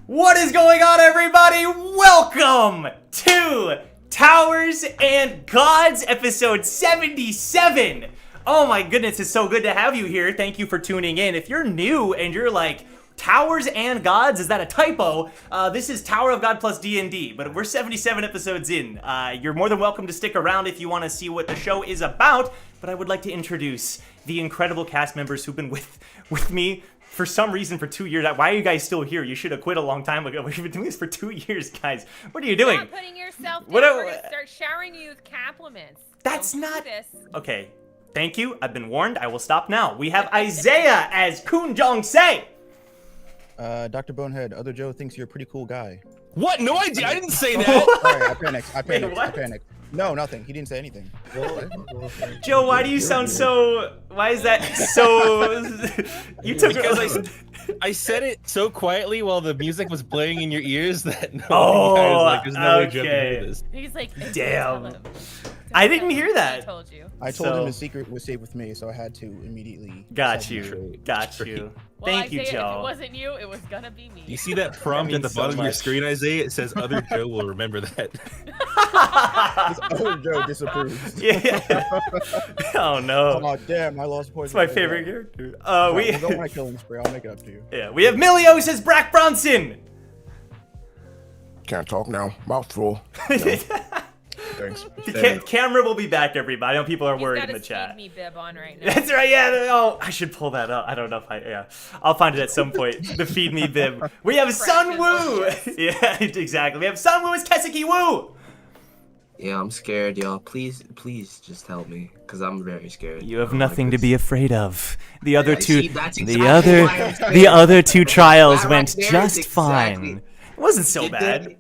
What is going on, everybody? Welcome to Towers and Gods, episode 77. Oh my goodness, it's so good to have you here. Thank you for tuning in. If you're new and you're like, Towers and Gods, is that a typo? This is Tower of God plus D&D, but we're 77 episodes in. You're more than welcome to stick around if you want to see what the show is about, but I would like to introduce the incredible cast members who've been with me for some reason for 2 years. Why are you guys still here? You should have quit a long time ago. We've been doing this for 2 years, guys. What are you doing? Stop putting yourself down. We're going to start showering you with compliments. That's Don't not... do this. Okay, thank you. I've been warned. I will stop now. We have Isaiah as Kun Jong-se. Dr. Bonehead, other Joe thinks you're a pretty cool guy. What? No idea. I didn't say that. Sorry, I panicked. Wait, what? I panicked. No, nothing. He didn't say anything. Joe, why do you sound so... Why is that so... You took... Because I said it so quietly while the music was playing in your ears that I was like, there's no way Joe can hear this. He's like, Damn. I didn't hear that. I told you. I told him the secret was safe with me, so I had to immediately... Got you. Well, Thank you, Isaiah, Joe. If it wasn't you, it was gonna be me. You see that prompt at the so bottom of your much. screen, Isaiah? It says other Joe will remember that. This other Joe disapproves. Yeah. Oh no. Oh damn, I lost poison. It's my favorite character. We'll go on my killing spree. I'll make it up to you. Yeah, we have Milios as Brack Bronson. Can't talk now. Mouth full. Thanks. The camera will be back, everybody. I know people are worried in the He's chat. got his Feed Me bib on right now. That's right, yeah. Oh, I should pull that up. I don't know if I'll find it at some point. The Feed Me bib. We have Sun Woo. Yeah, exactly. We have Sun Woo as Keseki Woo. Yeah, I'm scared, y'all. Please just help me, cause I'm very scared. You have nothing to be afraid of. The other two, see, that's the exactly why I'm scared. the other two trials That went right there just is exactly- fine. It wasn't so Did bad.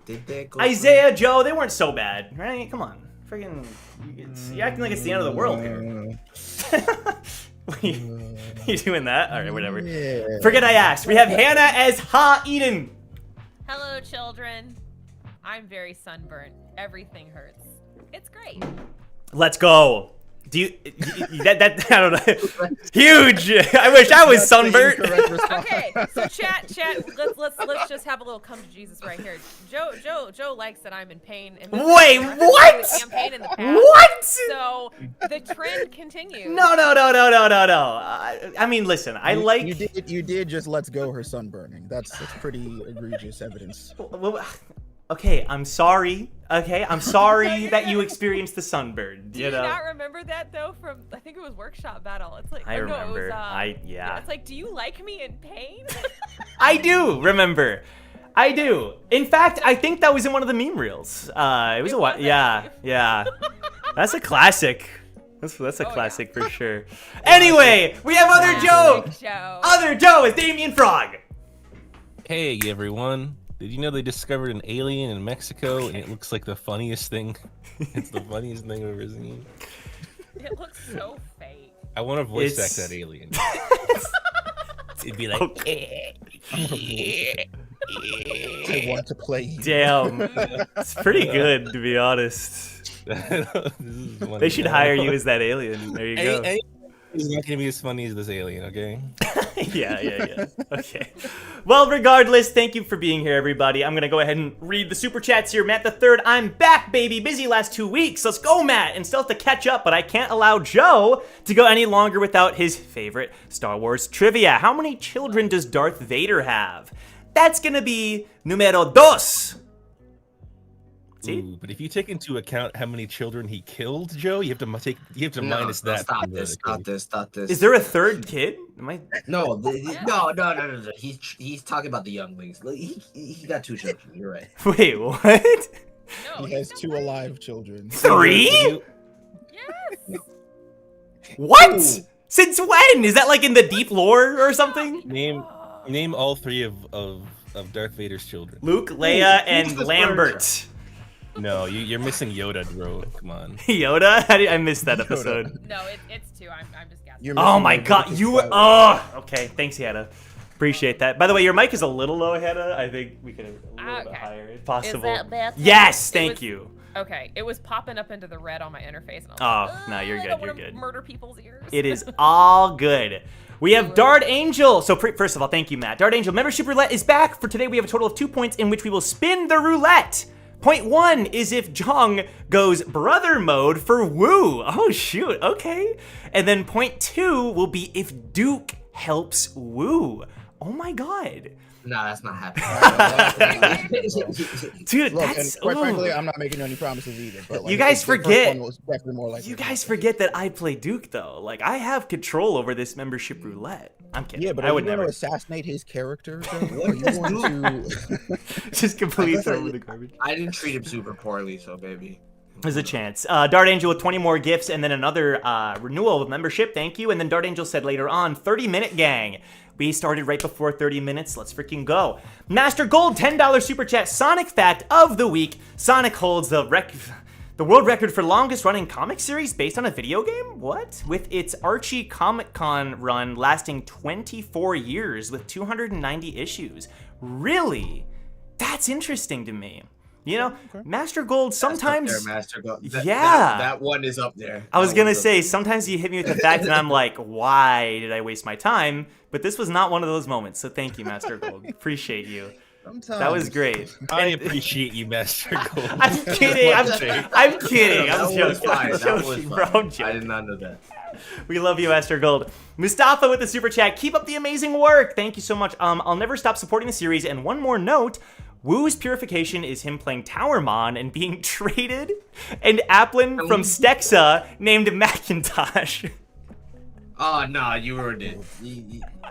Did they go Isaiah, Joe, they weren't so bad, right? Come on, friggin', you're acting like it's the end of the world here. You doing that? All right, whatever. Yeah. Forget I asked. We have Hannah as Ha Eden. Hello, children. I'm very sunburnt. Everything hurts. It's great. Let's go. Do you that I don't know. Huge. I wish I was sunburnt. Okay, so chat. Let's just have a little come to Jesus right here. Joe likes that I'm in pain. And Wait, what? Campaign in the past, What? So the trend continues. No. I mean, listen. I like. You did just let's go her sunburning. That's pretty egregious evidence. Okay, I'm sorry. Okay, I'm sorry that you experienced the sunburn. Do you not remember that though from I think it was workshop battle? It's like I no, remember. It was, yeah. It's like, do you like me in pain? I do remember. I do. In fact, I think that was in one of the meme reels. It was a while. Yeah. That's a classic. That's a classic for sure. Anyway, we have other Joe. Other Joe is Damien Frog. Hey, everyone. Did you know they discovered an alien in Mexico and it looks like the funniest thing? It's the funniest thing I've ever seen. It looks so fake. I want to voice act that alien. It'd be like, I want to play you. Damn. It's pretty good, to be honest. They should hire you as that alien. There you go. He's not gonna be as funny as this alien, okay? Yeah. Okay. Well, regardless, thank you for being here, everybody. I'm gonna go ahead and read the super chats here. Matt the Third, I'm back, baby. Busy last 2 weeks. Let's go, Matt. And still have to catch up, but I can't allow Joe to go any longer without his favorite Star Wars trivia. How many children does Darth Vader have? That's gonna be numero dos. Ooh, but if you take into account how many children he killed, Joe, you have to minus that. Stop this. Is there a third kid? No. He's talking about the younglings. He got 2 children. You're right. Wait, what? No, He has 2 alive children. 3? Yes. What? Since when? Is that like in the deep lore or something? Name all 3 of Darth Vader's children. Luke, Leia, and Lambert. No, you're missing Yoda, bro. Come on. Yoda? I missed that episode. No, it's 2. I'm just guessing. Oh my god, you were. Oh, okay. Thanks, Hannah. Appreciate that. By the way, your mic is a little low, Hannah. I think we could have a little bit higher if possible. Is that better? Yes, thank you. Okay, it was popping up into the red on my interface. And I was Oh, like, no, you're I good, don't you're wanna good. Murder people's ears. It is all good. We have Dart Angel. So first of all, thank you, Matt. Dart Angel, membership roulette is back. For today, we have a total of 2 points in which we will spin the roulette. Point 1 is if Jong goes brother mode for Woo. Oh, shoot. Okay. And then point 2 will be if Duke helps Woo. Oh, my God. No, that's not happening. Dude, Look, that's... and quite ooh. frankly, I'm not making any promises either. But like, You guys the first forget- one was definitely more likely. You guys forget that I play Duke, though. Like, I have control over this membership roulette. I'm kidding. Yeah, but I are would you going never. to assassinate his character? Though? Are you going to? Just completely throw him in the garbage. I didn't treat him super poorly, so baby. There's a chance. Dart Angel with 20 more gifts and then another renewal of membership. Thank you. And then Dart Angel said later on, 30-minute gang. We started right before 30 minutes. Let's freaking go. Master Gold, $10 super chat. Sonic fact of the week. Sonic holds the world record for longest running comic series based on a video game? What? With its Archie Comic-Con run lasting 24 years with 290 issues. Really? That's interesting to me. You know, Master Gold sometimes... That's up there, Master Gold. Yeah. That one is up there. I was That gonna one's up say, sometimes you hit me with the fact and I'm like, why did I waste my time? But this was not one of those moments, so thank you, Master Gold. Appreciate you. Sometimes. That was great. I And- appreciate you, Master Gold. I'm kidding. I'm kidding. That I'm was joking. fine. I'm That was joking, fine. bro. I'm I joking. did not know that. We love you, Master Gold. Mustafa with the super chat. Keep up the amazing work. Thank you so much. I'll never stop supporting the series. And one more note. Woo's purification is him playing Towermon and being traded, and Applin from Stexa named Macintosh. Oh, no, you ruined it.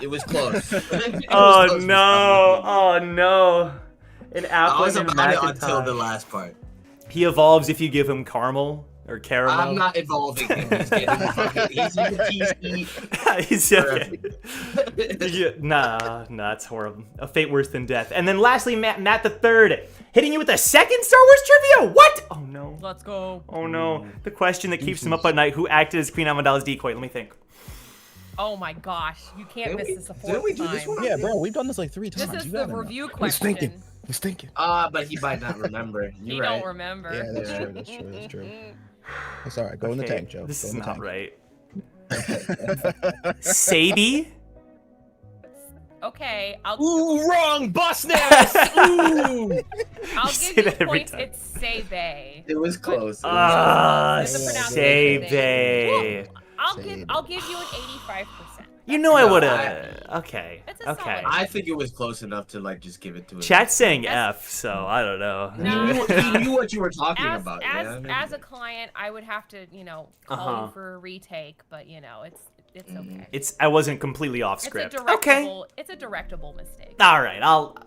It was close. It was Oh close. no! Oh no! And I was Applin and about it until the Macintosh. last part. He evolves if you give him caramel or caramel. I'm not involving him. He's getting fucking. He's in the TC. He's okay. Yeah, nah, it's horrible. A fate worse than death. And then lastly, Matt the Third, hitting you with a second Star Wars trivia. What? Oh no. Let's go. Oh no. The question that keeps him up at night: who acted as Queen Amidala's decoy? Let me think. Oh my gosh, you can't miss this a Didn't fourth we do time. this one? Yeah, bro, we've done this like 3 This times. is You the gotta know. review He's question. thinking. He's thinking. But he might not remember. He You're right. don't remember. Yeah, that's true. That's true. That's true. It's all right. Go in the Okay, tank, Joe. This Go is in the not tank. right. Sadie? Okay, Ooh, wrong, bus nest. Ooh. I'll say give you that every points. time. It's Sebe. It was close. It's a pronunciation Sebe. I'll give you an 85%. You know I No, would've. Okay. It's a Okay. solid. I think it was close enough to like just give it to him. Chat's saying That's- F, so I don't know. No. He knew what you were talking As, about. as, man. as a client, I would have to, call Uh-huh. you for a retake, but it's okay. I wasn't completely off script. It's a directable, Okay. It's a directable mistake. All right.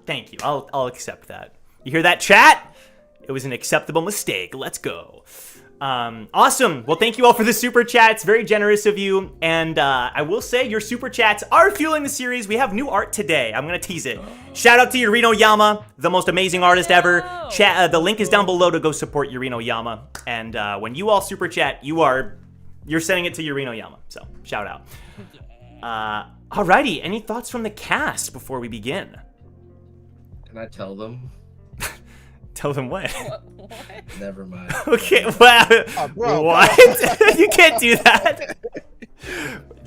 Thank you. I'll accept that. You hear that, chat? It was an acceptable mistake. Let's go. Awesome. Well, thank you all for the super chats. Very generous of you. And I will say your super chats are fueling the series. We have new art today. I'm going to tease it. Shout out to Yurino Yama, the most amazing artist ever. The link is down below to go support Yurino Yama. And when you all super chat, you're sending it to Yurino Yama. So shout out. Alrighty. Any thoughts from the cast before we begin? Can I tell them? Tell them what? What? Never mind. Okay, well, bro. what? You can't do that.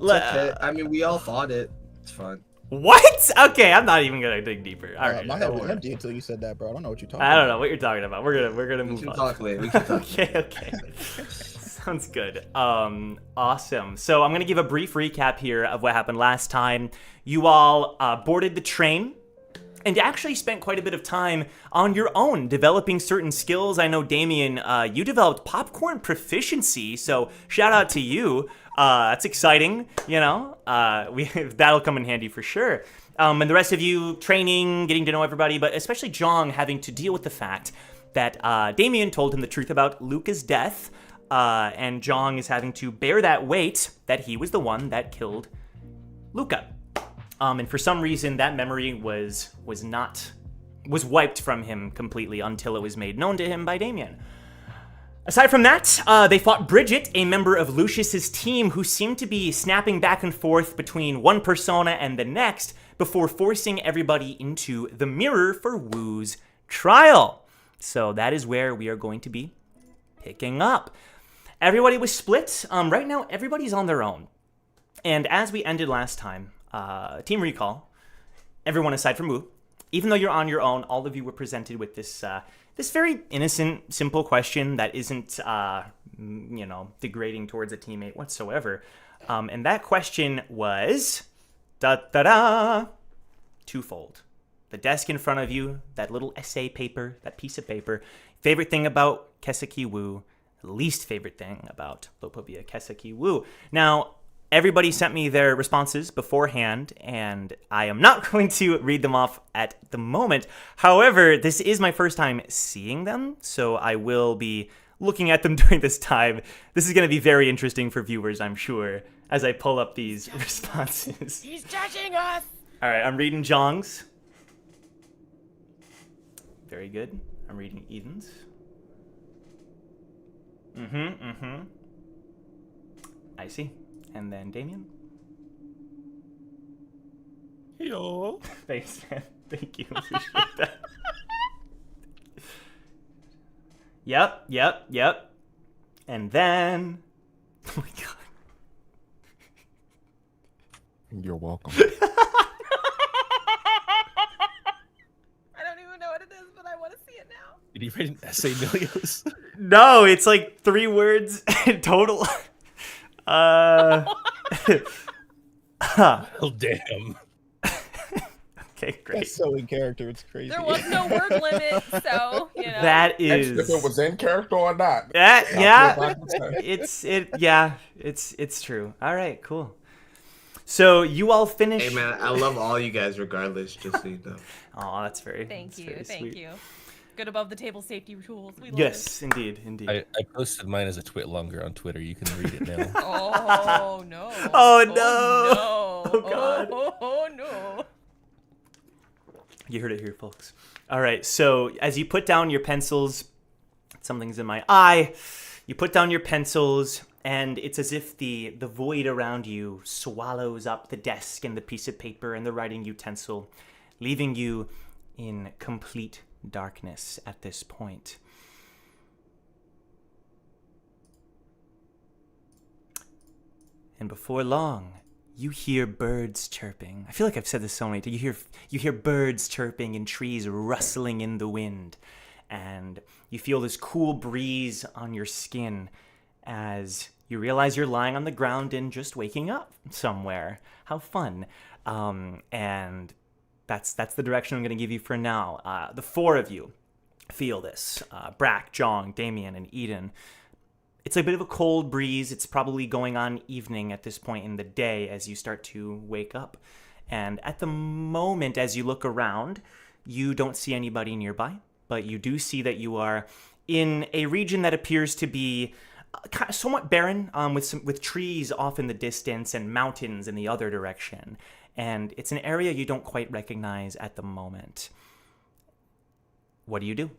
Okay. I mean, we all fought it. It's fine. What? Okay, I'm not even gonna dig deeper. All right, My don't head was worry. empty until you said that, bro. I don't know what you're talking I don't about. know what you're talking about. We're gonna We move can on. talk later. We can talk. Okay. Sounds good. Awesome. So I'm gonna give a brief recap here of what happened last time. You all boarded the train and actually spent quite a bit of time on your own developing certain skills. I know, Damien, you developed popcorn proficiency, so shout out to you. That's exciting, that'll come in handy for sure. And the rest of you training, getting to know everybody, but especially Jong having to deal with the fact that Damien told him the truth about Luca's death, and Jong is having to bear that weight that he was the one that killed Luca. And for some reason, that memory was wiped from him completely until it was made known to him by Damien. Aside from that, they fought Bridgette, a member of Lucius's team who seemed to be snapping back and forth between one persona and the next before forcing everybody into the mirror for Woo's trial. So that is where we are going to be picking up. Everybody was split. Right now, everybody's on their own. And as we ended last time, Team Recall, everyone aside from Wu, even though you're on your own, all of you were presented with this this very innocent, simple question that isn't, degrading towards a teammate whatsoever. And that question was, twofold. The desk in front of you, that little essay paper, that piece of paper. Favorite thing about Keseki Wu, least favorite thing about Lopavia Keseki Wu. Now, everybody sent me their responses beforehand, and I am not going to read them off at the moment. However, this is my first time seeing them, so I will be looking at them during this time. This is going to be very interesting for viewers, I'm sure, as I pull up these responses. He's judging us. All right, I'm reading Zhang's. Very good. I'm reading Eden's. I see. And then Damien. Yo. Thanks, man. Thank you. Appreciate that. Yep. And then... Oh my god. You're welcome. I don't even know what it is, but I want to see it now. Did you write an essay, Milios? No, it's like 3 words total. Oh, damn. Okay, great. That's so in character. It's crazy. There was no word limit, so you know. That If is... it was in character or not. That, I'll yeah. go back and say. It's true. All right, cool. So you all finish... Hey man, I love all you guys regardless, just so you know. Oh, that's very... Thank that's you, very thank sweet. you. Good above the table safety rules. We love Yes, indeed. I posted mine as a twit longer on Twitter. You can read it now. it. Oh no. Oh, no. Oh, no. Oh, God. Oh no. You heard it here, folks. All right, so as you put down your pencils, something's in my eye. You put down your pencils, and it's as if the void around you swallows up the desk and the piece of paper and the writing utensil, leaving you in complete darkness at this point. And before long, you hear birds chirping. I feel like I've said this so many times. You hear birds chirping and trees rustling in the wind. And you feel this cool breeze on your skin as you realize you're lying on the ground and just waking up somewhere. How fun. And that's the direction I'm going to give you for now. The 4 of you feel this. Brack, Jong, Damien, and Eden. It's a bit of a cold breeze. It's probably going on evening at this point in the day as you start to wake up. And at the moment, as you look around, you don't see anybody nearby, but you do see that you are in a region that appears to be somewhat barren, with trees off in the distance and mountains in the other direction. And it's an area you don't quite recognize at the moment. What do you do?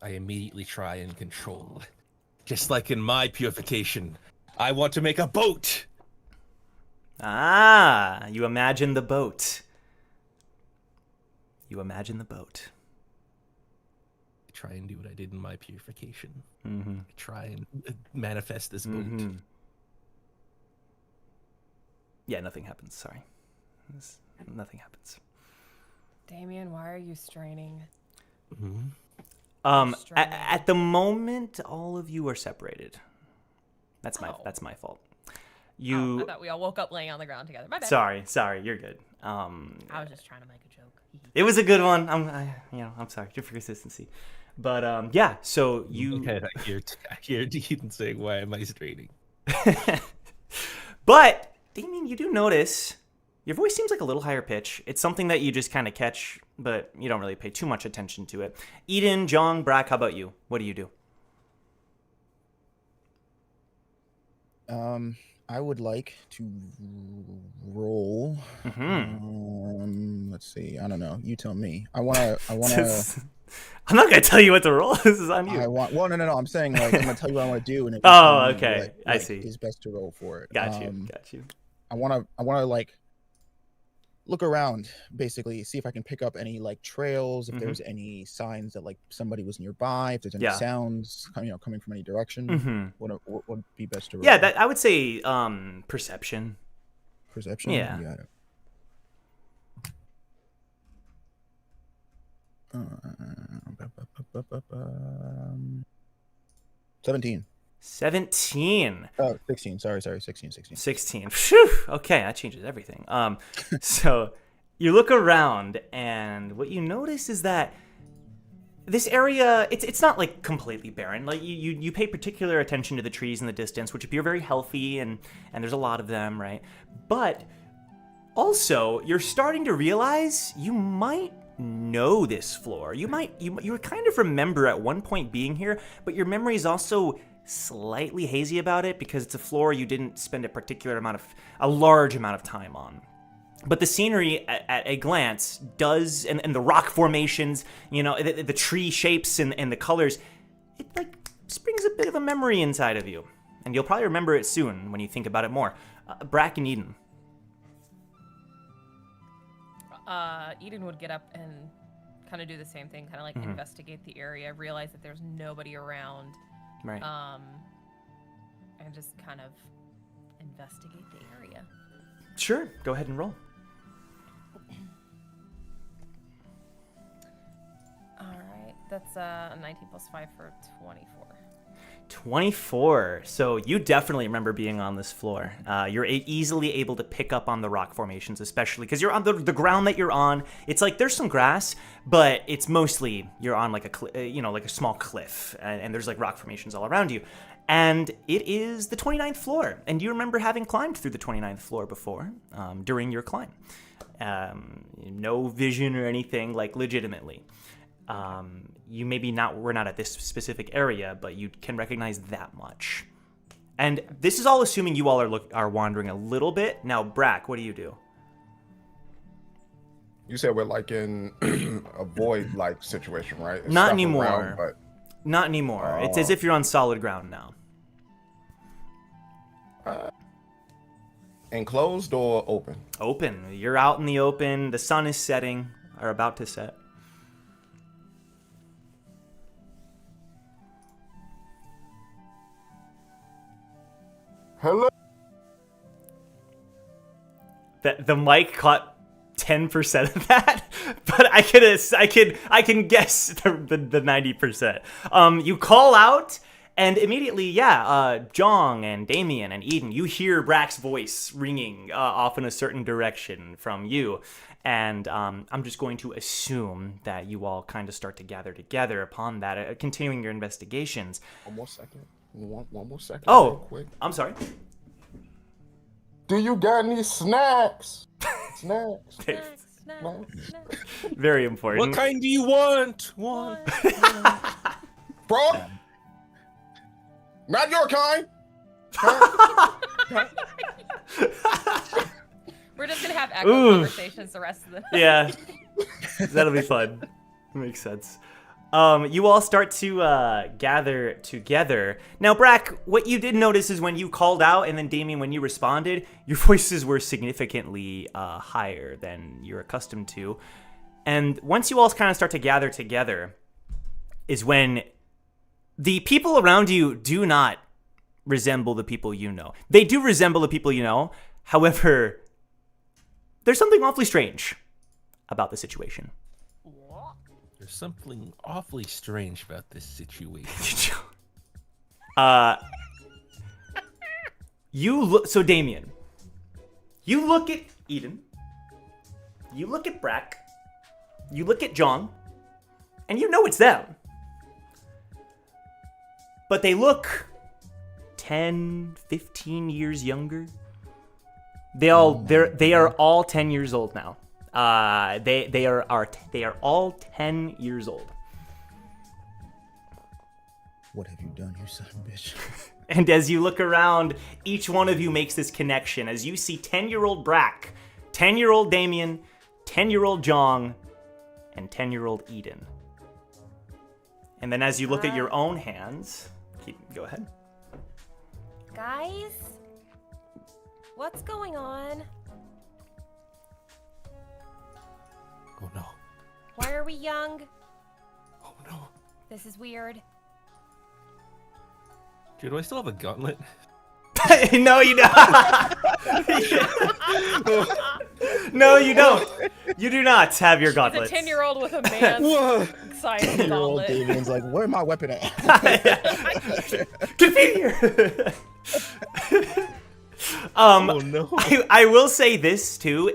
I immediately try and control. Just like in my purification, I want to make a boat! Ah, you imagine the boat. You imagine the boat. I try and do what I did in my purification. Mm-hmm. I try and manifest this boat. Mm-hmm. Yeah, nothing happens. Sorry. Nothing happens. Damien, why are you straining? Mm-hmm. At the moment, all of you are separated. That's my fault. I thought we all woke up laying on the ground together. My bad. Sorry, you're good. I was just trying to make a joke. It was a good one. I'm sorry for consistency, but yeah. So you. I hear Eden saying, "Why am I straining?" But Damien, you do notice your voice seems like a little higher pitch. It's something that you just kind of catch, but you don't really pay too much attention to it. Eden, Jong, Brack, how about you? What do you do? I would like to roll. Mm-hmm. Let's see. I don't know. You tell me. I wanna. I'm not gonna tell you what to roll. This is on you. Well, no. I'm saying like I'm gonna tell you what I want to do, and okay. What, I see. Is best to roll for it. Got you. I wanna like look around, basically, see if I can pick up any like trails, if Mhm. there's any signs that like somebody was nearby, if there's any Yeah. sounds, coming from any direction. Mhm. What would be best to roll? Yeah, that I would say perception. Perception. Yeah. You got it. 17. 17. Oh, 16. Sorry, 16. 16. Phew. Okay, that changes everything. So you look around, and what you notice is that this area, it's not like completely barren. Like you pay particular attention to the trees in the distance, which appear very healthy, and there's a lot of them, right? But also, you're starting to realize you might know this floor. You kind of remember at one point being here, but your memory is also slightly hazy about it because it's a floor you didn't spend a large amount of time on. But the scenery at a glance does, and the rock formations, the tree shapes and the colors, it like springs a bit of a memory inside of you. And you'll probably remember it soon when you think about it more. Brack and Eden. Eden would get up and kind of do the same thing, kind of like investigate the area, realize that there's nobody around, Right. and just kind of investigate the area. Sure, go ahead and roll. All right, that's 19 plus 5 for 24. 24. So you definitely remember being on this floor. You're easily able to pick up on the rock formations, especially because you're on the ground that you're on. It's like there's some grass, but it's mostly you're on like like a small cliff, and there's like rock formations all around you. And it is the 29th floor, and you remember having climbed through the 29th floor before during your climb. No vision or anything, like legitimately. You maybe we're not at this specific area, but you can recognize that much. And this is all assuming you all are wandering a little bit. Now, Brack, what do you do? You said we're like in a void-like situation, right? It's Not stuff anymore. around, but Not anymore. It's as if you're on solid ground now. enclosed or open? Open. You're out in the open. The sun is setting, or about to set. Hello. The mic caught 10% of that, but I can guess the 90%. You call out, and immediately, Jong and Damien and Eden, you hear Brack's voice ringing off in a certain direction from you, and I'm just going to assume that you all kind of start to gather together upon that, continuing your investigations. One more second. One more second. Oh, real quick. I'm sorry. Do you got any snacks? Snacks. Very important. What kind do you want? One. Frog? Not your kind. We're just gonna have echo conversations the rest of the night. Yeah, that'll be fun. Makes sense. You all start to gather together. Now, Brack, what you did notice is when you called out, and then Damien, when you responded, your voices were significantly higher than you're accustomed to. And once you all kind of start to gather together, is when the people around you do not resemble the people you know. They do resemble the people you know. However, there's something awfully strange about the situation. There's something awfully strange about this situation. So Damien, you look at Eden, you look at Brack, you look at John, and you know it's them. But they look 10, 15 years younger. They are all 10 years old now. They are all 10 years old. What have you done, you son of a bitch? And as you look around, each one of you makes this connection. As you see 10-year-old Brack, 10-year-old Damien, 10-year-old Jong, and 10-year-old Eden. And then as you look at your own hands, go ahead. Guys, what's going on? Why are we young? Oh no. This is weird. Dude, do I still have a gauntlet? No, you don't. No, you don't. You do not have your He's gauntlets. a 10-year-old with a man's size 10-year-old gauntlet. Damon's like, where's my weapon at? Get me here. Oh no. I will say this too.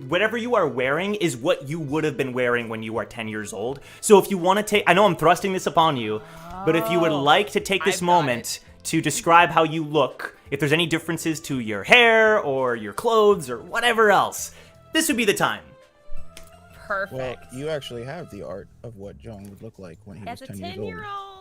Whatever you are wearing is what you would have been wearing when you are 10 years old. So if you want to take, I know I'm thrusting this upon you, but if you would like to take this I've got moment to describe how you look, if there's any differences to your hair or your clothes or whatever else, this would be the time. Perfect. Well, you actually have the art of what John would look like when he was As a 10 years old. 10-year-old.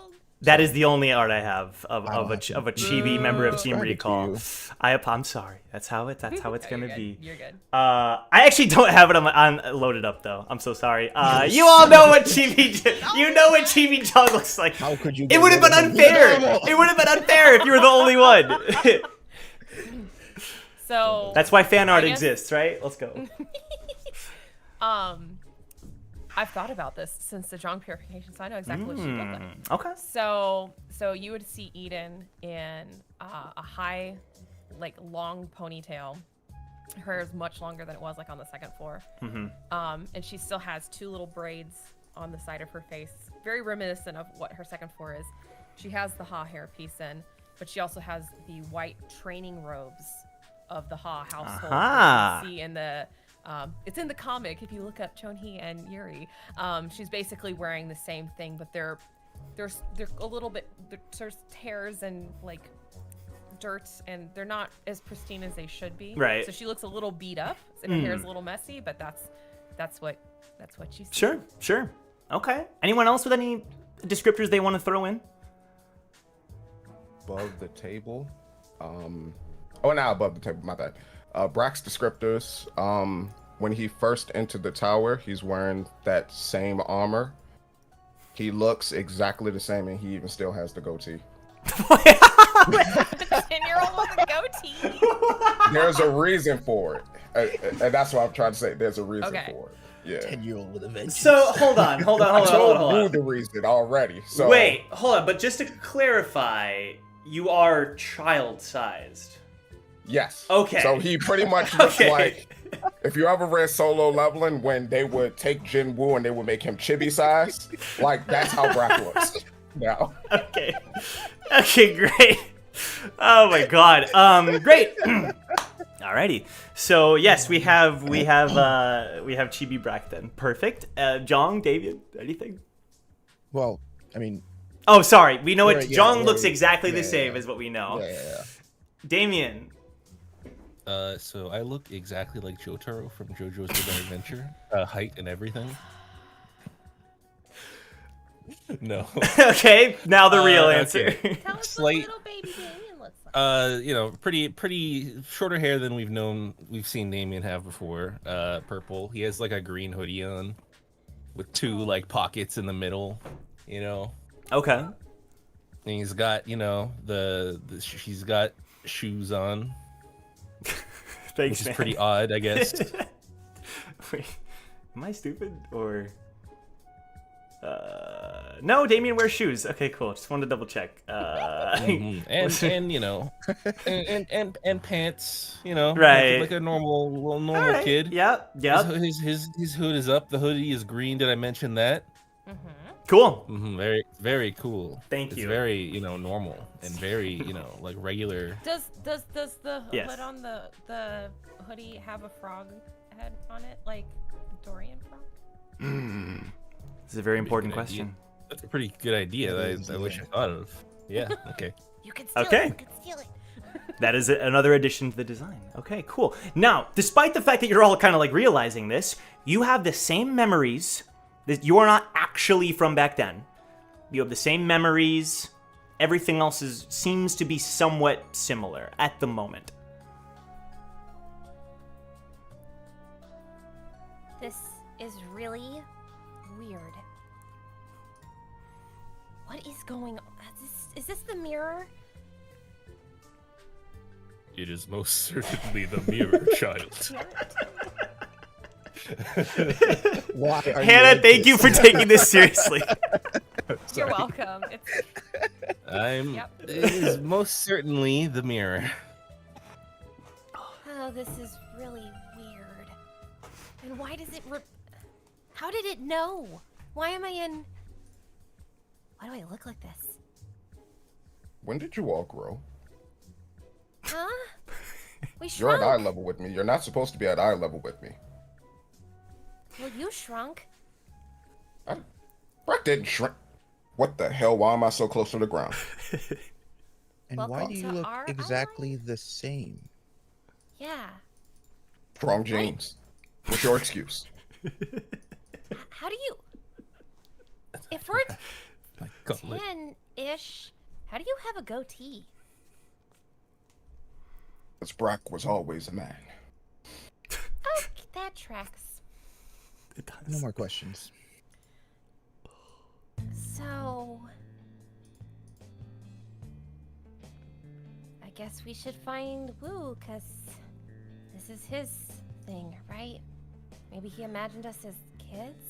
That is the only art I have of I a don't have to chibi member of Team describe it to Recall. you. I'm sorry. That's how it's No, gonna you're be. good. You're good. I actually don't have it on loaded up though. I'm so sorry. You all know what you know what Chibi John looks like. How could you? It get would have rid been of him? unfair. Normal. It would have been unfair if you were the only one. So That's why fan art I guess- exists, right? Let's go. I've thought about this since the Jong purification, so I know exactly what she looked like. Okay. So you would see Eden in a high, like long ponytail. Her hair is much longer than it was like on the second floor. And she still has 2 little braids on the side of her face, very reminiscent of what her second floor is. She has the Ha hair piece in, but she also has the white training robes of the Ha household. Aha. You see in the it's in the comic if you look up Chonhee and Yuri. She's basically wearing the same thing, but they're a little bit, there's tears and like dirt, and they're not as pristine as they should be. Right. So she looks a little beat up, and her hair's a little messy, but that's what you see. Sure. Okay. Anyone else with any descriptors they want to throw in? Above the table. Not above the table, my bad. Brack's descriptors. When he first entered the tower, he's wearing that same armor. He looks exactly the same, and he even still has the goatee. 10-year-old with a goatee. There's a reason for it, and that's what I'm trying to say. There's a reason Okay. for it. Yeah. 10-year-old with a vengeance. So hold on. I told you the reason already. So Wait, hold on. But just to clarify, you are child-sized. Yes. Okay. So he pretty much looks Okay. like, if you ever read Solo Leveling, when they would take Jin Woo and they would make him chibi size, like that's how Brack looks now. Okay. Okay, great. Oh my god. Great. Alrighty. So yes, we have Chibi Brack then. Perfect. Jong, David, anything? Well, I mean, Oh, sorry. We know it. Right, yeah, Jong right. looks exactly the Yeah, same yeah. as what we know. yeah. Damien. So I look exactly like Jotaro from JoJo's Bizarre Adventure, height and everything. No. Okay. Now the real okay. answer. Tell us Slight- what little baby Damien looks like. Pretty shorter hair than we've seen Damien have before. Purple. He has like a green hoodie on, with 2 like pockets in the middle. Okay. And he's got he's got shoes on, Thanks, which is man. pretty odd, I guess. Wait, am I stupid or? No, Damien wears shoes. Okay, cool. Just wanted to double check. And and pants, Right. like a normal All right. kid. Yep. His hood is up. The hoodie is green. Did I mention that? Cool. Very, very cool. Thank It's you. very, normal and very, like regular. Does the Yes. hood on the hoodie have a frog head on it, like Dorian frog? This is a very important good idea. question. That's a pretty good idea that I wish I thought of. Yeah. Okay. You can steal Okay. it. You can steal it. That is another addition to the design. Okay, cool. Now, despite the fact that you're all kind of like realizing this, you have the same memories. That you are not actually from back then. You have the same memories. Everything else seems to be somewhat similar at the moment. This is really weird. What is going on? Is this the mirror? It is most certainly the mirror, child. Why are Hannah, like thank this? you for taking this seriously. You're welcome. It's, Yep. It is most certainly the mirror. Oh, this is really weird. And why does it how did it know? Why am I in... Why do I look like this? When did you all grow? Huh? We You're at shrunk. eye level with me. You're not supposed to be at eye level with me. Well, you shrunk. I didn't shrink. What the hell? Why am I so close to the ground? And Welcome why do you to look our exactly the same? Yeah. Strong genes. What's your excuse? How do you... If we're My gauntlet. 10-ish, how do you have a goatee? Because Brack was always a man. Oh, that tracks. It does. No more questions. So... I guess we should find Wu, because this is his thing, right? Maybe he imagined us as kids?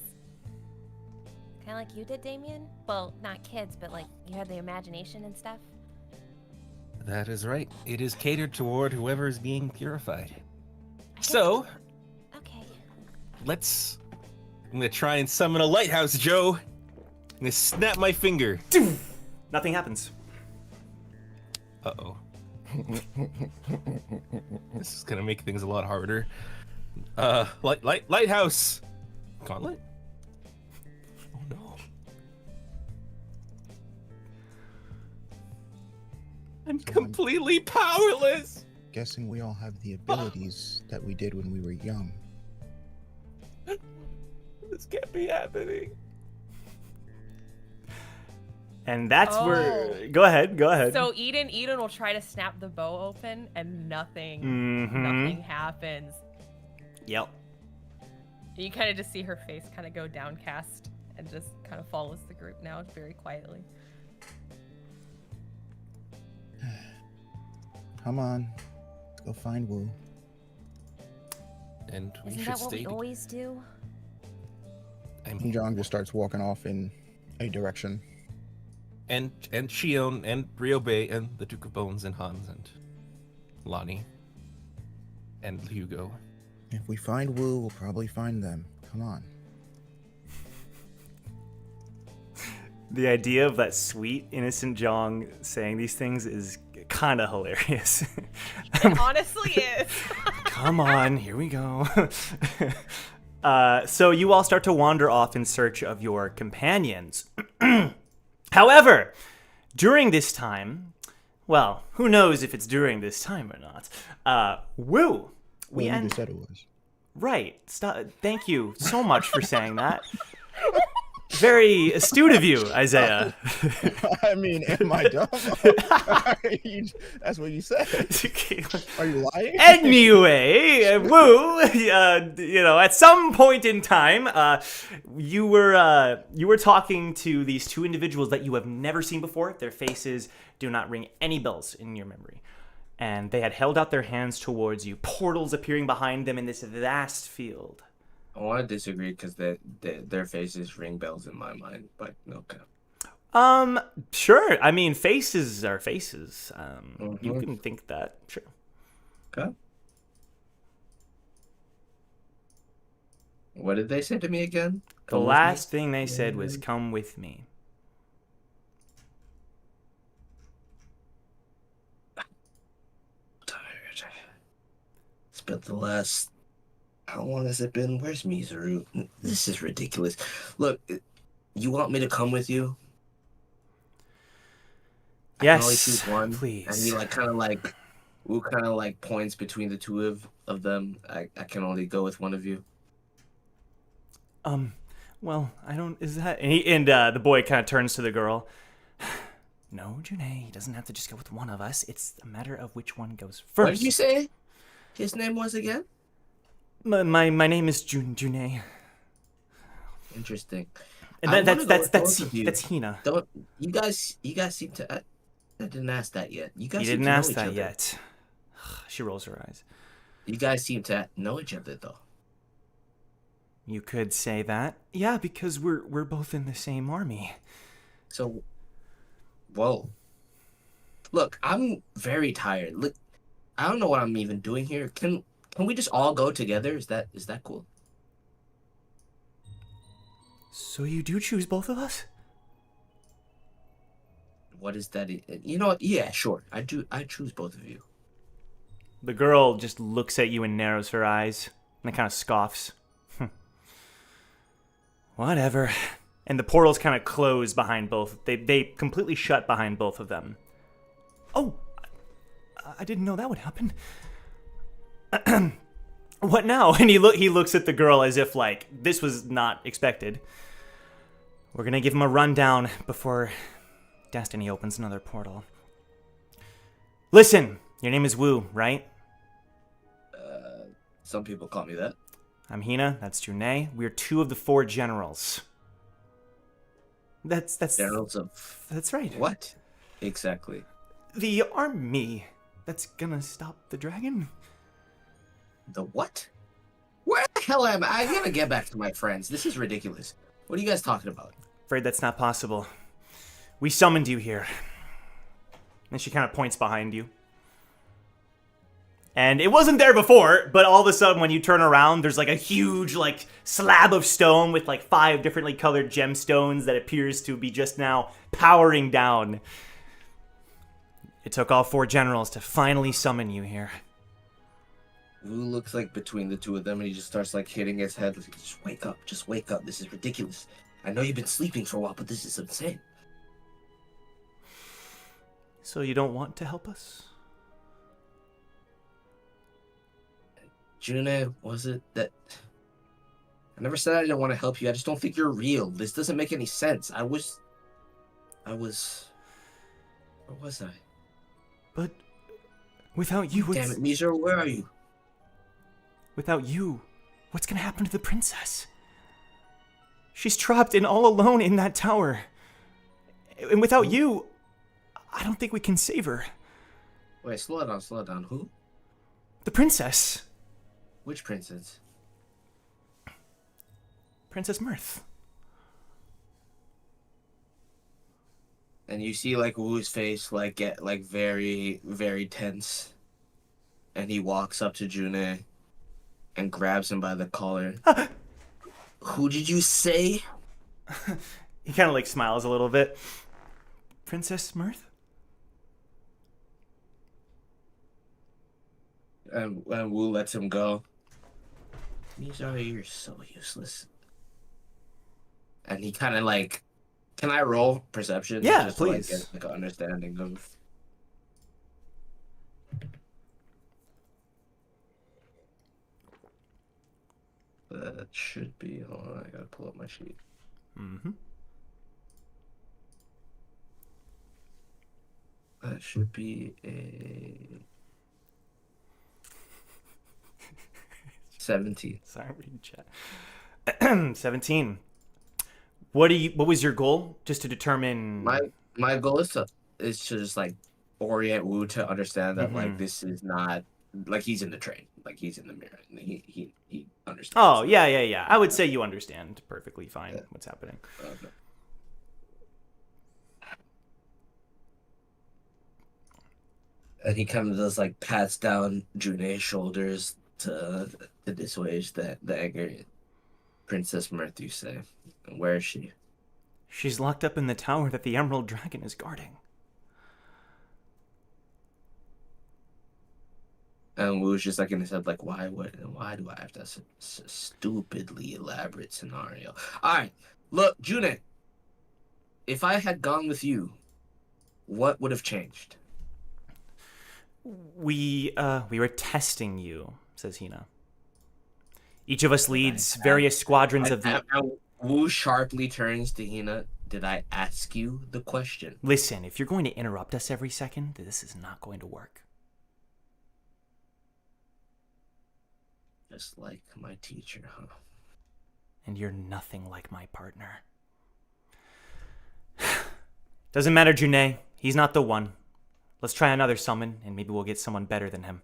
Kind of like you did, Damien? Well, not kids, but like you had the imagination and stuff. That is right. It is catered toward whoever is being purified. I guess- So, Okay. I'm gonna try and summon a lighthouse, Joe. I'm gonna snap my finger. Nothing happens. Uh-oh. This is gonna make things a lot harder. Lighthouse! Gauntlet? Oh no. I'm completely powerless! Guessing we all have the abilities that we did when we were young. This can't be happening. And that's Oh. where. Go ahead. So Eden will try to snap the bow open, and nothing Mm-hmm. happens. Yep. You kind of just see her face kind of go downcast, and just kind of follows the group now very quietly. Come on. Let's go find Wu. And we Isn't should that what stay. we always do? And Jong just starts walking off in a direction. And Shion and Ryobe and the Duke of Bones and Hans and Lonnie and Hugo. If we find Wu, we'll probably find them. Come on. The idea of that sweet, innocent Jong saying these things is kind of hilarious. It honestly is. Come on, here we go. So you all start to wander off in search of your companions. However, during this time, well, who knows if it's during this time or not, Wu. Well, you just said it was. Right. Stop. Thank you so much for saying that. Very astute of you, Isaiah. I mean, am I dumb? That's what you said. Are you lying? Anyway, Wu, at some point in time, you were talking to these two individuals that you have never seen before. Their faces do not ring any bells in your memory. And they had held out their hands towards you, portals appearing behind them in this vast field. I want to disagree because their faces ring bells in my mind, but okay. Sure. I mean, faces are faces. You can think that, sure. Okay. What did they say to me again? The Come with last thing they said was, "Come with me." Tired. Spent the last... How long has it been? Where's Mizuru? This is ridiculous. Look, you want me to come with you? I can only Yes, choose one. please. And he Wu kind of points between the two of them. I can only go with one of you. Well, I don't. Is that? And the boy kind of turns to the girl. No, June, he doesn't have to just go with one of us. It's a matter of which one goes first. What did you say his name was again? My name is June. Interesting. And I that's wanna go with both of you. Hina. Don't you guys seem to... I didn't ask that yet. You guys You seem didn't to know ask each that other. yet. She rolls her eyes. You guys seem to know each other though. You could say that. Yeah, because we're both in the same army. So, whoa. Look, I'm very tired. Look, I don't know what I'm even doing here. Can we just all go together? Is that cool? So you do choose both of us? What is that? You know what? Yeah, sure. I do. I choose both of you. The girl just looks at you and narrows her eyes, and then kind of scoffs. Whatever. And the portals kind of close behind both. They completely shut behind both of them. Oh, I didn't know that would happen. What now? And he looks at the girl as if like this was not expected. We're gonna give him a rundown before Destiny opens another portal. Listen, your name is Wu, right? Some people call me that. I'm Hina, that's June. We're 2 of the 4 generals. That's Generals of That's right. what? Exactly. The army that's gonna stop the dragon. The what? Where the hell am I? I gotta get back to my friends. This is ridiculous. What are you guys talking about? Afraid that's not possible. We summoned you here. And she kind of points behind you. And it wasn't there before, but all of a sudden when you turn around, there's like a huge like slab of stone with like 5 differently colored gemstones that appears to be just now powering down. It took all 4 generals to finally summon you here. Wu looks like between the 2 of them, and he just starts like hitting his head. Like, just wake up. This is ridiculous. I know you've been sleeping for a while, but this is insane. So you don't want to help us? June, was it that? I never said I didn't want to help you. I just don't think you're real. This doesn't make any sense. I was. Where was I? But without you, Damn it, Mizo, where are you? Without you, what's gonna happen to the princess? She's trapped and all alone in that tower. And without you, I don't think we can save her. Wait, slow it down. Who? The princess. Which princess? Princess Mirth. And you see like Wu's face like get like very, very tense. And he walks up to June and grabs him by the collar. Who did you say? He kind of like smiles a little bit. Princess Mirth? And Wu lets him go. Mizo, you're so useless. And he kind of like, can I roll perception? Yeah, just please. To, like, get like an understanding of. That should be. Hold on, I gotta pull up my sheet. Mm-hmm. That should be a 17. Sorry, I'm reading chat. 17. What was your goal? Just to determine My goal is to just like orient Wu to understand that like Mhm. this is not like he's in the train, like he's in the mirror. And he understands. Oh, yeah. I would say you understand perfectly fine what's happening. Okay. And he kind of does like pats down June's shoulders to dissuade the angry Princess Mirth, you say. Where is she? She's locked up in the tower that the Emerald Dragon is guarding. And Wu's just like in his head, like, why do I have to have a stupidly elaborate scenario? All right, look, June, if I had gone with you, what would have changed? We were testing you, says Hina. Each of us leads various squadrons of the... Wu sharply turns to Hina. Did I ask you the question? Listen, if you're going to interrupt us every second, this is not going to work. Just like my teacher, huh? And you're nothing like my partner. Doesn't matter, June. He's not the one. Let's try another summon, and maybe we'll get someone better than him.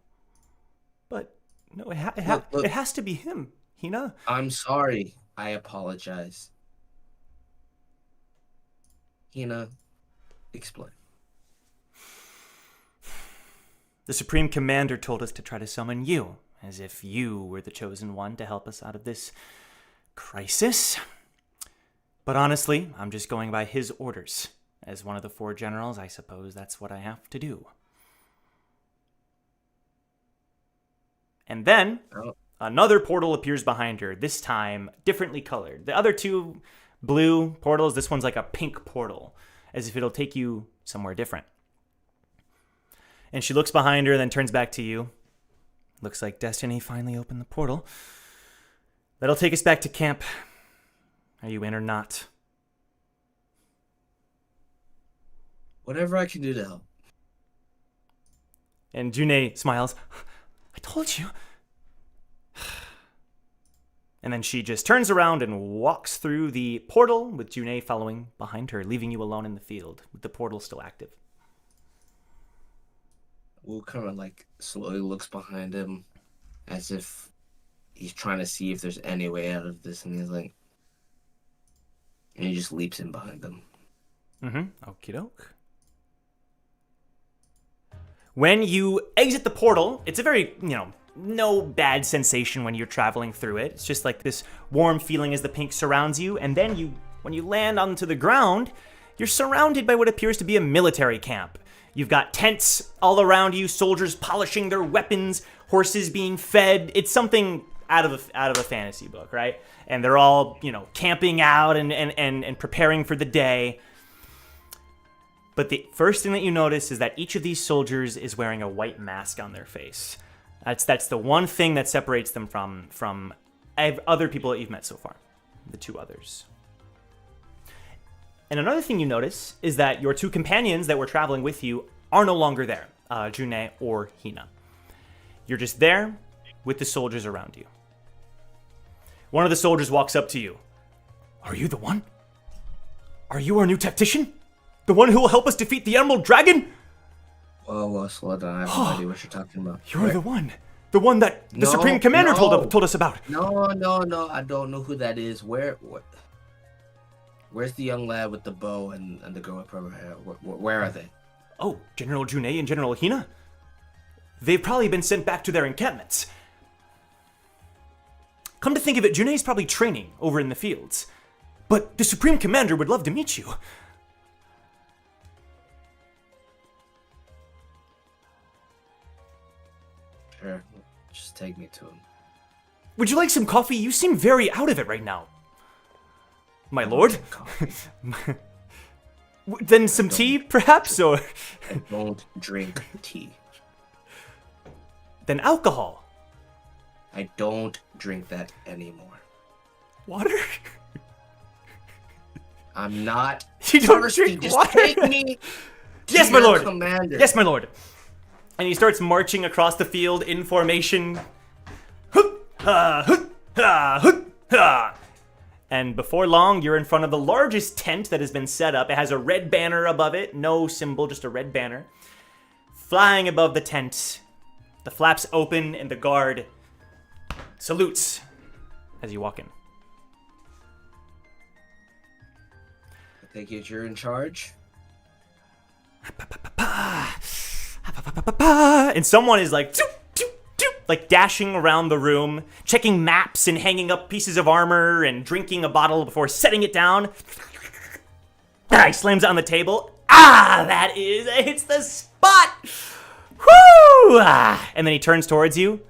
But, no, Look. it has to be him, Hina. I'm sorry. I apologize. Hina, explain. The Supreme Commander told us to try to summon you, as if you were the chosen one to help us out of this crisis. But honestly, I'm just going by his orders. As one of the 4 generals, I suppose that's what I have to do. And then, another portal appears behind her, this time differently colored. The other 2 blue portals, this one's like a pink portal, as if it'll take you somewhere different. And she looks behind her, then turns back to you. Looks like Destiny finally opened the portal. That'll take us back to camp. Are you in or not? Whatever I can do to help. And June smiles. I told you. And then she just turns around and walks through the portal with June following behind her, leaving you alone in the field with the portal still active. Wu kind of like slowly looks behind him as if he's trying to see if there's any way out of this, and he's like, and he just leaps in behind them. Okie doke. When you exit the portal, it's a very, no bad sensation when you're traveling through it. It's just like this warm feeling as the pink surrounds you. And then when you land onto the ground, you're surrounded by what appears to be a military camp. You've got tents all around you, soldiers polishing their weapons, horses being fed. It's something out of a fantasy book, right? And they're all, camping out and preparing for the day. But the first thing that you notice is that each of these soldiers is wearing a white mask on their face. That's the one thing that separates them from other people that you've met so far, the 2 others. And another thing you notice is that your 2 companions that were traveling with you are no longer there, June or Hina. You're just there with the soldiers around you. One of the soldiers walks up to you. Are you the one? Are you our new tactician? The one who will help us defeat the Emerald Dragon? Whoa, slow down. I have no idea what you're talking about. You're the one. The one that the Supreme Commander told us about. No. I don't know who that is. Where's the young lad with the bow and the girl with purple hair? Where are they? Oh, General June and General Hina? They've probably been sent back to their encampments. Come to think of it, June's probably training over in the fields. But the Supreme Commander would love to meet you. Sure, just take me to him. Would you like some coffee? You seem very out of it right now. My lord? Then some tea, perhaps, or... I don't drink tea. Then alcohol. I don't drink that anymore. Water? I'm not You don't thirsty. drink Just water? take me to Yes, my your lord. commander. Yes, my lord. And he starts marching across the field in formation. And before long, you're in front of the largest tent that has been set up. It has a red banner above it. No symbol, just a red banner. Flying above the tent. The flaps open and the guard salutes as you walk in. I take it you're in charge? And someone is like, like dashing around the room, checking maps and hanging up pieces of armor and drinking a bottle before setting it down. He slams it on the table. That hits the spot. Whoo! And then he turns towards you.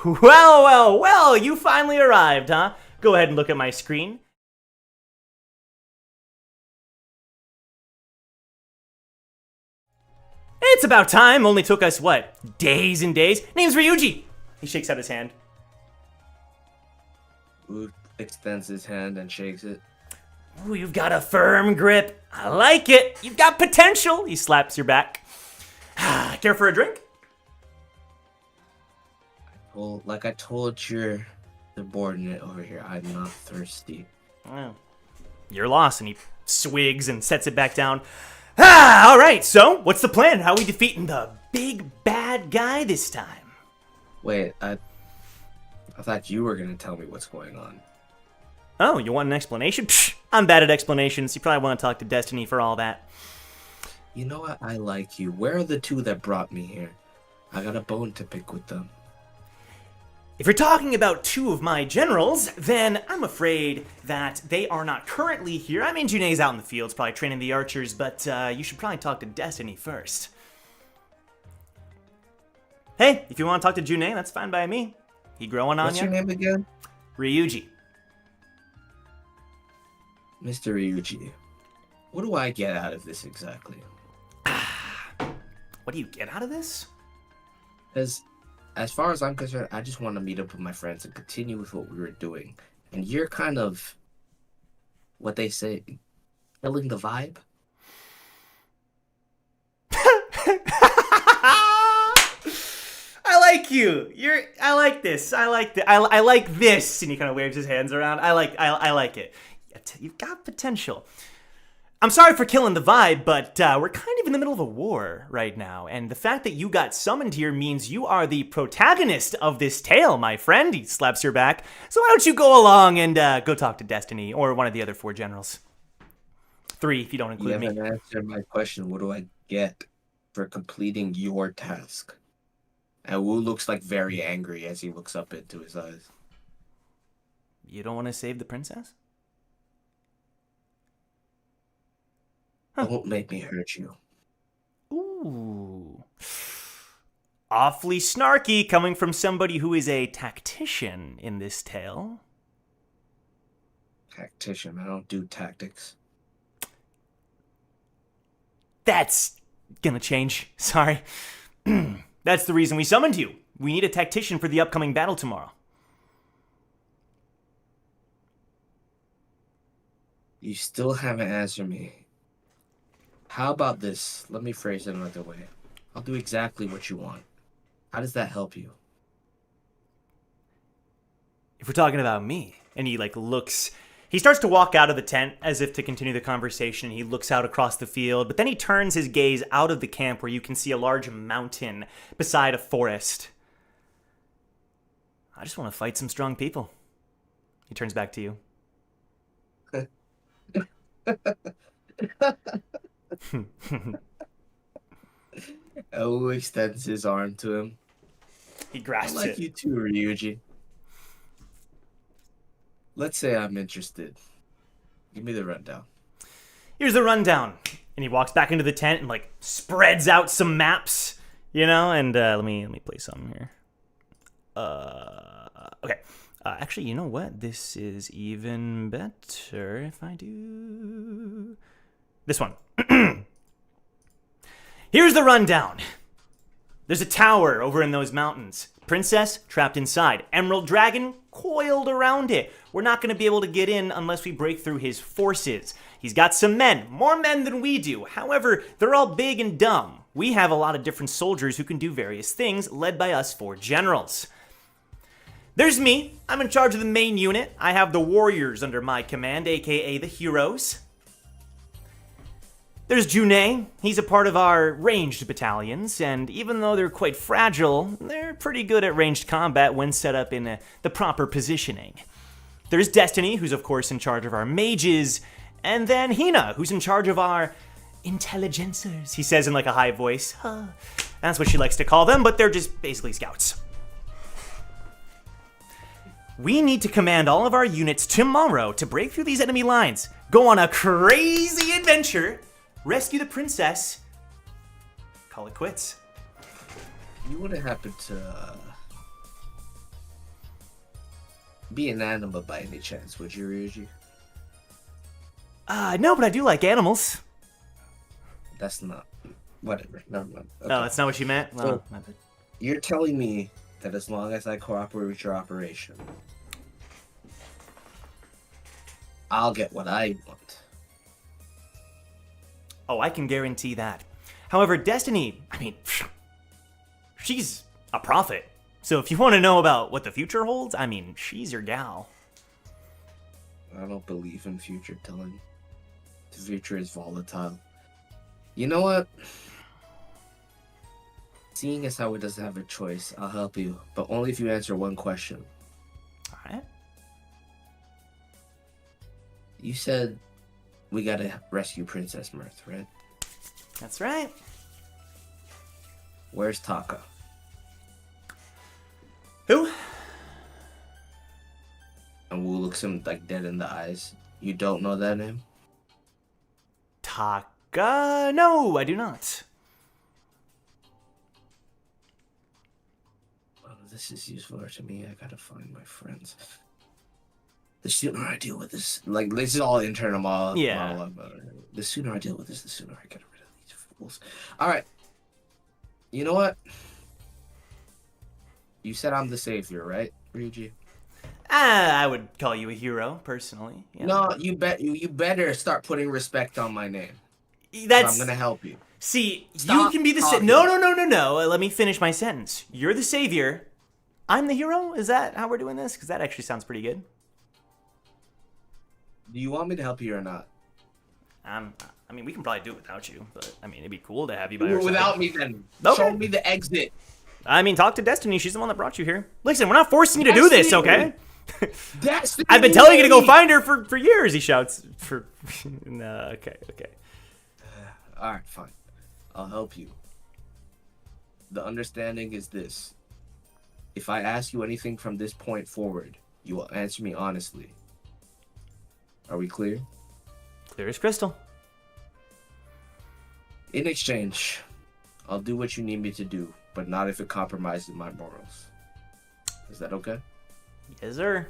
Well, you finally arrived, huh? Go ahead and look at my screen. It's about time. Only took us, days and days? Name's Ryuji. He shakes out his hand. Wu extends his hand and shakes it. Ooh, you've got a firm grip. I like it. You've got potential. He slaps your back. Care for a drink? Well, like I told your subordinate over here, I'm not thirsty. Well, you're lost. And he swigs and sets it back down. All right. So, what's the plan? How are we defeating the big bad guy this time? Wait, I thought you were gonna tell me what's going on. Oh, you want an explanation? Psh, I'm bad at explanations. You probably want to talk to Destiny for all that. You know what? I like you. Where are the two that brought me here? I got a bone to pick with them. If you're talking about two of my generals, then I'm afraid that they are not currently here. I mean, June's out in the fields, probably training the archers, but you should probably talk to Destiny first. Hey, if you want to talk to June, that's fine by me. He growing on What's you? your name again? Ryuji. Mr. Ryuji. What do I get out of this exactly? What do you get out of this? As far as I'm concerned, I just want to meet up with my friends and continue with what we were doing. And you're kind of, what they say, killing the vibe? I like you. I like this. I like this. And he kind of waves his hands around. I like it. You've got potential. I'm sorry for killing the vibe, but we're kind of in the middle of a war right now, and the fact that you got summoned here means you are the protagonist of this tale, my friend. He slaps your back. So why don't you go along and go talk to Destiny, or one of the other 4 generals. 3, if you don't include You me. haven't answered my question. What do I get for completing your task? And Wu looks like very angry as he looks up into his eyes. You don't want to save the princess? Don't make me hurt you. Ooh. Awfully snarky coming from somebody who is a tactician in this tale. Tactician, I don't do tactics. That's gonna change. Sorry. That's the reason we summoned you. We need a tactician for the upcoming battle tomorrow. You still haven't answered me. How about this? Let me phrase it another way. I'll do exactly what you want. How does that help you? If we're talking about me, and he looks, he starts to walk out of the tent as if to continue the conversation. He looks out across the field, but then he turns his gaze out of the camp where you can see a large mountain beside a forest. I just want to fight some strong people. He turns back to you. Oh, extends his arm to him. He I grasps like it. you too, Ryuji. Let's say I'm interested. Give me the rundown. Here's the rundown. And he walks back into the tent and spreads out some maps, and let me play some here. Okay. Actually, you know what? This is even better if I do this one. Here's the rundown. There's a tower over in those mountains. Princess trapped inside. Emerald Dragon coiled around it. We're not going to be able to get in unless we break through his forces. He's got some men, more men than we do. However, they're all big and dumb. We have a lot of different soldiers who can do various things, led by us 4 generals. There's me. I'm in charge of the main unit. I have the warriors under my command, aka the heroes. There's June. He's a part of our ranged battalions, and even though they're quite fragile, they're pretty good at ranged combat when set up in the proper positioning. There's Destiny, who's of course in charge of our mages, and then Hina, who's in charge of our intelligencers, he says in a high voice. That's what she likes to call them, but they're just basically scouts. We need to command all of our units tomorrow to break through these enemy lines, go on a crazy adventure, rescue the princess, call it quits. You wouldn't happen to be an animal by any chance, would you, Ryuji? No, but I do like animals. That's not... Whatever, never mind. Okay. No, that's not what you meant? Well, my bad. You're telling me that as long as I cooperate with your operation, I'll get what I want. Oh, I can guarantee that. However, Destiny, she's a prophet. So if you want to know about what the future holds, she's your gal. I don't believe in future telling. The future is volatile. You know what? Seeing as how it doesn't have a choice, I'll help you, but only if you answer one question. Alright. You said we gotta rescue Princess Mirth, right? That's right. Where's Taka? Who? And Wu looks him like dead in the eyes. You don't know that name? Taka? No, I do not. Well, this is useful to me. I gotta find my friends. The sooner I deal with this, like this is all internal monologue. Yeah. The sooner I deal with this, the sooner I get rid of these fools. All right. You know what? You said I'm the savior, right, Ryuji? I would call you a hero, personally. Yeah. No, you better start putting respect on my name. That's... I'm gonna help you. See, you Stop can be the... talking. No. Let me finish my sentence. You're the savior. I'm the hero? Is that how we're doing this? Because that actually sounds pretty good. Do you want me to help you or not? I mean, we can probably do it without you, but I mean, it'd be cool to have you by our Without side. me, then. Okay. Show me the exit. I mean, talk to Destiny. She's the one that brought you here. Listen, we're not forcing you to do this, okay? Destiny. I've been telling you to go find her for years, he shouts. No, okay. All right, fine. I'll help you. The understanding is this. If I ask you anything from this point forward, you will answer me honestly. Are we clear? Clear as crystal. In exchange, I'll do what you need me to do, but not if it compromises my morals. Is that okay? Yes, sir.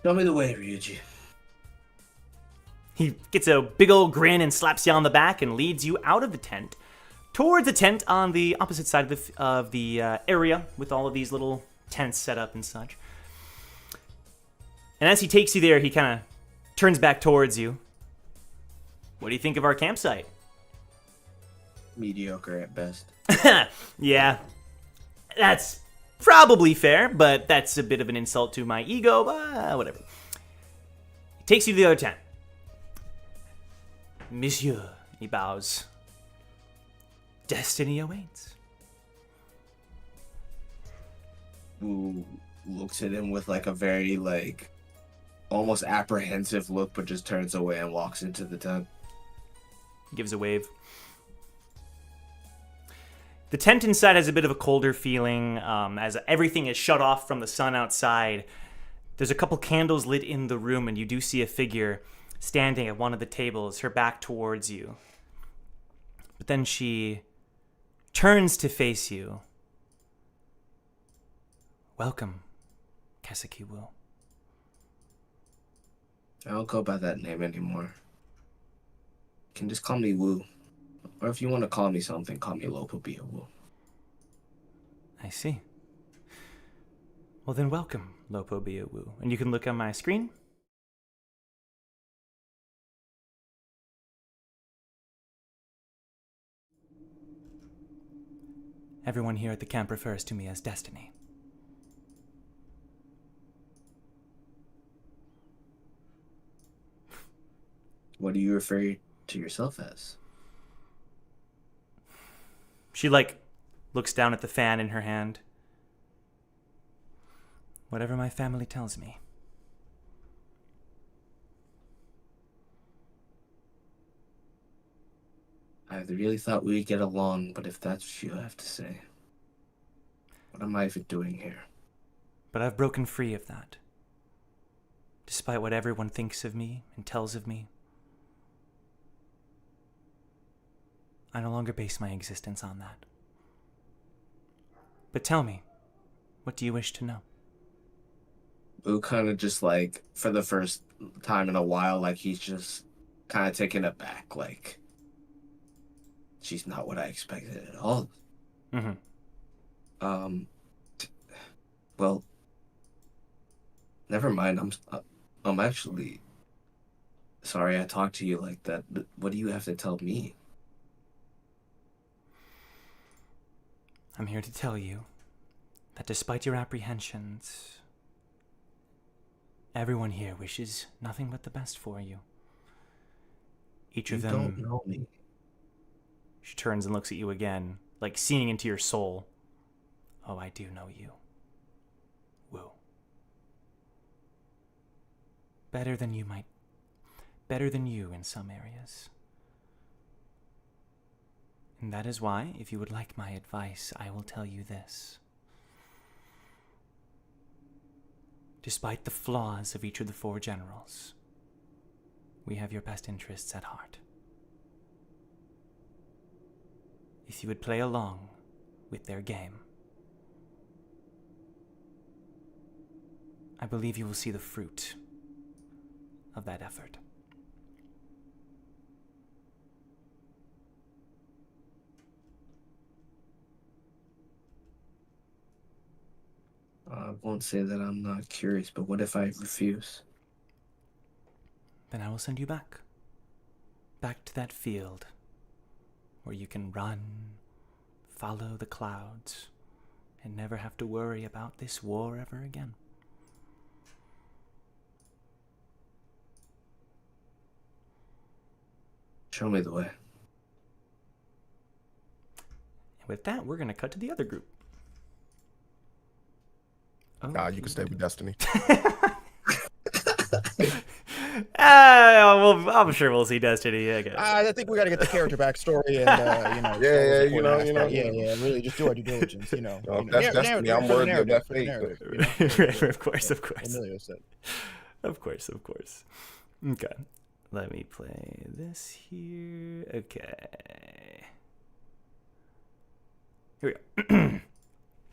Show me the way, Ryuji. He gets a big old grin and slaps you on the back and leads you out of the tent towards a tent on the opposite side of the area with all of these little tents set up and such. And as he takes you there, he kind of turns back towards you. What do you think of our campsite? Mediocre at best. Yeah, that's probably fair, but that's a bit of an insult to my ego, but whatever. He takes you to the other tent. Monsieur, he bows. Destiny awaits. Who looks at him with like a very like almost apprehensive look, but just turns away and walks into the tent. Gives a wave. The tent inside has a bit of a colder feeling, as everything is shut off from the sun outside. There's a couple candles lit in the room, and you do see a figure standing at one of the tables, her back towards you. But then she turns to face you. Welcome, Kaseki Wu. I don't go by that name anymore. You can just call me Wu. Or if you want to call me something, call me Lopobia Wu. I see. Well then, welcome, Lopobia Wu. And you can look on my screen. Everyone here at the camp refers to me as Destiny. What do you refer to yourself as? She, looks down at the fan in her hand. Whatever my family tells me. I really thought we'd get along, but if that's what you have to say, what am I even doing here? But I've broken free of that. Despite what everyone thinks of me and tells of me, I no longer base my existence on that. But tell me, what do you wish to know? Wu kind of just for the first time in a while, he's just kind of taken aback, she's not what I expected at all. Mm-hmm. Well, never mind. I'm actually sorry I talked to you like that, but what do you have to tell me? I'm here to tell you that despite your apprehensions, everyone here wishes nothing but the best for you. Each of them... don't know me. She turns and looks at you again, seeing into your soul. Oh, I do know you. Woo. Better than you in some areas. And that is why, if you would like my advice, I will tell you this. Despite the flaws of each of the 4 generals, we have your best interests at heart. If you would play along with their game, I believe you will see the fruit of that effort. I won't say that I'm not curious, but what if I refuse? Then I will send you back. Back to that field where you can run, follow the clouds, and never have to worry about this war ever again. Show me the way. And with that, we're going to cut to the other group. Nah, you can stay with Destiny. Well, I'm sure we'll see Destiny. I guess. I think we got to get the character backstory and yeah. Really, just do our due diligence. If that's Destiny, I'm worthy of that fate. Of course. Of course. Okay. Let me play this here. Okay. Here we go.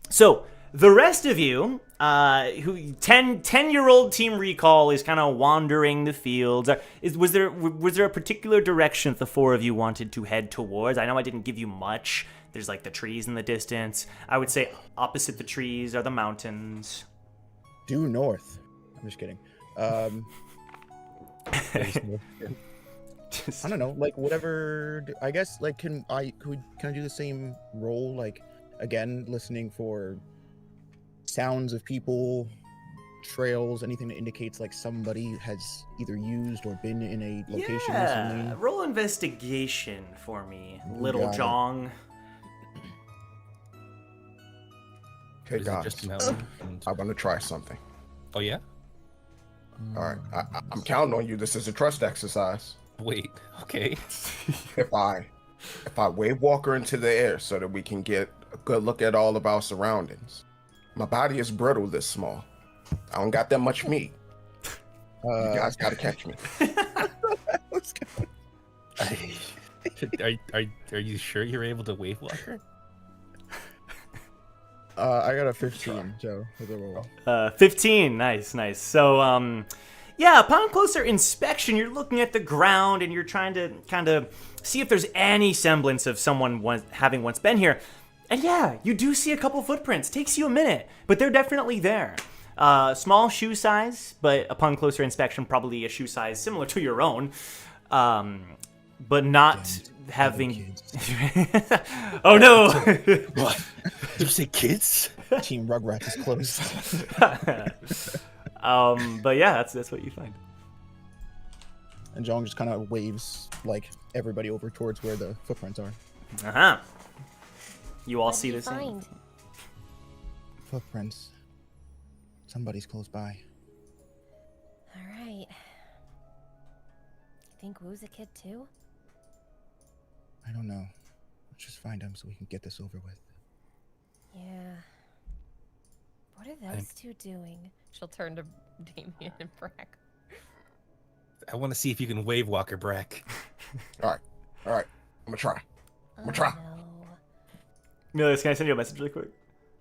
So, the rest of you, 10-year-old Team Recall is kind of wandering the fields. Was there a particular direction that the 4 of you wanted to head towards? I know I didn't give you much. There's like the trees in the distance. I would say opposite the trees are the mountains. Due north. I'm just kidding. I don't know, like whatever. I guess like can I do the same role? Like again, listening for sounds of people, trails, anything that indicates like somebody has either used or been in a location recently. Roll investigation for me, Little Got it. Jong. Okay, Is it guys, just a mountain? I'm gonna try something. Oh yeah? All right, I'm counting on you. This is a trust exercise. Wait. Okay. If I wave Walker into the air so that we can get a good look at all of our surroundings. My body is brittle this small. I don't got that much meat. You guys gotta catch me. Are you sure you're able to wave Walker? I got a 15, Joe, with a roll. 15, nice. So, yeah, upon closer inspection, you're looking at the ground and you're trying to kind of see if there's any semblance of someone having once been here. And yeah, you do see a couple footprints. Takes you a minute, but they're definitely there. Small shoe size, but upon closer inspection, probably a shoe size similar to your own. But not having... Oh no! What? Did you say kids? Team Rugrats is close. But yeah, that's what you find. And Jong just kind of waves like everybody over towards where the footprints are. Uh-huh. You all What see did the you same. find? Footprints. Somebody's close by. All right. You think Wu's a kid too? I don't know. Let's just find him so we can get this over with. Yeah. What are those two doing? She'll turn to Damien and Brack. I want to see if you can wave Walker, Brack. All right. I'm gonna try. Try. No. Milius, can I send you a message really quick?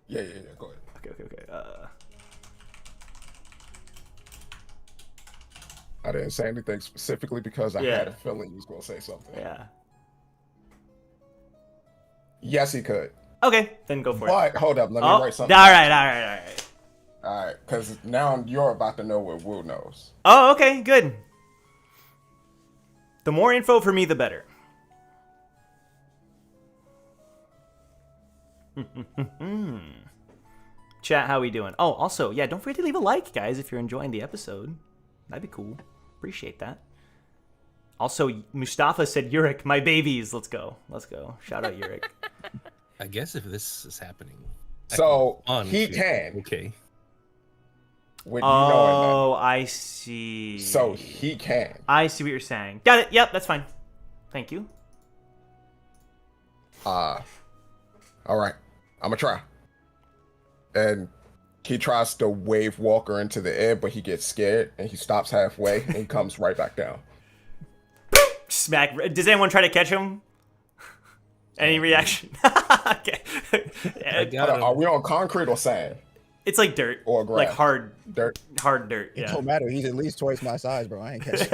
Yeah. Go ahead. Okay. I didn't say anything specifically because I Yeah. had a feeling you was gonna say something. Yeah. Yes, he could. Okay, then go for it. But hold up, let me Oh, write something. all right. All right, because now you're about to know what Wu knows. Oh, okay, good. The more info for me, the better. Chat, how we doing? Oh, also, yeah, don't forget to leave a like, guys, if you're enjoying the episode. That'd be cool. Appreciate that. Also, Mustafa said, Yurik, my babies. Let's go. Shout out, Yurik. I guess if this is happening. So I he feel can. Okay. with you knowing Oh, I see. that. So he can. I see what you're saying. Got it. Yep, that's fine. Thank you. All right, I'm gonna try. And he tries to wave Walker into the air, but he gets scared and he stops halfway and he comes right back down. Smack. Does anyone try to catch him? Any reaction? Okay. I got him. Are we on concrete or sand? It's like dirt. Or grass? Like hard Dirt. dirt. It Yeah. don't matter. He's at least twice my size, bro. I ain't catching.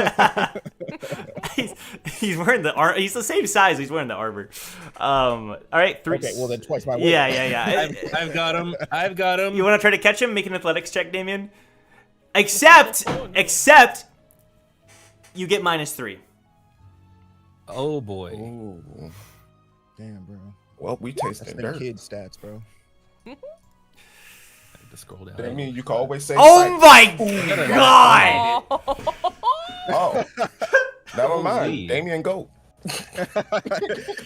he's wearing the he's the same size. He's wearing the armor. All right, 3. Okay, well then twice my weight. Yeah. I've got him. I've got him. You want to try to catch him? Make an athletics check, Damien. Except you get -3. Oh boy. Ooh. Damn, bro. Well, we That's tasted them dirt. kid stats, bro. I had to scroll down. Damien, you can always say. Oh sight. my god! Oh, never Holy. mind. Damien, go.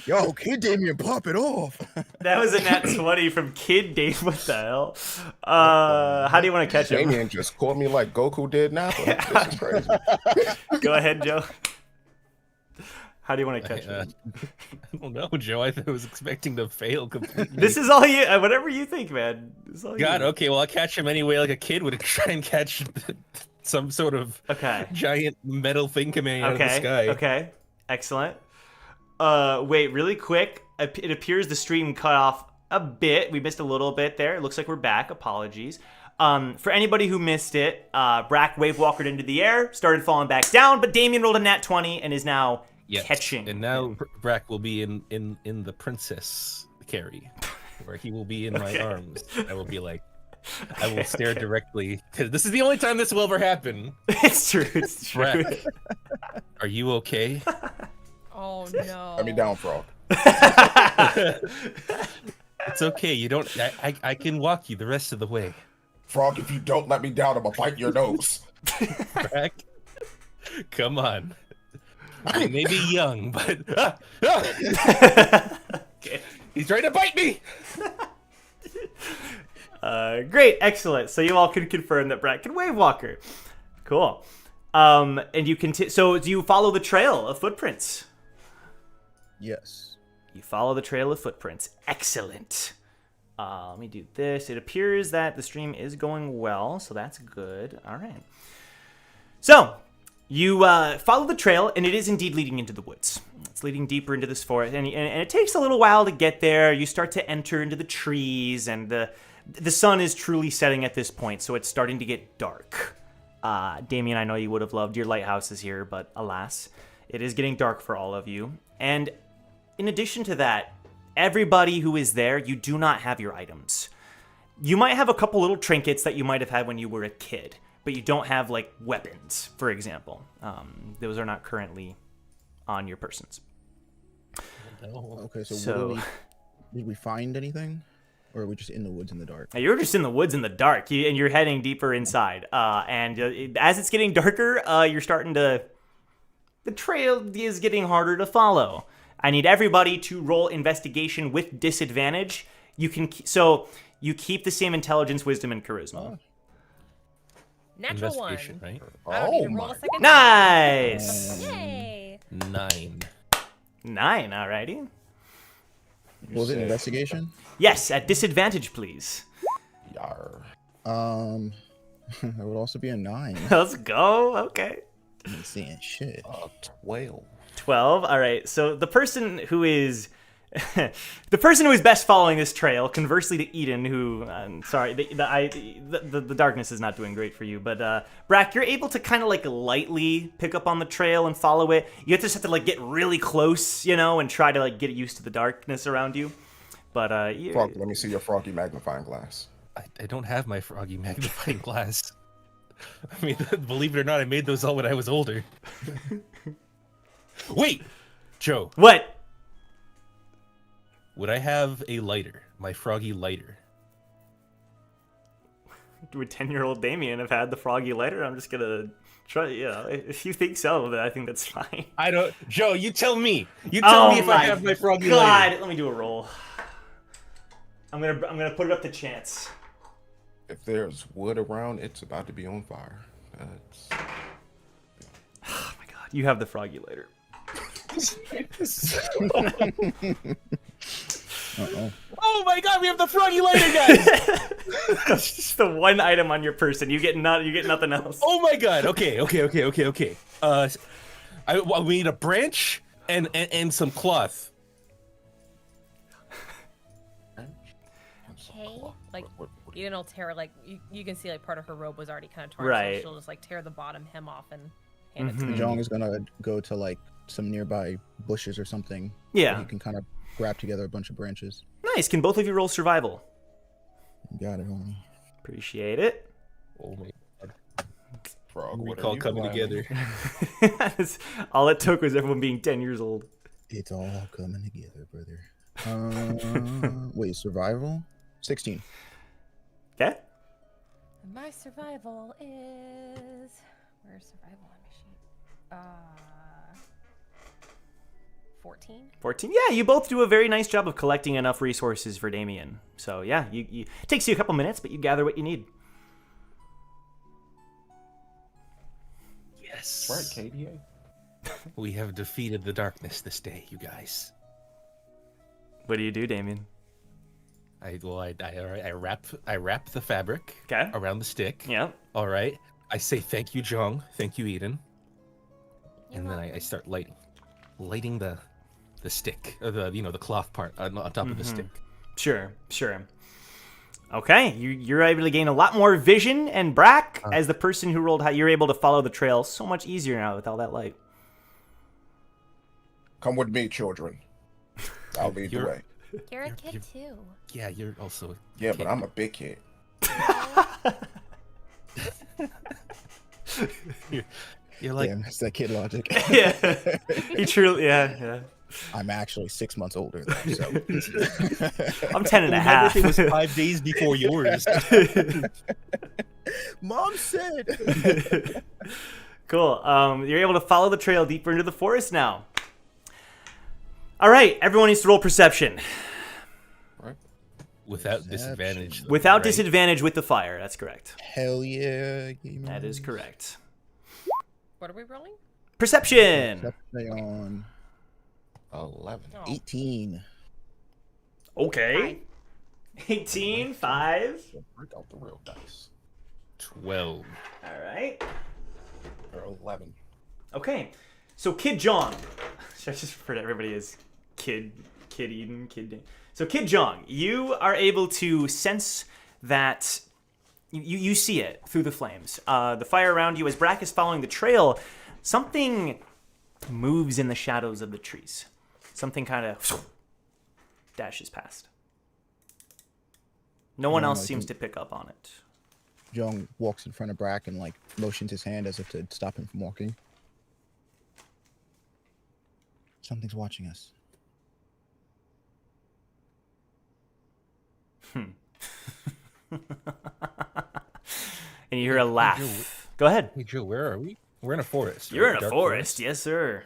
Yo, kid Damien, pop it off. That was a nat 20 from Kid Dave. What the hell? How do you want to catch him? Damien just caught me like Goku did Nappa. This is crazy. Go ahead, Joe. How do you want to catch him? I don't know, Joe. I was expecting to fail completely. This is all you. Whatever you think, man. This is all God, you. okay, well, I'll catch him anyway, like a kid would try and catch some sort of Okay. giant metal thing coming out of the Okay. sky. Okay. Excellent. Wait, really quick. It appears the stream cut off a bit. We missed a little bit there. It looks like we're back. Apologies. For anybody who missed it, Brack wave walkered into the air, started falling back down, but Damien rolled a nat 20 and is now Yes. catching. And now Brack will be in the princess carry, where he will be in my arms. I will be like, I will stare directly, because this is the only time this will ever happen. It's true. It's true. Brack, are you okay? Oh no. Let me down, Frog. It's okay. You don't. I can walk you the rest of the way. Frog, if you don't let me down, I'm gonna bite your nose. Brack, come on. I may be young, but Okay. he's trying to bite me. Great, excellent. So you all can confirm that Brack can wave walker. Cool. And you can. So do you follow the trail of footprints? Yes. You follow the trail of footprints. Excellent. Let me do this. It appears that the stream is going well, so that's good. All right. So you follow the trail, and it is indeed leading into the woods. It's leading deeper into this forest, and it takes a little while to get there. You start to enter into the trees, and the sun is truly setting at this point, so it's starting to get dark. Damien, I know you would have loved your lighthouses here, but alas, it is getting dark for all of you. And in addition to that, everybody who is there, you do not have your items. You might have a couple little trinkets that you might have had when you were a kid, but you don't have, like, weapons, for example. Those are not currently on your persons. Okay, so, So- did we find anything? Or are we just in the woods in the dark? You're just in the woods in the dark, and you're heading deeper inside. As it's getting darker, you're starting to... The trail is getting harder to follow. I need everybody to roll investigation with disadvantage. You keep the same intelligence, wisdom, and charisma. Natural one. Investigation, right? I don't need to roll a second. Nice! Yay! 9. 9, alrighty. Was it investigation? Yes, at disadvantage, please. Yar. That would also be a 9. Let's go. Okay. I ain't seeing shit. 12. 12. All right. So the person who is best following this trail, conversely to Eden, who sorry, the darkness is not doing great for you, but Brack, you're able to kind of like lightly pick up on the trail and follow it. You just have to like get really close, and try to like get used to the darkness around you. But Frog, let me see your froggy magnifying glass. I don't have my froggy magnifying glass. I mean, believe it or not, I made those all when I was older. Wait, Joe, what? would I have a lighter? My froggy lighter. Would 10-year-old Damien have had the froggy lighter? I'm just gonna try. If you think so, then I think that's fine. I don't. Joe, you tell me. You tell me if I my have my froggy God, lighter. let me do a roll. I'm gonna put it up to chance. If there's wood around, it's about to be on fire. That's... Oh my god, you have the froggy lighter. Uh-oh. Oh my god, we have the froggy lighter, guys! That's just the one item on your person. You get nothing else. Oh my god. Okay. We need a branch and some cloth. Okay. Like, Eden will tear, like, you can see, like, part of her robe was already kind of torn. Right. So she'll just, like, tear the bottom hem off and hand it to Jong is gonna go to like some nearby bushes or something. Yeah. where he can kind of grab together a bunch of branches. Nice. Can both of you roll survival? You got it, homie. Appreciate it. Oh my god. Frog, We what are call you coming planning? together. All it took was everyone being 10 years old. It's all coming together, brother. Wait, survival? 16. Okay. And my survival is... Where's survival on my sheet? 14. 14. Yeah, you both do a very nice job of collecting enough resources for Damien. So yeah, it takes you a couple minutes, but you gather what you need. Yes. Right, KDA. We have defeated the darkness this day, you guys. What do you do, Damien? I wrap the fabric Okay. around the stick. Yeah. All right. I say thank you, Jong. Thank you, Eden. You're And then I welcome. start lighting the stick, or the cloth part on top of the stick. Sure. Okay, you're able to gain a lot more vision, and Brack, as the person who rolled high, you're able to follow the trail so much easier now with all that light. Come with me, children. I'll lead the You're- way. You're a kid too. Yeah, you're also. Yeah, but I'm a big kid. You're like. Damn, that's that kid logic. Yeah, he truly, yeah. I'm actually 6 months older, though, so. I'm 10 and a My half. birthday was 5 days before yours. Mom said. Cool. You're able to follow the trail deeper into the forest now. All right, everyone needs to roll perception. Without disadvantage. though, Without right? disadvantage with the fire, that's correct. Hell yeah. That is correct. What are we rolling? Perception! On 11. Oh. 18. Okay. 18, 5. Break out the real dice. 12. All right. Or 11. Okay. So Kid Jong. Should I just refer to everybody as Kid Eden, Kid Dan? So Kid Jong, you are able to sense that you see it through the flames. The fire around you, as Brack is following the trail, something moves in the shadows of the trees. Something kind of dashes past. No one else seems to pick up on it. Jong walks in front of Brack and like motions his hand as if to stop him from walking. Something's watching us. And you hear a laugh. Go ahead. Hey, Joe, where are we? We're in a forest. You're right? in a Dark forest, yes, sir.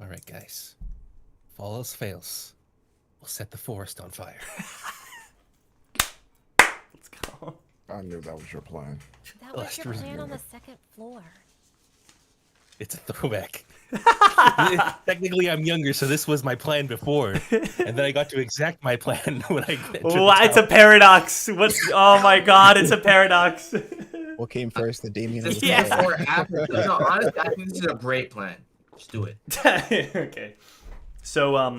All right, guys. If all else fails, we'll set the forest on fire. Let's go. I knew that was your plan. That was Last your resort. plan on the second floor. It's a throwback. Technically, I'm younger, so this was my plan before, and then I got to exact my plan when I entered the Wow, it's a town. paradox. Oh my god, it's a paradox. What came first, the Damien or This the Yeah. fire? before, after. No, honestly, I think this is a great plan. Just do it. Okay. So, All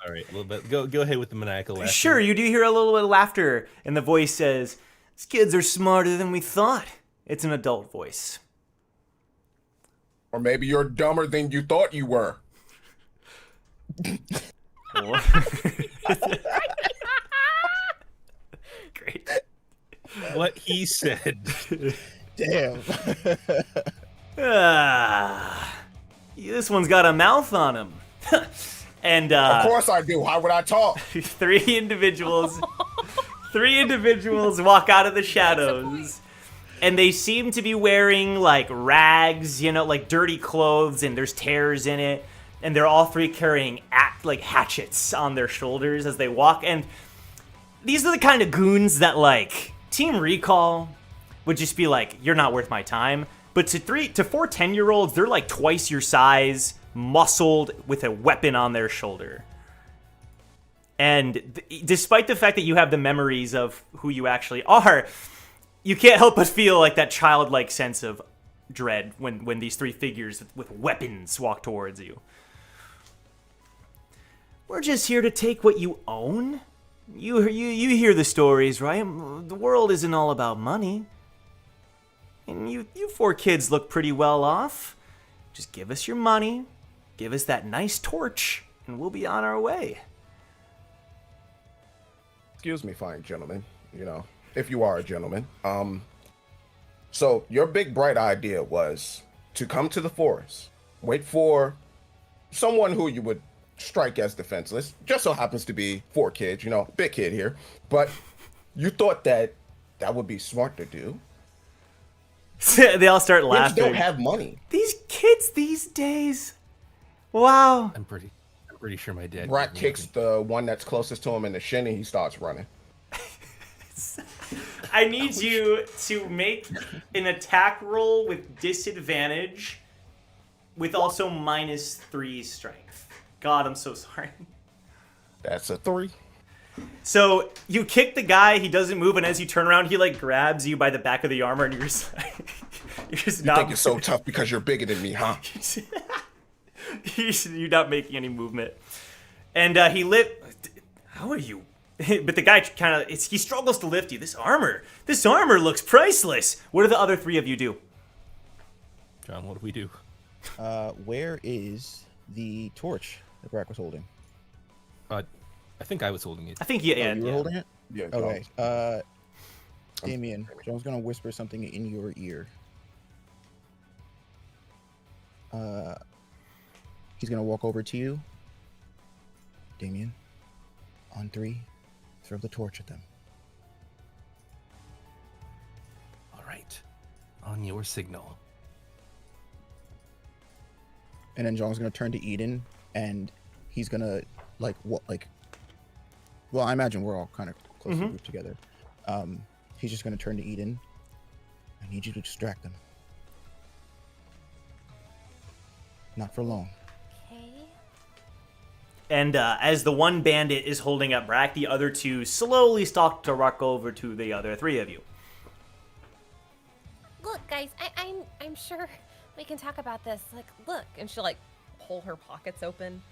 right, a little bit. Go ahead with the maniacal laughter. sure, you do hear a little bit of laughter, and the voice says, "These kids are smarter than we thought." It's an adult voice. Or maybe you're dumber than you thought you were. Great. What he said. Damn. This one's got a mouth on him. And Of course I do. How would I talk? three individuals walk out of the shadows. And they seem to be wearing like rags, like dirty clothes, and there's tears in it. And they're all three carrying like hatchets on their shoulders as they walk. And these are the kind of goons that like Team Recall would just be like, you're not worth my time. But to 4 10-year-olds, they're like twice your size, muscled, with a weapon on their shoulder. And despite the fact that you have the memories of who you actually are, you can't help but feel like that childlike sense of dread when these 3 figures with weapons walk towards you. We're just here to take what you own. You hear the stories, right? The world isn't all about money. And you 4 kids look pretty well off. Just give us your money, give us that nice torch, and we'll be on our way. Excuse me, fine gentlemen, if you are a gentleman. So your big bright idea was to come to the forest, wait for someone who you would strike as defenseless. Just so happens to be 4 kids, big kid here. But you thought that would be smart to do. They all start Kids laughing. don't have money. These kids these days. Wow. I'm pretty sure my dad. Brat gave me kicks the one that's closest to him in the shin and he starts running. I need you to make an attack roll with disadvantage with also -3 strength. God, I'm so sorry. That's a 3. So you kick the guy, he doesn't move, and as you turn around, he like grabs you by the back of the armor, and you're just You not. think you're so tough because you're bigger than me, huh? You're not making any movement, and he lift. How are you? But the guy he struggles to lift you. This armor looks priceless. What do the other 3 of you do? John, what do we do? Where is the torch that Brack was holding? I think I was holding it. I think You were holding it? Yeah. Okay. Damien, John's gonna whisper something in your ear. He's gonna walk over to you. Damien, on 3, throw the torch at them. All right, on your signal. And then John's gonna turn to Eden, and he's gonna well, I imagine we're all kind of closely grouped together. He's just gonna turn to Eden. I need you to distract them. Not for long. Okay. And as the one bandit is holding up Brack, the other 2 slowly stalk to walk over to the other 3 of you. Look, guys, I'm sure we can talk about this. Like, look, And she'll like pull her pockets open.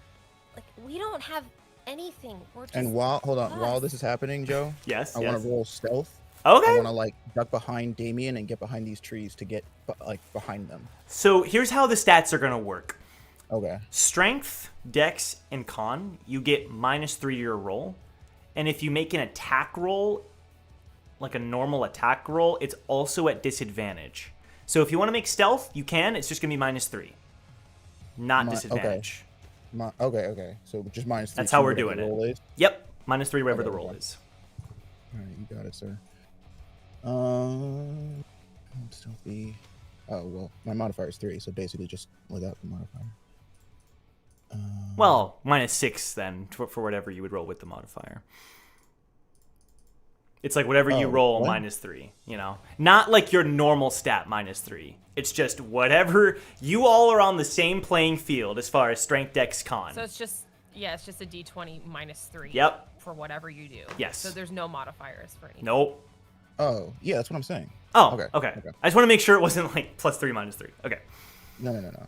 like we don't have anything. We're just And while us. this is happening, Joe, Yes. I want to roll stealth. Okay. I want to duck behind Damien and get behind these trees to get behind them. So here's how the stats are gonna work. Okay. Strength, Dex, and Con, you get -3 to your roll. And if you make an attack roll, like a normal attack roll, it's also at disadvantage. So if you want to make stealth, you can. It's just going to be -3. Not disadvantage. Okay. So just -3. That's how we're whatever doing the it. roll is. Yep. -3 wherever the Okay, roll fine. is. All right, you got it, sir. Stealthy. Oh well, my modifier is 3, so basically just without the modifier. Well, -6 then for whatever you would roll with the modifier. It's like whatever you roll what? -3, Not like your normal stat -3. It's just whatever. You all are on the same playing field as far as strength, Dex, Con. So it's just a D20 -3. Yep. For whatever you do. Yes. So there's no modifiers for anything. Nope. Oh yeah, that's what I'm saying. Oh, Okay, okay. okay. I just want to make sure it wasn't like +3, -3. Okay. No.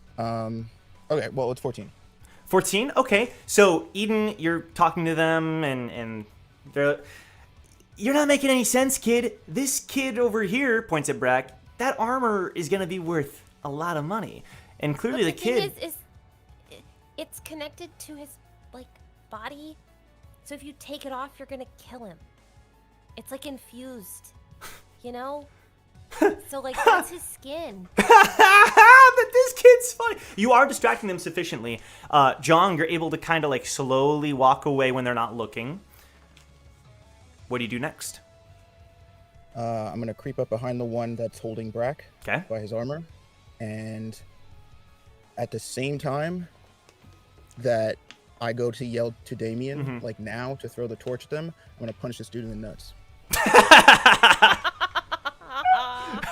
Okay, well it's 14. 14? Okay. So, Eden, you're talking to them, and they're... You're not making any sense, kid. This kid over here, points at Brack, that armor is going to be worth a lot of money. And clearly But the thing kid... it's connected to his body. So if you take it off, you're gonna kill him. It's like infused, So that's his skin. But this kid's funny. You are distracting them sufficiently. John, you're able to kind of slowly walk away when they're not looking. What do you do next? I'm gonna creep up behind the one that's holding Brack Okay. by his armor, and at the same time that I go to yell to Damien, now to throw the torch at them, I'm gonna punch this dude in the nuts.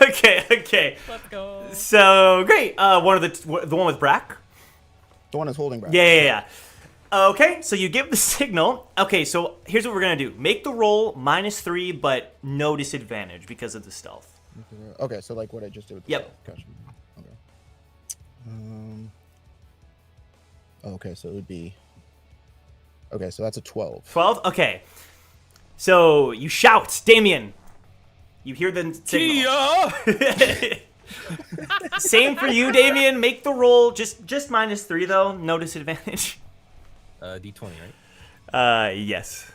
Okay. Let's go. So great. The one with Brack. The one that's holding back. Yeah. Okay, so you give the signal. Okay, so here's what we're gonna do: make the roll -3, but no disadvantage because of the stealth. Okay, so like what I just did with the Yep. stealth. Gotcha. Okay. Okay, so it would be. Okay, so that's a 12. 12. Okay. So you shout, Damien. You hear the signal. Kia! Same for you, Damien. Make the roll just -3 though, no disadvantage. D20, right? Yes.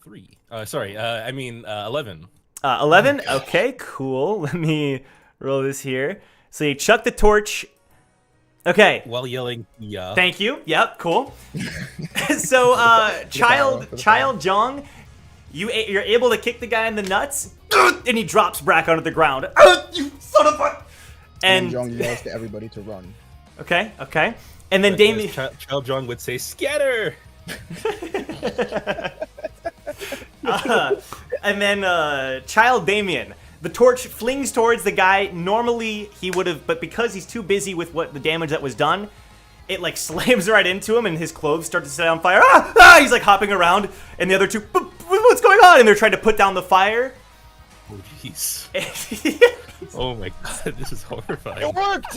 3. Sorry. I mean 11. 11. Okay, cool. Let me roll this here. So you chuck the torch. Okay. While yelling, yeah. Thank you. Yep. Cool. So, Child Jong, you're able to kick the guy in the nuts, and he drops Brack onto the ground. You son of a! And Jong yells to everybody to run. Okay. And then Damien. Child John would say, "Scatter!" And then Child Damien. The torch flings towards the guy. Normally he would have, but because he's too busy with the damage that was done, it like slams right into him, and his clothes start to set on fire. He's like hopping around, and the other two, what's going on? And they're trying to put down the fire. Oh jeez. Oh my god, this is horrifying. It worked.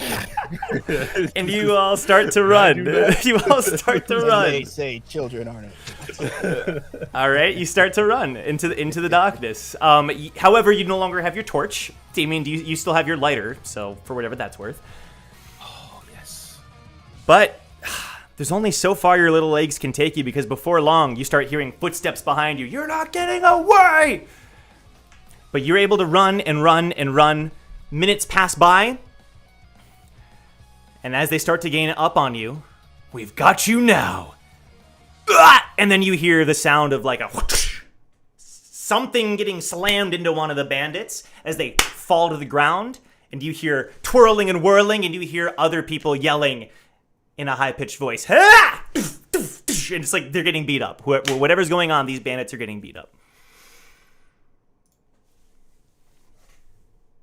And you all start to run. You all start to run. They say children aren't it? All right, you start to run into the darkness. However, you no longer have your torch. Damien, you still have your lighter, so for whatever that's worth. Oh yes. But there's only so far your little legs can take you, because before long you start hearing footsteps behind you. You're not getting away! But you're able to run and run and run. Minutes pass by. And as they start to gain up on you, we've got you now. And then you hear the sound of like a whoosh, something getting slammed into one of the bandits as they fall to the ground. And you hear twirling and whirling, and you hear other people yelling in a high-pitched voice. And it's like they're getting beat up. Whatever's going on, these bandits are getting beat up.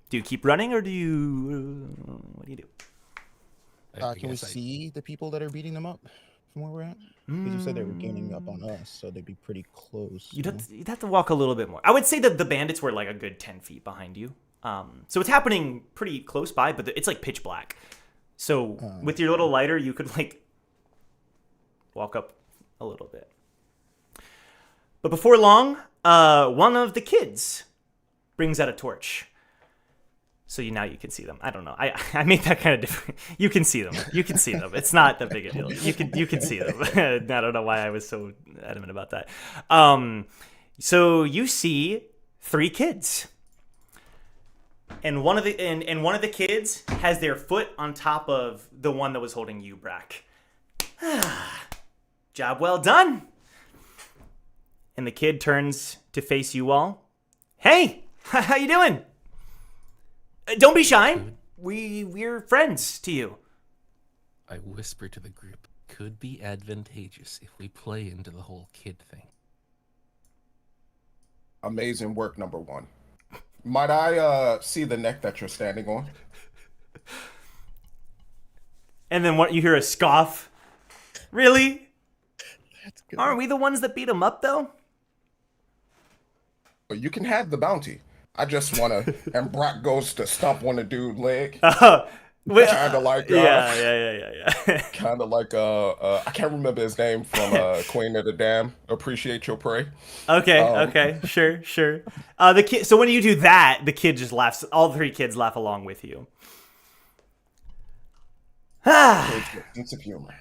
Do you keep running, or do you... what do you do? Can we see the people that are beating them up from where we're at? Because you said they were gaining up on us, so they'd be pretty close. You'd have to walk a little bit more. I would say that the bandits were like a good 10 feet behind you. So it's happening pretty close by, but it's like pitch black. So with your little lighter, you could like walk up a little bit. But before long, one of the kids brings out a torch. So now you can see them. I don't know. I made that kind of different. You can see them. It's not that big a deal. You can see them. I don't know why I was so adamant about that. So you see 3 kids. And one of the kids has their foot on top of the one that was holding you, Brack. Job well done. And the kid turns to face you all. Hey, how you doing? Don't be shy. We're friends to you. I whisper to the group, could be advantageous if we play into the whole kid thing. Amazing work, number 1. Might I see the neck that you're standing on? And then what? You hear a scoff. Really? That's good. Aren't we the ones that beat him up, though? But you can have the bounty. I just want to... And Brock goes to stomp on the dude's leg. Kind of like... yeah. Kind of like... I can't remember his name from Queen of the Dam. Appreciate your prey. Okay, sure. The kid. So when you do that, the kid just laughs. All 3 kids laugh along with you. Sense of humor.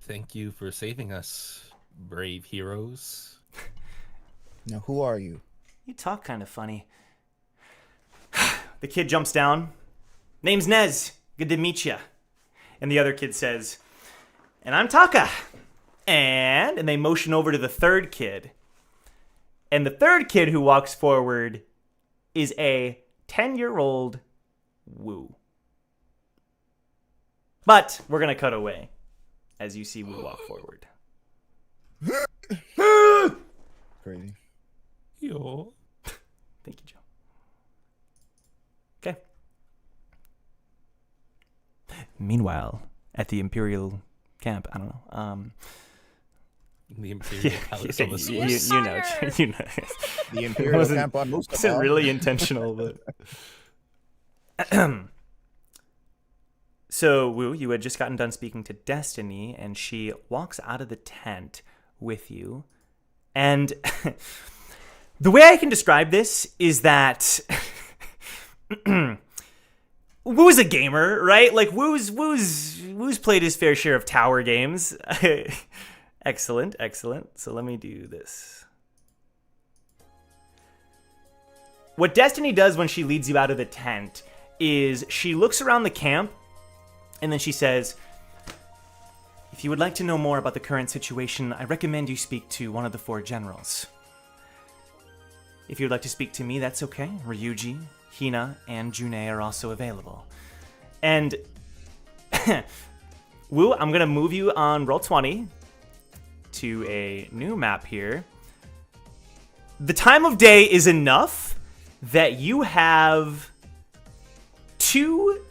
Thank you for saving us, brave heroes. Now, who are you? You talk kind of funny. The kid jumps down. Name's Nez. Good to meet ya. And the other kid says, and I'm Taka. And they motion over to the 3rd kid. And the 3rd kid who walks forward is a 10-year-old Wu. But we're going to cut away as you see Wu walk forward. Crazy. Yo. Thank you, Joe. Okay. Meanwhile, at the Imperial camp, I don't know. The Imperial Palace on the you Swiss. know, you know. The Imperial Wasn't- camp on Mustafa. Wasn't really intentional, but. So, Wu, you had just gotten done speaking to Destiny, and she walks out of the tent with you. And the way I can describe this is that Wu's a gamer, right? Like Wu's played his fair share of tower games. Excellent. So let me do this. What Destiny does when she leads you out of the tent is she looks around the camp and then she says, if you would like to know more about the current situation, I recommend you speak to one of the 4 generals. If you would like to speak to me, that's okay. Ryuji, Hina, and June are also available. And Wu, I'm going to move you on Roll20 to a new map here. The time of day is enough that you have 2...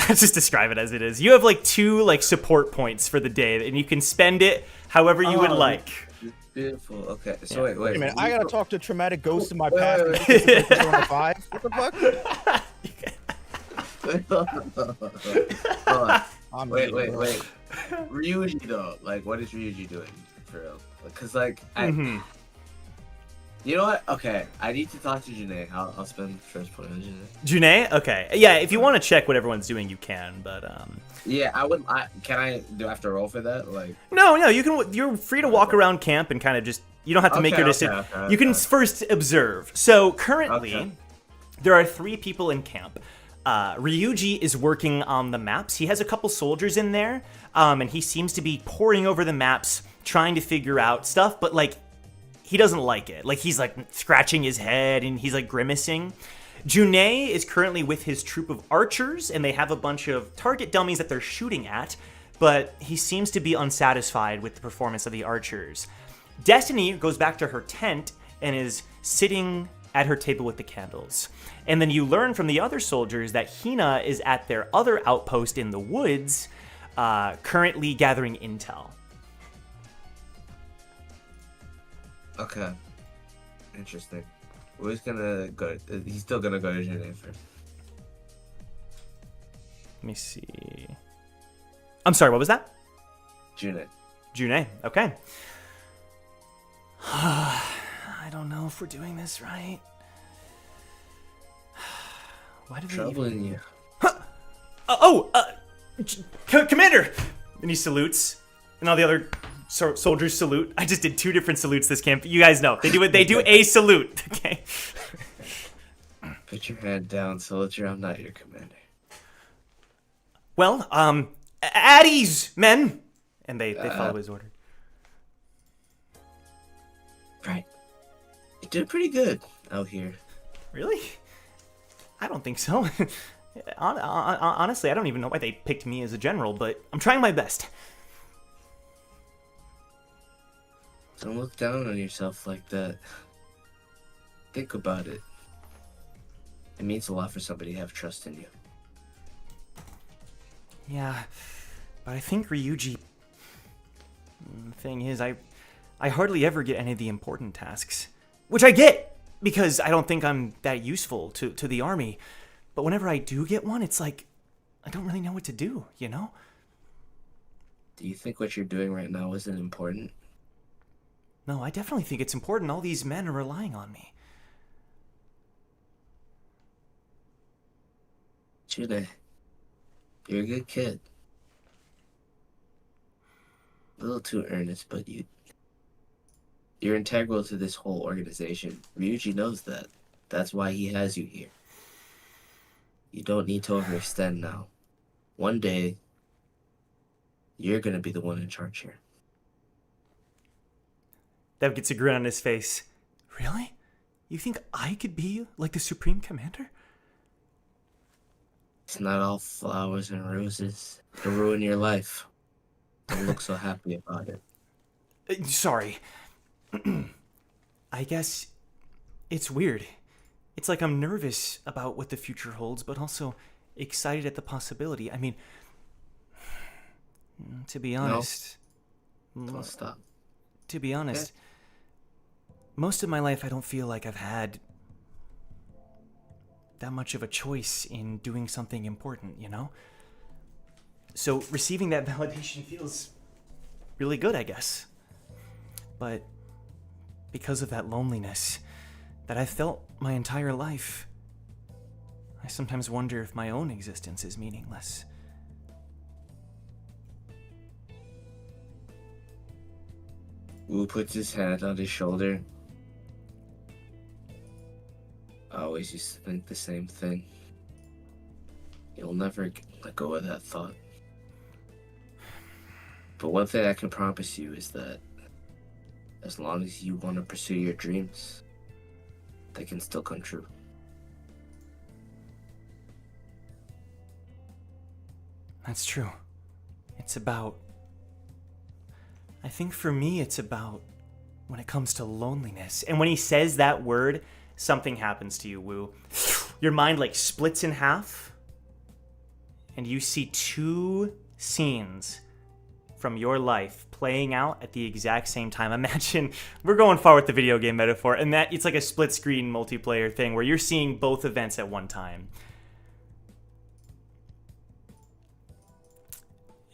Let's just describe it as it is. You have like 2 like support points for the day, and you can spend it however you would like. Beautiful. Okay. So Yeah. wait. Wait a minute, I gotta talk to traumatic ghosts in my Wait, past. wait, because of Persona 5? What the fuck? Hold on. I'm Wait. dead, bro. Ryuji though, like, what is Ryuji doing for real? Because like, you know what? Okay, I need to talk to Janae. I'll spend first point on Janae. June? Okay. Yeah, if you want to check what everyone's doing, you can, but Yeah, I would. Can I do I have to roll for that? Like, No, you can. You're free to walk around camp and kind of just. You don't have to make your decision. Okay, you can okay. first observe. So currently, Okay. there are 3 people in camp. Ryuji is working on the maps. He has a couple soldiers in there, and he seems to be poring over the maps, trying to figure out stuff. But like, he doesn't like it. Like, he's like scratching his head and he's like grimacing. June is currently with his troop of archers, and they have a bunch of target dummies that they're shooting at, but he seems to be unsatisfied with the performance of the archers. Destiny goes back to her tent and is sitting at her table with the candles. And then you learn from the other soldiers that Hina is at their other outpost in the woods, currently gathering intel. okay, interesting. Who's gonna go? He's still gonna go to Janae first. Let me see. I'm sorry, what was that? Janae. June, okay. I don't know if we're doing this right. Why do they Troubling you. Commander! And he salutes, and all the other soldiers salute. I just did 2 different salutes this camp. You guys know. They do a salute, okay? Put your hand down, soldier. I'm not your commander. Well, at ease, men! And they follow his order. Right. You're doing pretty good out here. Really? I don't think so. Honestly, I don't even know why they picked me as a general, but I'm trying my best. Don't look down on yourself like that. Think about it. It means a lot for somebody to have trust in you. Yeah, but I think Ryuji... The thing is, I hardly ever get any of the important tasks. Which I get, because I don't think I'm that useful to the army. But whenever I do get one, it's like, I don't really know what to do, you know? Do you think what you're doing right now isn't important? No, I definitely think it's important. All these men are relying on me. June, you're a good kid. A little too earnest, but you're integral to this whole organization. Ryuji knows that. That's why he has you here. You don't need to overextend now. One day, you're gonna be the one in charge here. Dev gets a grin on his face. Really? You think I could be like the Supreme Commander? It's not all flowers and roses. It'll ruin your life. Don't look so happy about it. Sorry. I guess it's weird. It's like I'm nervous about what the future holds, but also excited at the possibility. I mean, to be honest... Don't stop. To be honest, most of my life I don't feel like I've had that much of a choice in doing something important, you know? So receiving that validation feels really good, I guess. But because of that loneliness that I've felt my entire life, I sometimes wonder if my own existence is meaningless. Wu puts his hand on his shoulder. I always used to think the same thing. You'll never let go of that thought. But one thing I can promise you is that as long as you want to pursue your dreams, they can still come true. That's true. It's about... I think for me, it's about when it comes to loneliness. And when he says that word, something happens to you, Wu. Your mind like splits in half, and you see two scenes from your life playing out at the exact same time. Imagine, we're going far with the video game metaphor, and that it's like a split screen multiplayer thing where you're seeing both events at one time.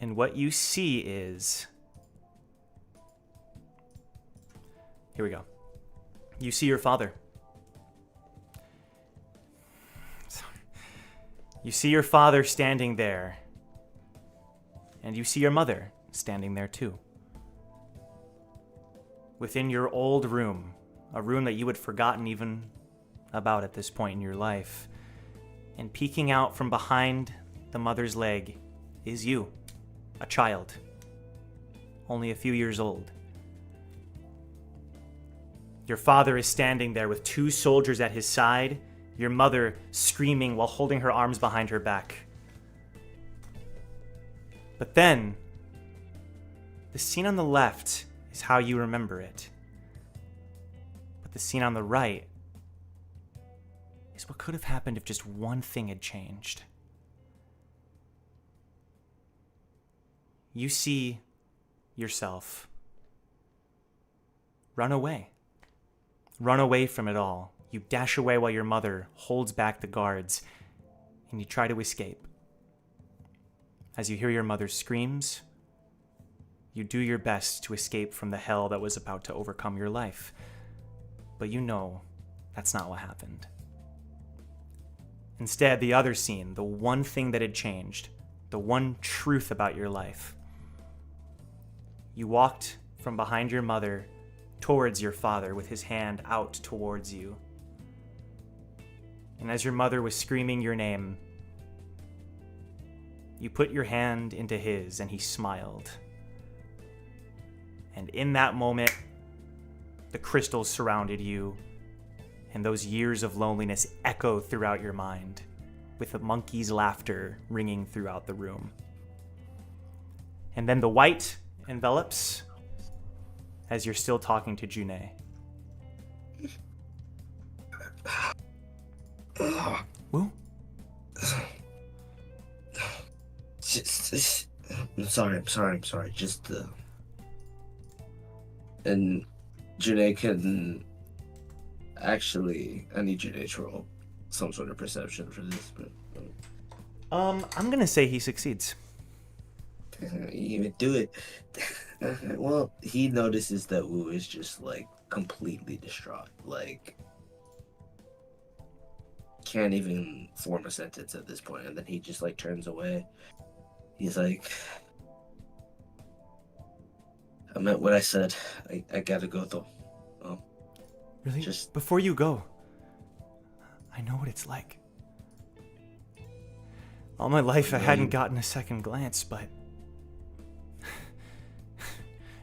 And what you see is... Here we go. You see your father. You see your father standing there. And you see your mother standing there too. Within your old room, a room that you had forgotten even about at this point in your life. And peeking out from behind the mother's leg is you, a child, only a few years old. Your father is standing there with two soldiers at his side, your mother screaming while holding her arms behind her back. But then, the scene on the left is how you remember it. But the scene on the right is what could have happened if just one thing had changed. You see yourself run away. Run away from it all. You dash away while your mother holds back the guards, and you try to escape. As you hear your mother's screams, you do your best to escape from the hell that was about to overcome your life. But you know that's not what happened. Instead, the other scene, the one thing that had changed, the one truth about your life. You walked from behind your mother towards your father with his hand out towards you. And as your mother was screaming your name, you put your hand into his and he smiled. And in that moment, the crystals surrounded you, and those years of loneliness echo throughout your mind, with the monkey's laughter ringing throughout the room. And then the white envelops as you're still talking to June. Woo? I'm sorry. Just and June can actually. I need June to roll some sort of perception for this, but I'm gonna say he succeeds. you even do it. Well, he notices that Wu is just like completely distraught, like can't even form a sentence at this point, and then he just like turns away. He's like, I meant what I said. I gotta go though. Really? Just before you go, I know what it's like. All my life I hadn't gotten a second glance, but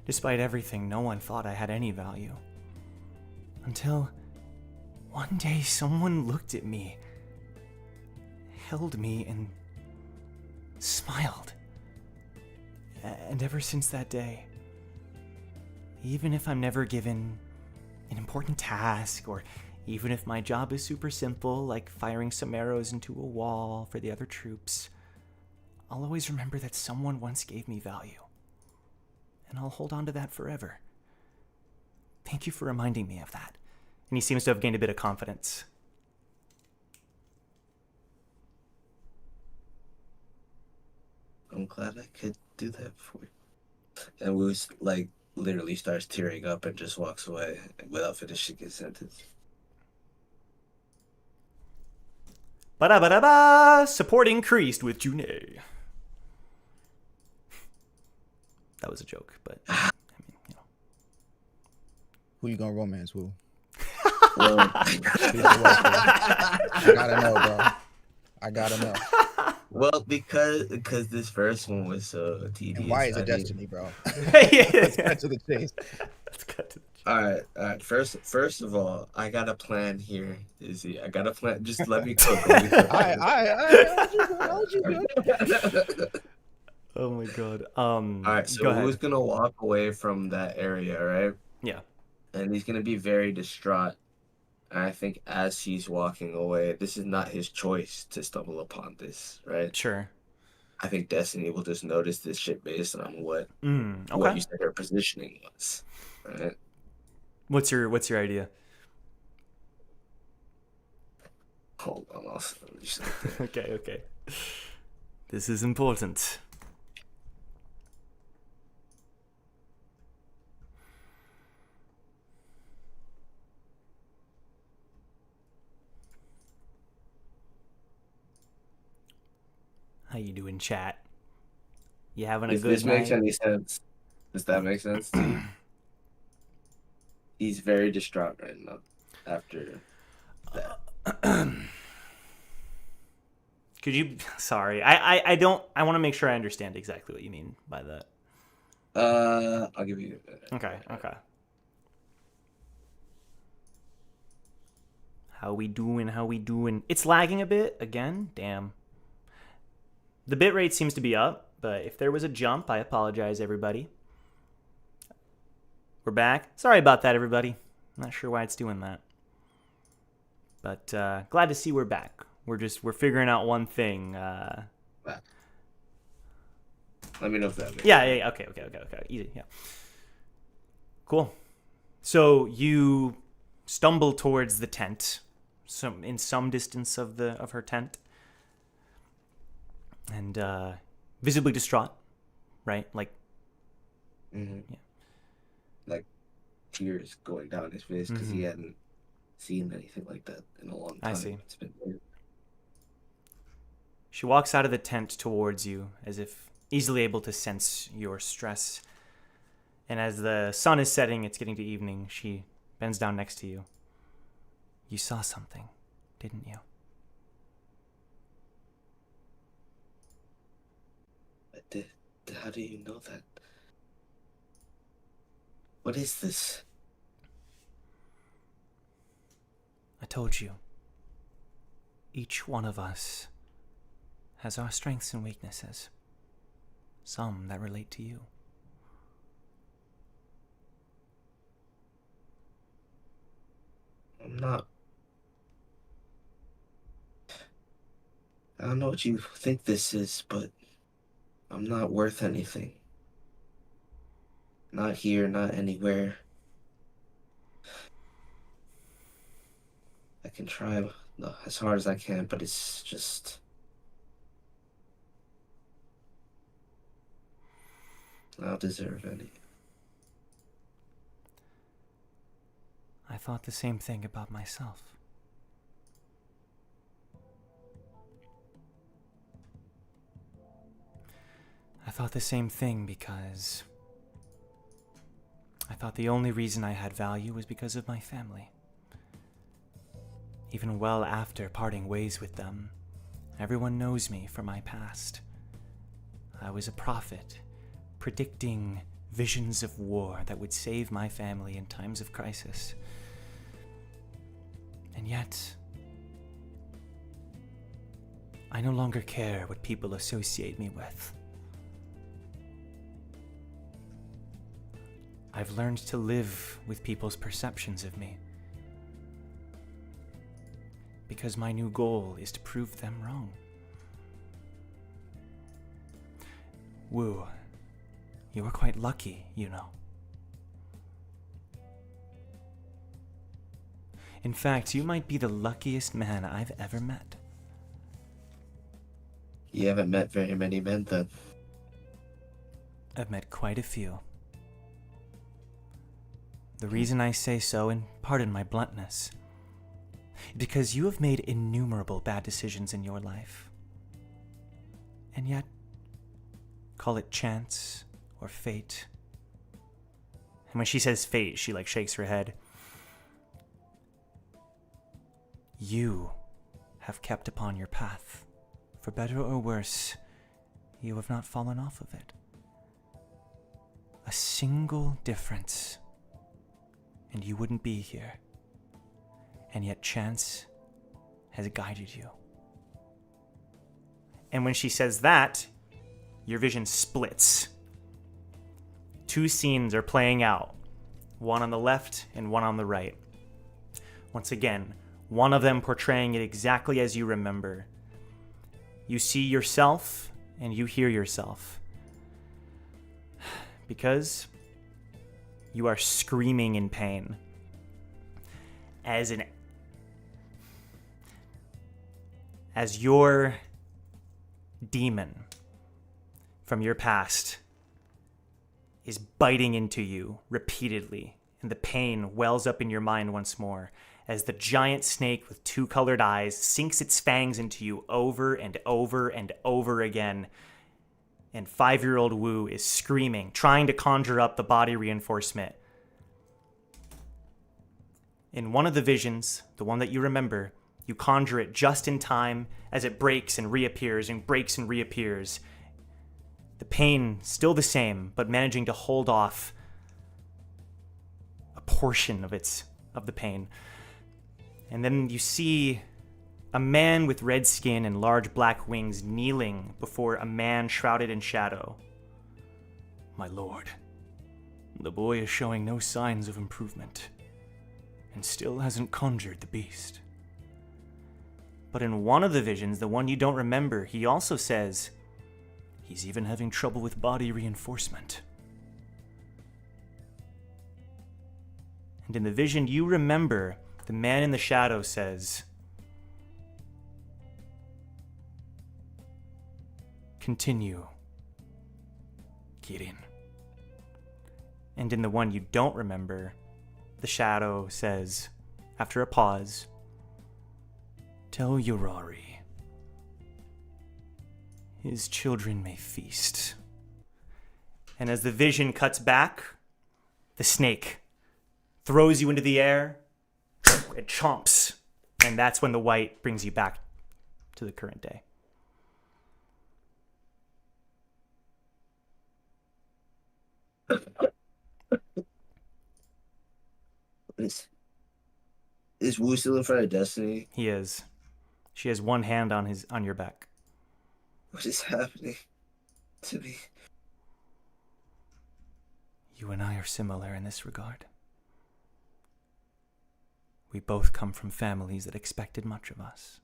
despite everything, no one thought I had any value. Until one day someone looked at me, held me, and smiled. And ever since that day, even if I'm never given an important task, or even if my job is super simple, like firing some arrows into a wall for the other troops, I'll always remember that someone once gave me value. And I'll hold on to that forever. Thank you for reminding me of that. And he seems to have gained a bit of confidence. I'm glad I could do that for you. And Wu's like literally starts tearing up and just walks away without finishing his sentence. Ba-da-ba-da-ba! Support increased with June. That was a joke, but I mean, you know. Who you gonna romance, Wu? Well, I gotta know, bro. I gotta know. well, because this first one was so tedious. And why is I it need- destiny, bro? Yeah. Let's cut to the chase. Let's cut to the All right. First of all, I got a plan here, Izzy. I got a plan. Just let me cook. Let me cook. How'd you do? Oh my god. All right, so go ahead. Wu's gonna walk away from that area, right? Yeah. And he's gonna be very distraught. And I think as he's walking away, this is not his choice to stumble upon this, right? Sure. I think Destiny will just notice this shit based on what Okay. what you said her positioning was, right? What's your idea? Hold on, I'll send you something. Okay. This is important. How you doing, chat? You having a If good this makes night? any sense, does that make sense to you? He's very distraught right now after that. Could you? Sorry, I don't. I want to make sure I understand exactly what you mean by that. I'll give you. Okay. How we doing? It's lagging a bit again. Damn. The bitrate seems to be up, but if there was a jump, I apologize, everybody. We're back. Sorry about that, everybody. I'm not sure why it's doing that. But glad to see we're back. We're figuring out one thing. Let me know if that makes Yeah. Okay. Easy. Yeah. Cool. So you stumble towards the tent, in some distance of her tent, and visibly distraught, right? Like, Mhm. Yeah. Like tears going down his face because he hadn't seen anything like that in a long time. I see. It's been weird. she walks out of the tent towards you, as if easily able to sense your stress. And as the sun is setting, it's getting to evening. She bends down next to you. You saw something, didn't you? I did. How do you know that? What is this? I told you. Each one of us has our strengths and weaknesses. Some that relate to you. I'm not. I don't know what you think this is, but I'm not worth anything. Not here, not anywhere. I can try as hard as I can, but it's just... I don't deserve any. I thought the same thing about myself. I thought the same thing because I thought the only reason I had value was because of my family. Even well after parting ways with them, everyone knows me for my past. I was a prophet, predicting visions of war that would save my family in times of crisis. And yet, I no longer care what people associate me with. I've learned to live with people's perceptions of me. Because my new goal is to prove them wrong. Wu, you are quite lucky, you know. In fact, you might be the luckiest man I've ever met. You haven't met very many men then. I've met quite a few. The reason I say so, and pardon my bluntness, because you have made innumerable bad decisions in your life. And yet, call it chance or fate. And when she says fate, she like shakes her head. You have kept upon your path. For better or worse, you have not fallen off of it. A single difference, and you wouldn't be here. And yet chance has guided you. And when she says that, your vision splits. Two scenes are playing out, one on the left and one on the right. Once again, one of them portraying it exactly as you remember. You see yourself and you hear yourself. Because you are screaming in pain. As your demon from your past is biting into you repeatedly, and the pain wells up in your mind once more as the giant snake with two colored eyes sinks its fangs into you over and over and over again. And 5-year-old Wu is screaming, trying to conjure up the body reinforcement. In one of the visions, the one that you remember, you conjure it just in time as it breaks and reappears and breaks and reappears. The pain still the same, but managing to hold off a portion of the pain. And then you see a man with red skin and large black wings kneeling before a man shrouded in shadow. My lord, the boy is showing no signs of improvement, and still hasn't conjured the beast. But in one of the visions, the one you don't remember, he also says he's even having trouble with body reinforcement. And in the vision you remember, the man in the shadow says, continue, Kirin. And in the one you don't remember, the shadow says, after a pause, tell Yorari his children may feast. And as the vision cuts back, the snake throws you into the air, it chomps, and that's when the white brings you back to the current day. Is Wu still in front of Destiny? He is. She has one hand on your back. What is happening to me? You and I are similar in this regard. We both come from families that expected much of us.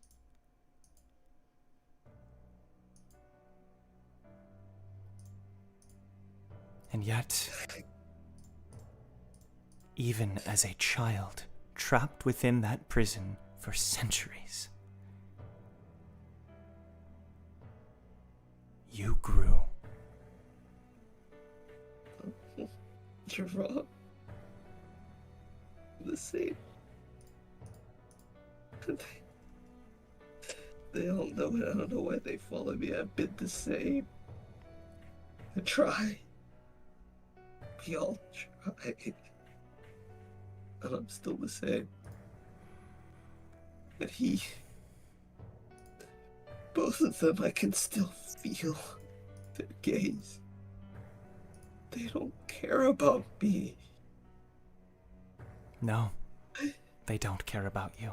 And yet, even as a child, trapped within that prison for centuries, you grew. You're wrong. I'm the same. They all know it. I don't know why they follow me. I've been the same. I try. We all try. And I'm still the same. And he... Both of them, I can still feel their gaze. They don't care about me. No, they don't care about you.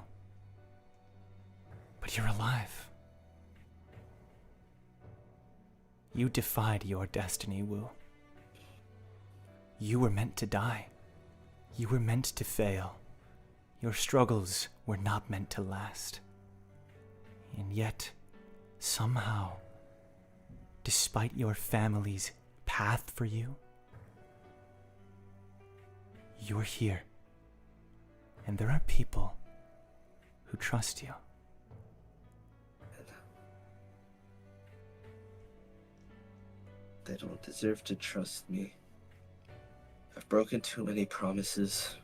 But you're alive. You defied your destiny, Wu. You were meant to die. You were meant to fail. Your struggles were not meant to last. And yet, somehow, despite your family's path for you, you're here. And there are people who trust you. They don't deserve to trust me. I've broken too many promises.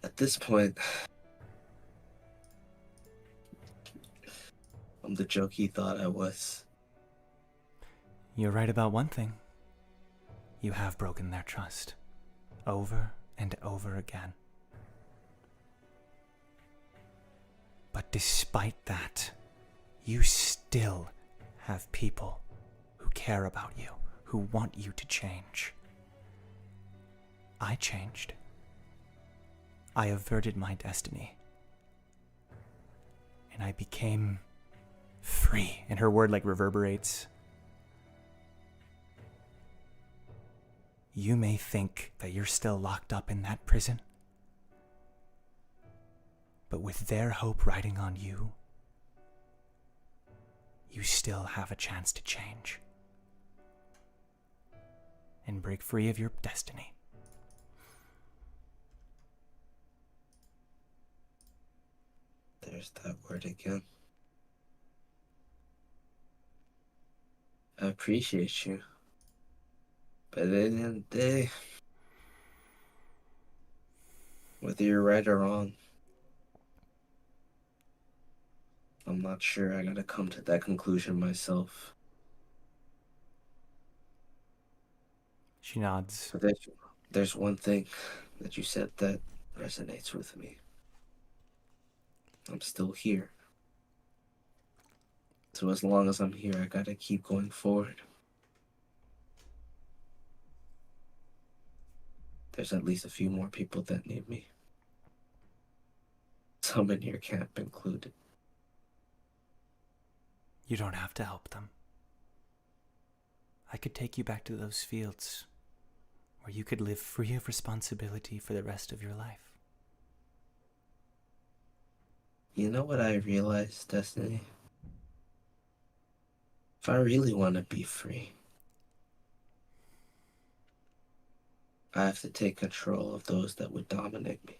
At this point, I'm the joke he thought I was. You're right about one thing. You have broken their trust. Over and over again. But despite that, you still have people who care about you, who want you to change. I changed. I averted my destiny. And I became free. And her word like reverberates. You may think that you're still locked up in that prison. But with their hope riding on you, you still have a chance to change. And break free of your destiny. There's that word again. I appreciate you. But at the end of the day, whether you're right or wrong, I'm not sure I gotta come to that conclusion myself. She nods. But there's one thing that you said that resonates with me. I'm still here. So as long as I'm here, I gotta keep going forward. There's at least a few more people that need me. Some in your camp included. You don't have to help them. I could take you back to those fields where you could live free of responsibility for the rest of your life. You know what I realized, Destiny? If I really want to be free, I have to take control of those that would dominate me.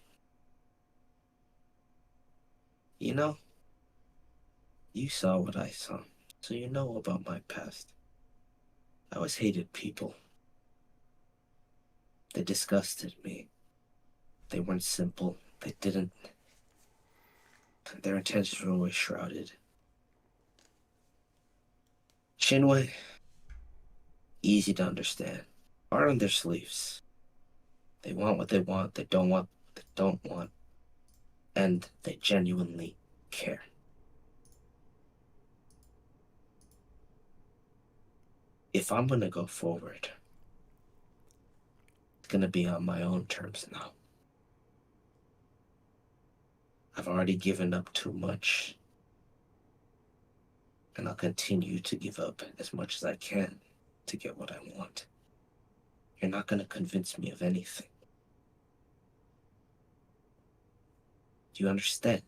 You know, you saw what I saw, so you know about my past. I always hated people. They disgusted me. They weren't simple. They didn't. Their intentions were always shrouded. Shinwei, easy to understand. Hard on their sleeves. They want what they want, they don't want what they don't want. And they genuinely care. If I'm gonna go forward, it's gonna be on my own terms now. I've already given up too much. And I'll continue to give up as much as I can to get what I want. You're not gonna convince me of anything. Do you understand?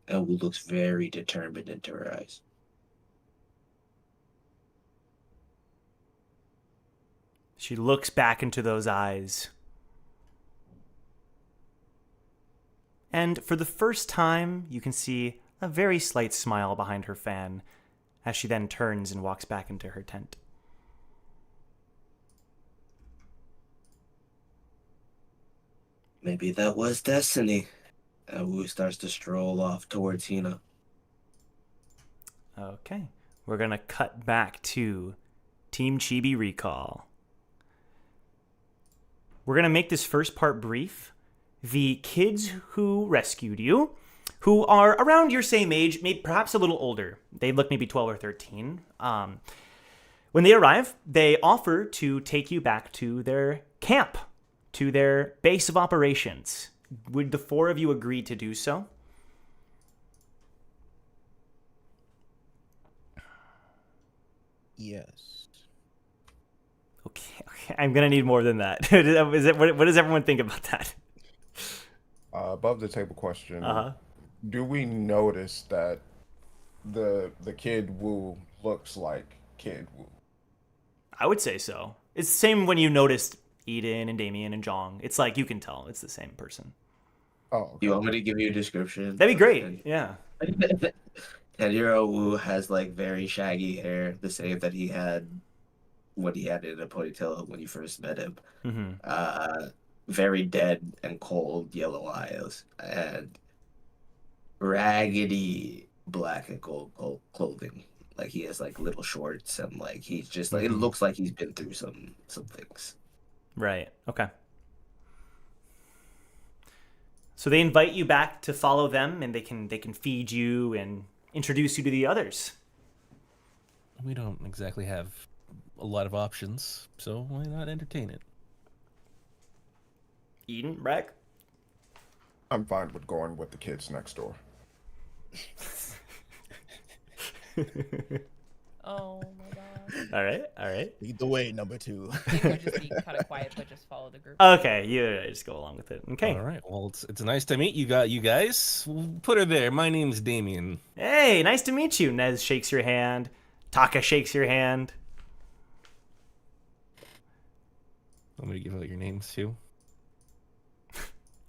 Elwu looks very determined into her eyes. She looks back into those eyes. And for the first time, you can see a very slight smile behind her fan as she then turns and walks back into her tent. Maybe that was destiny. Elwu starts to stroll off towards Hina. Okay, we're gonna cut back to Team Chibi Recall. We're gonna make this first part brief. The kids who rescued you, who are around your same age, maybe perhaps a little older, they look maybe 12 or 13. When they arrive, they offer to take you back to their camp, to their base of operations. Would the four of you agree to do so? Yes. I'm gonna need more than that. What does everyone think about that? Above the table question. Uh-huh. Do we notice that the kid Wu looks like Kid Wu? I would say so. It's the same when you noticed Eden and Damien and Jong. It's like you can tell it's the same person. Oh, okay. You want me to give you a description? That'd be great. Yeah. 10-year-old Wu has like very shaggy hair, the same that he had when he had it in a ponytail when you first met him. Mm-hmm. Very dead and cold yellow eyes and raggedy black and gold clothing. Like he has like little shorts and like he's just like it looks like he's been through some things. Right. Okay. So they invite you back to follow them, and they can feed you and introduce you to the others. We don't exactly have a lot of options, so why not entertain it? Eden, Brack? I'm fine with going with the kids next door. Oh my god. All right. Lead the way, number 2. I think I'll just be kind of quiet, but just follow the group. Okay, you just go along with it. Okay. All right. Well, it's nice to meet you guys. We'll put her there. My name's Damien. Hey, nice to meet you. Nez shakes your hand. Taka shakes your hand. Want me to give out your names too?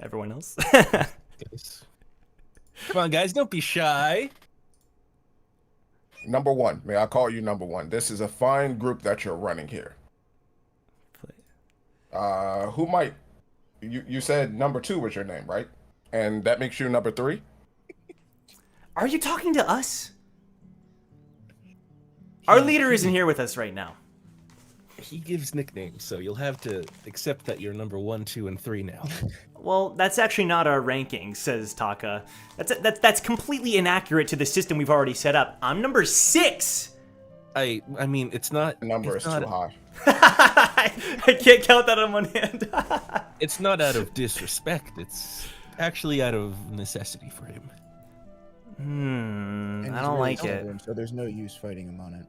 Everyone else? Guys. Come on, guys. Don't be shy. Number 1. May I call you number 1? This is a fine group that you're running here. Who might... You said number 2 was your name, right? And that makes you number 3? Are you talking to us? Our leader isn't here with us right now. He gives nicknames, so you'll have to accept that you're number 1, 2, and 3 now. Well, that's actually not our ranking, says Taka. That's completely inaccurate to the system we've already set up. I'm number 6. I mean, it's not. The number it's is not, too high. I can't count that on one hand. It's not out of disrespect. It's actually out of necessity for him. And I he's don't really like it. stubborn, so there's no use fighting him on it.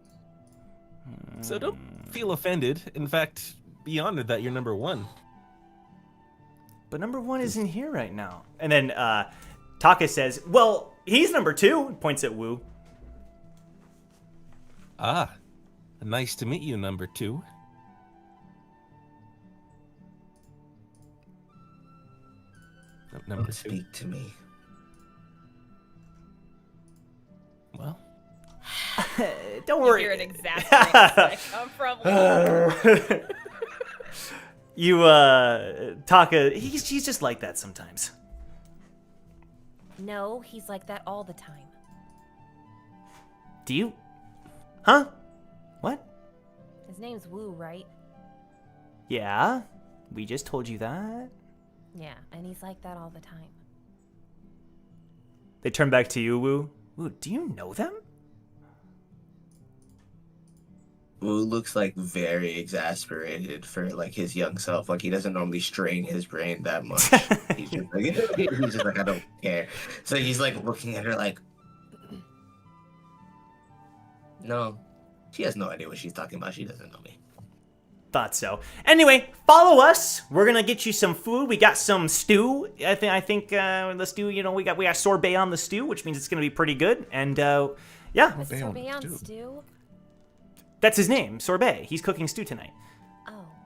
So don't feel offended. In fact, be honored that you're number 1. But number 1 isn't here right now. And then Taka says, well, he's number 2, points at Wu. Ah, nice to meet you, number 2. Number Don't 2. speak to me. Well, Don't You worry. hear an exasperated I'm from You, Taka, he's just like that sometimes. No, he's like that all the time. Do you? Huh? What? His name's Wu, right? Yeah, we just told you that. Yeah, and he's like that all the time. They turn back to you, Wu. Wu, do you know them? Wu looks like very exasperated for like his young self. Like he doesn't normally strain his brain that much. he's just like I don't care. So he's like looking at her like, no, she has no idea what she's talking about. She doesn't know me. Thought so. Anyway, follow us. We're gonna get you some food. We got some stew. I think the stew. You know, we got sorbet on the stew, which means it's gonna be pretty good. And yeah, Sorbet on Sorbet on stew. stew? that's his name, Sorbet. He's cooking stew tonight.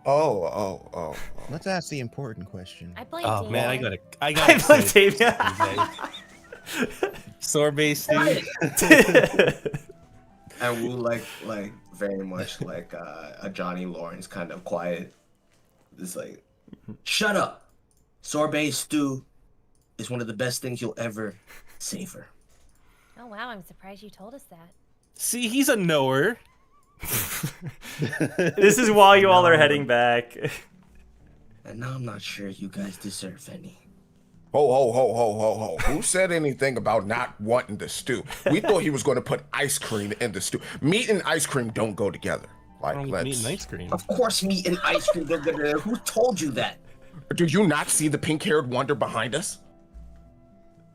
Oh. Oh. Let's ask the important question. I blame oh Damien. man, I I gotta blame say, Damien. sorbet stew. And Wu like very much like a Johnny Lawrence kind of quiet. It's like, shut up. Sorbet stew is one of the best things you'll ever savor. Oh wow, I'm surprised you told us that. See, he's a knower. This is while you all are heading back. And now I'm not sure you guys deserve any. Ho. Who said anything about not wanting the stew? We thought he was going to put ice cream in the stew. Meat and ice cream don't go together. Like, Meat and ice cream. Of course, meat and ice cream don't go together. Who told you that? Do you not see the pink-haired wonder behind us?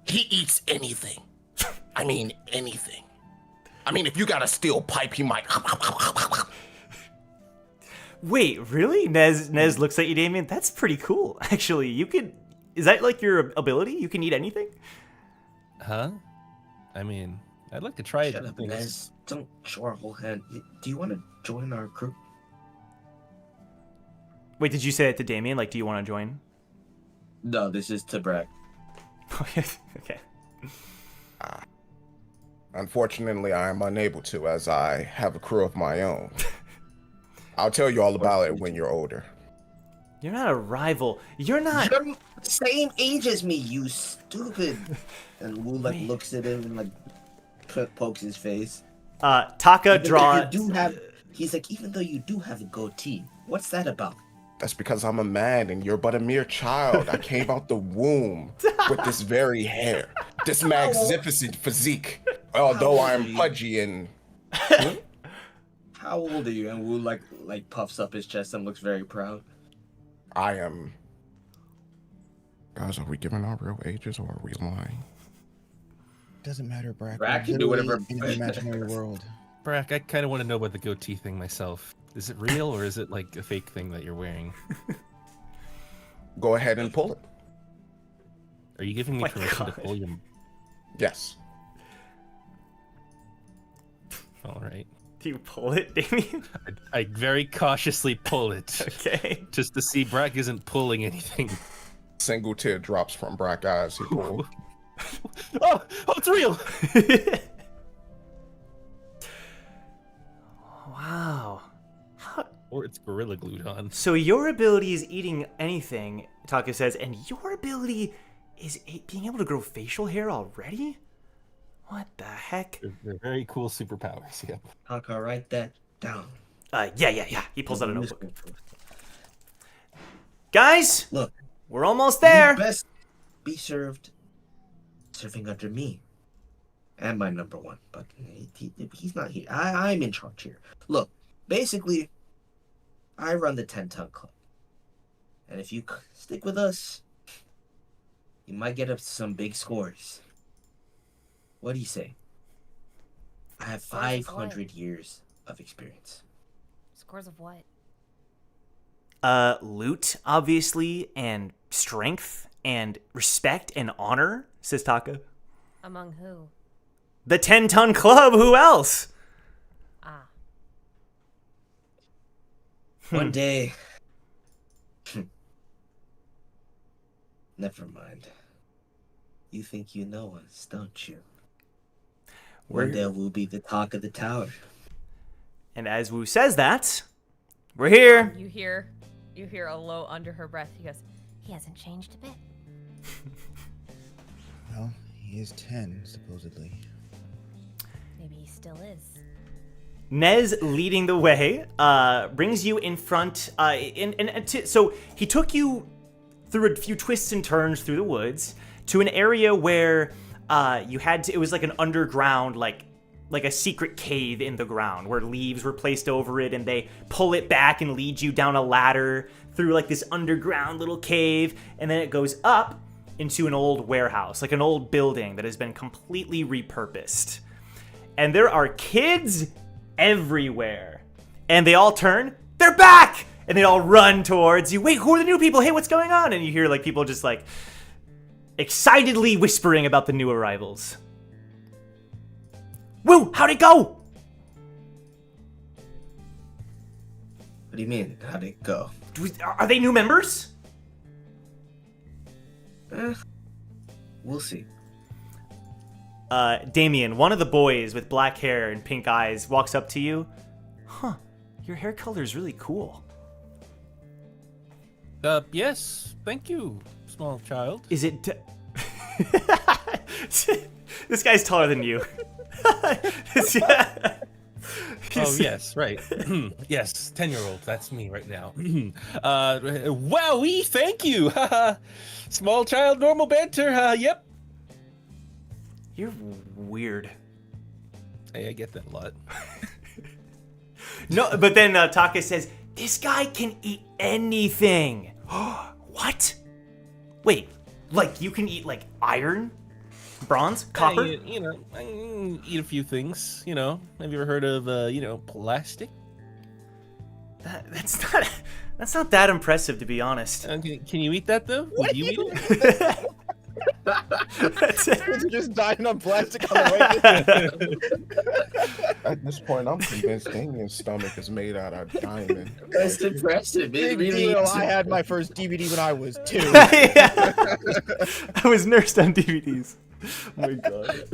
He eats anything. I mean, anything. I mean, if you got a steel pipe, he might. Wait, really? Nez looks at you, Damien. That's pretty cool, actually. You could... Is that like your ability? You can eat anything? Huh? I mean, I'd like to try Shut up, Nez. Don't show our whole hand. Do you want to join our crew? Wait, did you say it to Damien? Like, do you want to join? No, this is to brag. Okay. Unfortunately, I am unable to, as I have a crew of my own. I'll tell you all about it when you're older. You're not a rival. You're not... You're the same age as me, you stupid. And Wu like looks at him and like pokes his face. Taka draws... He's like, even though you do have a goatee, what's that about? That's because I'm a man and you're but a mere child. I came out the womb with this very hair, this magnificent physique. Although I am pudgy and... How old are you? And Wu like puffs up his chest and looks very proud. I am... Guys, are we giving our real ages or are we lying? Doesn't matter, Brack. Brack We're can do whatever- literally in the imaginary world. Brack, I kind of want to know about the goatee thing myself. Is it real or is it like a fake thing that you're wearing? Go ahead and pull it. Are you giving me My permission to God. pull your... Yes. All right. Do you pull it, Damien? I very cautiously pull it. Okay. Just to see Brack isn't pulling anything. Single tear drops from Brack eyes. He pulled. Oh, it's real! Wow. Or it's Gorilla Glued on. So your ability is eating anything, Taka says, and your ability is being able to grow facial hair already? What the heck? They're very cool superpowers, yeah. Taka, write that down. Yeah. He pulls out a Who's notebook. looking for it? Guys, Look, we're almost there. you best be serving under me. And my number one, but he's not here. I'm in charge here. Look, basically, I run the 10-ton club. And if you stick with us, you might get up to some big scores. What do you say? I have Scores of 500 years of experience. Scores of what? Loot, obviously, and strength, and respect, and honor, says Taka. Among who? The 10-ton club, who else? Ah. One day... Never mind. You think you know us, don't you? One day we'll be the talk of the tower. And as Wu says that, we're here. You hear a low under her breath. He goes, He hasn't changed a bit. Well, he is 10, supposedly. Maybe he still is. Nez leading the way, brings you in front, so he took you through a few twists and turns through the woods to an area where it was like an underground, like a secret cave in the ground where leaves were placed over it and they pull it back and lead you down a ladder through like this underground little cave, and then it goes up into an old warehouse, like an old building that has been completely repurposed. And there are kids everywhere. And they all turn, they're back! And they all run towards you. Wait, who are the new people? Hey, what's going on? And you hear like people just like excitedly whispering about the new arrivals. Woo, how'd it go? What do you mean? How'd it go? Are they new members? We'll see. Damien, one of the boys with black hair and pink eyes, walks up to you. Huh, your hair color is really cool. Yes, thank you, small child. Is it... This guy's taller than you. Oh, yes, right. Yes, 10-year-old, that's me right now. Wowee, thank you. Small child, normal banter, yep. You're weird. Hey, I get that a lot. No, but then Taka says, this guy can eat anything. What? Wait, like you can eat like iron? Bronze? Copper? You know, I can eat a few things, you know. Have you ever heard of, plastic? That's not that impressive, to be honest. Can you eat that though? Would you eat it? That's it. Kids are just dying on plastic on the way. At this point, I'm convinced Damien's stomach is made out of diamond. That's impressive. Big It really deal. is. I had my first DVD when I was 2. Yeah. I was nursed on DVDs. Oh my god.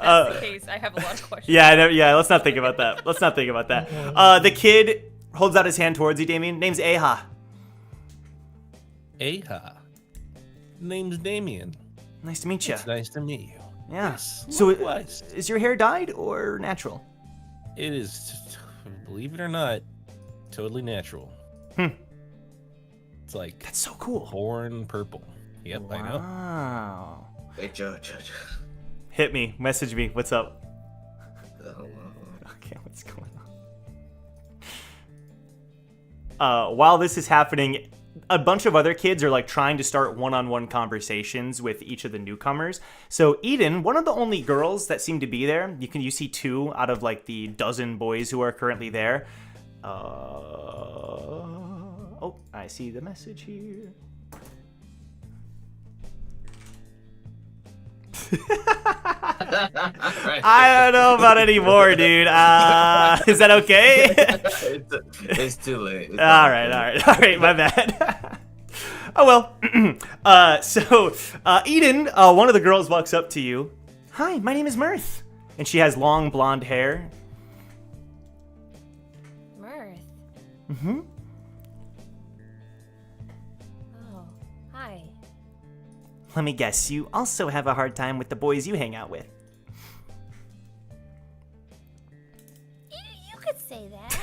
That's the case. I have a lot of questions. Yeah, I know, yeah. Let's not think about that. The kid holds out his hand towards you, Damien. Name's Aha. Aha. Name's Damien. Nice to meet you. It's nice to meet you. Yeah. Yes, So, likewise. is your hair dyed or natural? It is, believe it or not, totally natural. It's like That's so cool. born purple. Yep, I know. Wow. Hey, Joe. Hit me. Message me. What's up? Hello. Okay, what's going on? While this is happening, a bunch of other kids are like trying to start one-on-one conversations with each of the newcomers. So Eden, one of the only girls that seem to be there, you see 2 out of like the dozen boys who are currently there. Oh, I see the message here. I don't know about anymore, dude. Is that okay? It's too late. All right, my bad. Oh well. So Eden, one of the girls walks up to you. Hi, my name is Mirth, and she has long blonde hair. Mirth. Mm-hmm. Oh, hi. Let me guess, you also have a hard time with the boys you hang out with. You could say that.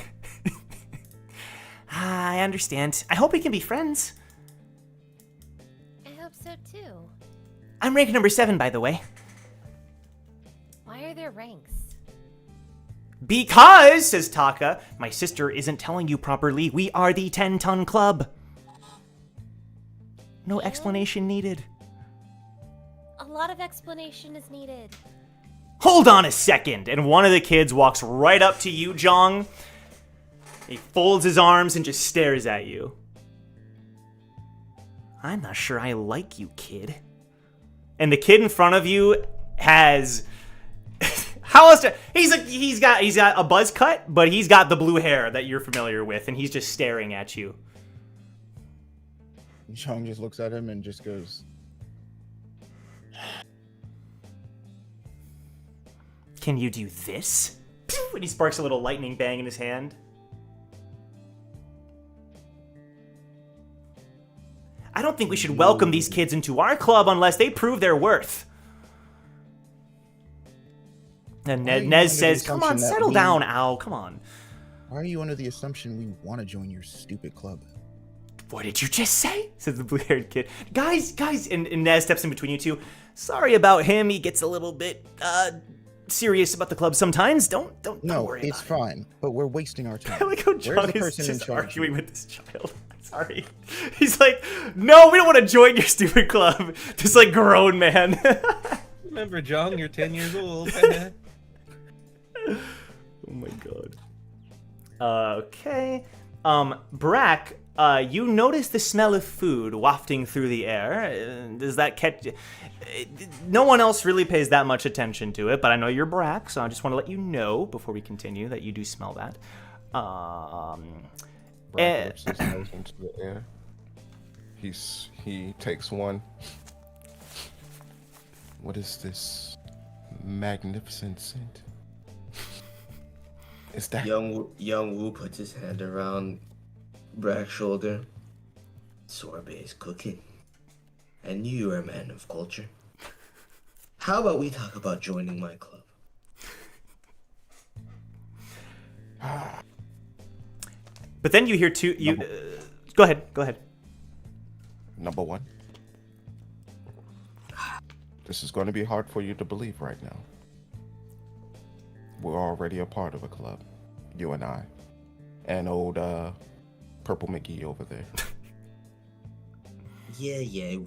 I understand. I hope we can be friends. I hope so too. I'm rank number 7, by the way. Why are there ranks? Because, says Taka, my sister isn't telling you properly. We are the 10-ton club. No explanation needed. A lot of explanation is needed. Hold on a second. And one of the kids walks right up to you, Jong. He folds his arms and just stares at you. I'm not sure I like you, kid. And the kid in front of you has... How else to... He's got a buzz cut, but he's got the blue hair that you're familiar with, and he's just staring at you. Chong just looks at him and just goes, Can you do this? And he sparks a little lightning bang in his hand. I don't think we should welcome these kids into our club unless they prove their worth. And Why are you Nez under says, the come on, assumption that settle we- down, Ow, come on. why are you under the assumption we want to join your stupid club? What did you just say? Says the blue-haired kid. Guys, and Nez steps in between you two. Sorry about him, he gets a little bit, serious about the club sometimes. Don't No, worry it's about fine, but we're wasting our it. time. I like how Where's John the is person in just charge arguing here? with this child. Sorry. He's like, no, we don't want to join your stupid club. Just like grown man. Remember, Jong, you're 10 years old. Oh my god. Okay. Brack, you notice the smell of food wafting through the air. Does that catch... No one else really pays that much attention to it, but I know you're Brack, so I just want to let you know before we continue that you do smell that. Brack lifts his nose into the air. He takes one. What is this magnificent scent? Is that Young Wu puts his hand around Brack's shoulder. Sorbet's cooking. I knew you were a man of culture. How about we talk about joining my club? But then you hear two... Go ahead. number one? This is going to be hard for you to believe right now. We're already a part of a club, you and I, and old Purple McGee over there. Yeah.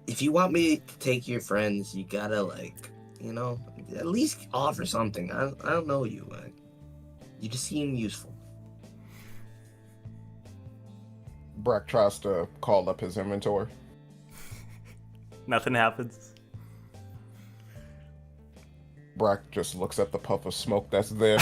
If you want me to take your friends, you gotta at least offer something. I don't know you. You just seem useful. Brack tries to call up his inventory. Nothing happens. Brack just looks at the puff of smoke that's there.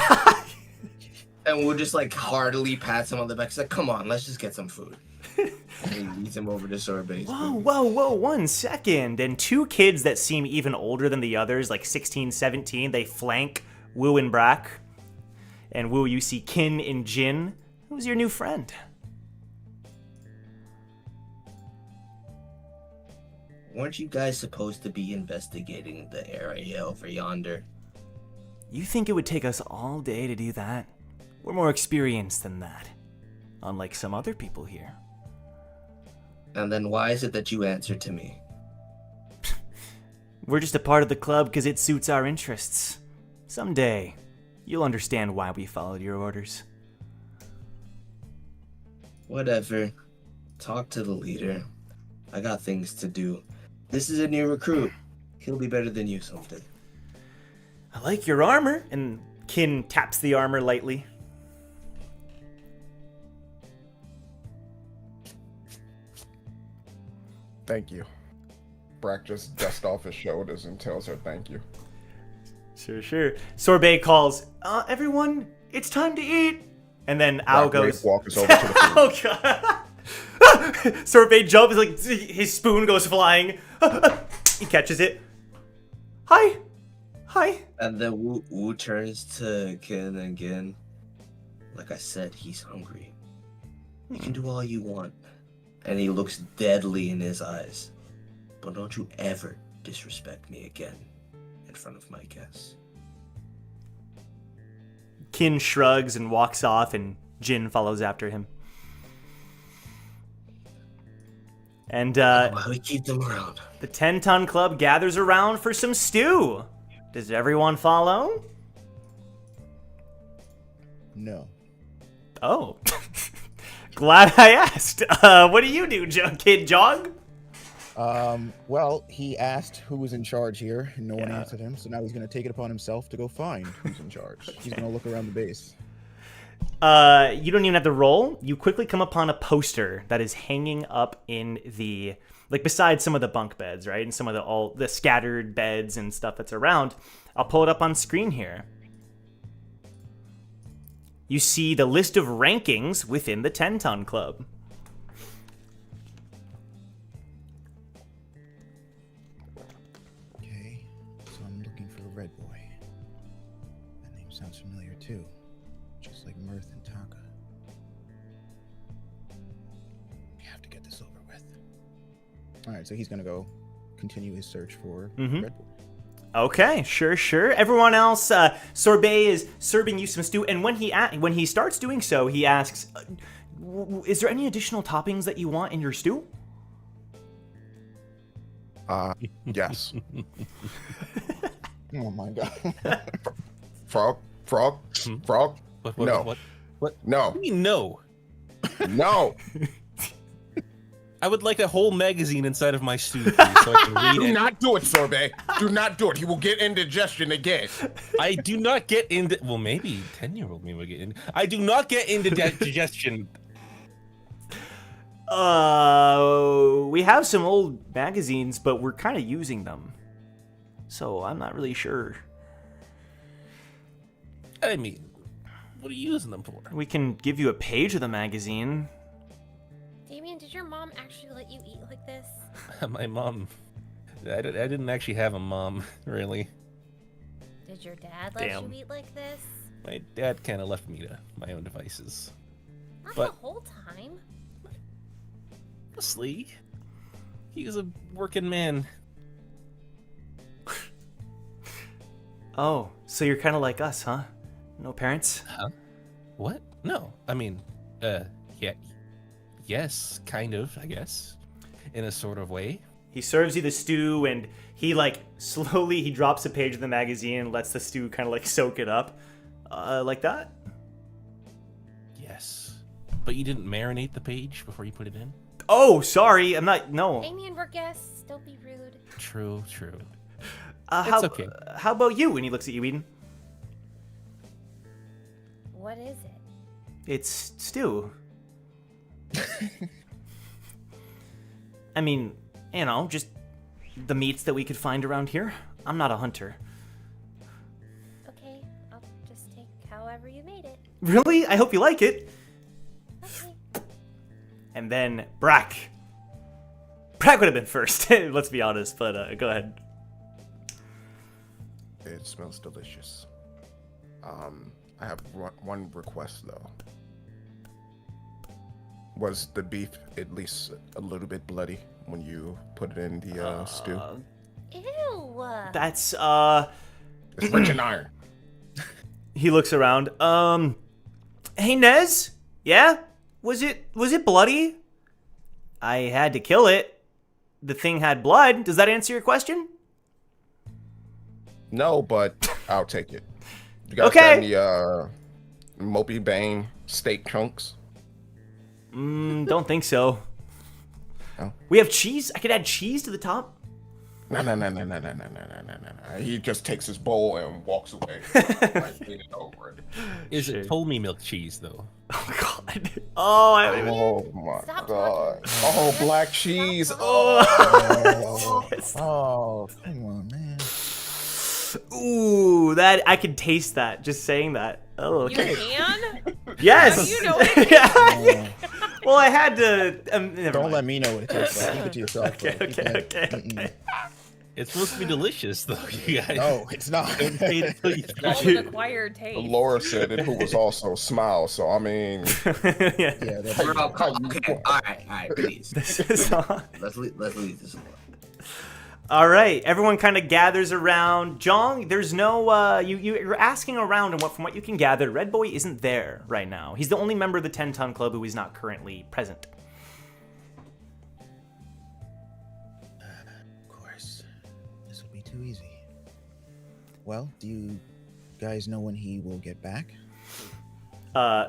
And we'll just like heartily pat him on the back. He's like, come on, let's just get some food. And he leads him over to Sorbet's food. Whoa, 1 second. And 2 kids that seem even older than the others, like 16, 17, they flank Wu and Brack. And Wu, you see Kin and Jin. Who's your new friend? Weren't you guys supposed to be investigating the area over yonder? You think it would take us all day to do that? We're more experienced than that. Unlike some other people here. And then why is it that you answer to me? We're just a part of the club because it suits our interests. Someday, you'll understand why we followed your orders. Whatever. Talk to the leader. I got things to do. This is a new recruit. He'll be better than you someday. I like your armor. And Kin taps the armor lightly. Thank you. Brack just dusts off his shoulders and tells her thank you. Sure. Sorbet calls, everyone, it's time to eat. And then Al goes, walks over to the food. oh god. Sorbet jumps, like his spoon goes flying. He catches it. Hi. And then Wu turns to Kin again. Like I said, he's hungry. You can do all you want. And he looks deadly in his eyes. But don't you ever disrespect me again in front of my guests. Kin shrugs and walks off, and Jin follows after him. And Why we keep them around? the 10-ton club gathers around for some stew. Does everyone follow? No. Oh. Glad I asked. What do you do, Kid Jog? Well, he asked who was in charge here, and no one answered him, so now he's going to take it upon himself to go find who's in charge. He's going to look around the base. You don't even have to roll. You quickly come upon a poster that is hanging up in the, like, beside some of the bunk beds, right? And some of the scattered beds and stuff that's around. I'll pull it up on screen here. You see the list of rankings within the 10-ton club. Okay, so I'm looking for a red boy. That name sounds familiar too. Just like Mirth and Taka. We have to get this over with. Alright, so he's gonna go continue his search for red boy. Okay, sure. Everyone else, Sorbet is serving you some stew, and when he starts doing so, he asks, "Is there any additional toppings that you want in your stew?" Yes. Oh my god. Frog? What? No. What? No. What do you mean no? No. I would like a whole magazine inside of my stew, please, so I can read Do it. not do it, Sorbet. Do not do it. He will get indigestion again. I do not get into. Well, maybe 10-year-old me will get in. I do not get into digestion. We have some old magazines, but we're kind of using them, so I'm not really sure. I mean, what are you using them for? We can give you a page of the magazine. Damien, did your mom actually let you eat like this? My mom. I didn't actually have a mom, really. Did your dad let Damn. you eat like this? My dad kind of left me to my own devices. Not But- the whole time. Honestly, he was a working man. Oh, so you're kind of like us, huh? No parents? Huh? What? No. I mean, yeah. Yes, kind of, I guess. In a sort of way. He serves you the stew, and he, slowly, he drops a page of the magazine and lets the stew kind of, soak it up. Like that? Yes. But you didn't marinate the page before you put it in? Oh, sorry, no. Damien, we're guests. Don't be rude. True. How okay. How about you? And he looks at you, Eden. What is it? It's stew. I mean, you know, just the meats that we could find around here. I'm not a hunter. Okay, I'll just take however you made it. Really? I hope you like it. Okay. And then Brack. Brack would have been first, let's be honest, but go ahead. It smells delicious. I have one request though. Was the beef at least a little bit bloody when you put it in the stew? Ew. That's, It's rich in iron. he looks around. Hey, Nez? Yeah? Was it bloody? I had to kill it. The thing had blood. Does that answer your question? No, but I'll take it. You guys Okay. got any Mopey Bane steak chunks? Don't think so. Oh. We have cheese? I could add cheese to the top? No. He just takes his bowl and walks away. Like, leaning over it. Is Shit. it Tolmy milk cheese though? Oh, God. Oh, I don't even... Oh my Stop god. talking. Oh, black cheese. Oh. Oh, come on, man. Ooh, that I could taste that. Just saying that. Oh, You okay. can? Yes. How do you know it? Yeah. Well, I had to. Never Don't mind. let me know what it tastes like. Keep it to yourself. Okay, bro. Keep okay, that- okay, Mm-mm. okay. It's supposed to be delicious though, you guys. No, it's not. Don't say it until you try All it. an acquired taste. Laura said it, who was also Smile. So I mean, Yeah. Yeah, that's Bro, okay, all right, please. This is on. Let's leave this alone. All right, everyone kind of gathers around. Jong, there's no. You're asking around, and from what you can gather, Red Boy isn't there right now. He's the only member of the 10-ton club who is not currently present. Of course. This will be too easy. Well, do you guys know when he will get back?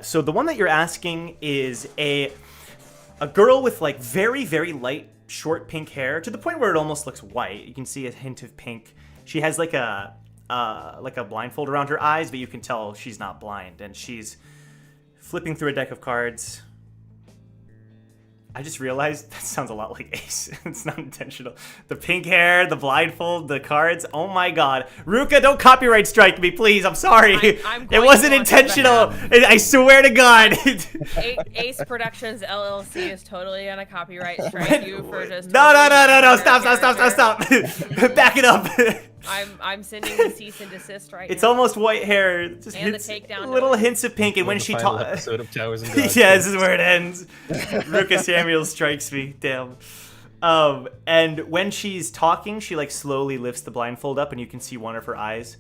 So the one that you're asking is a girl with like very, very light, short pink hair to the point where it almost looks white. You can see a hint of pink. She has like a blindfold around her eyes, but you can tell she's not blind, and she's flipping through a deck of cards. I just realized that sounds a lot like Ace. It's not intentional. The pink hair, the blindfold, the cards. Oh my god. Ruka, don't copyright strike me, please. I'm sorry. I'm It going wasn't to on your intentional. behalf. I swear to God. Ace Productions LLC is totally gonna copyright strike you for just. No. totally Stop. Back it up. I'm sending the cease and desist right It's now. almost white hair. Just And the hints, takedown little noise. hints of pink. And when The she final talks. episode of Towers and Gods. Yeah, this is where it ends. Ruka Samuel strikes me. Damn. And when she's talking, she like slowly lifts the blindfold up, and you can see one of her eyes.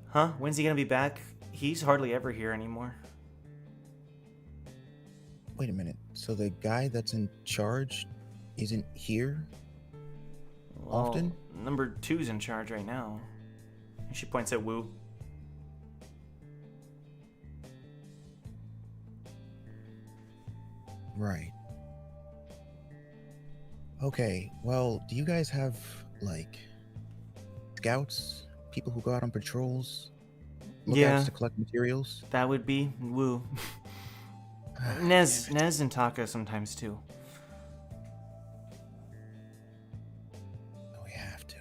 Huh? When's he gonna be back? He's hardly ever here anymore. Wait a minute. So the guy that's in charge isn't here? Well, Often? Number 2's in charge right now. And she points at Wu. Right. Okay, well, do you guys have, like, scouts? People who go out on patrols? Lookouts Yeah. to collect materials? That would be Wu. Nez and Taka sometimes too. We have to.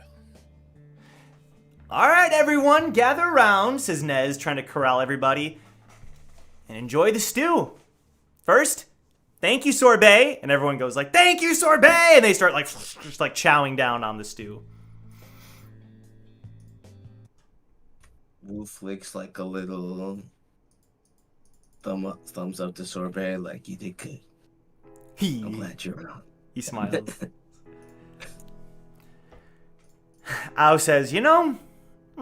All right, everyone, gather around, says Nez, trying to corral everybody, and enjoy the stew. First, thank you, Sorbet, and everyone goes like, "Thank you, Sorbet," and they start like just like chowing down on the stew. Wu flicks like a little thumbs up to Sorbet, like you did good. I'm He glad you're around. smiles. Ao says, I'm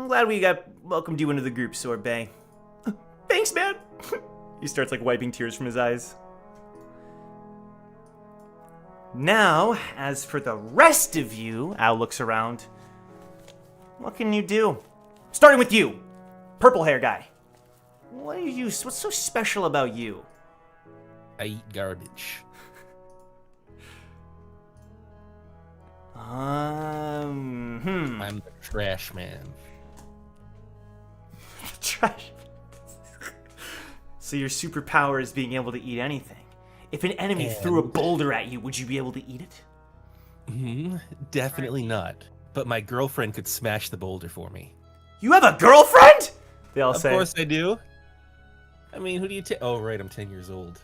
glad we got welcomed you into the group, Sorbet. Thanks, man. He starts like wiping tears from his eyes. Now, as for the rest of you, Al looks around. What can you do? Starting with you, purple hair guy. What's so special about you? I eat garbage. I'm the trash man. Trash. So your superpower is being able to eat anything. If an enemy threw a boulder at you, would you be able to eat it? Definitely not. But my girlfriend could smash the boulder for me. You have a girlfriend? They all say. Of course I do. I mean, who do you take? Oh, right, I'm 10 years old.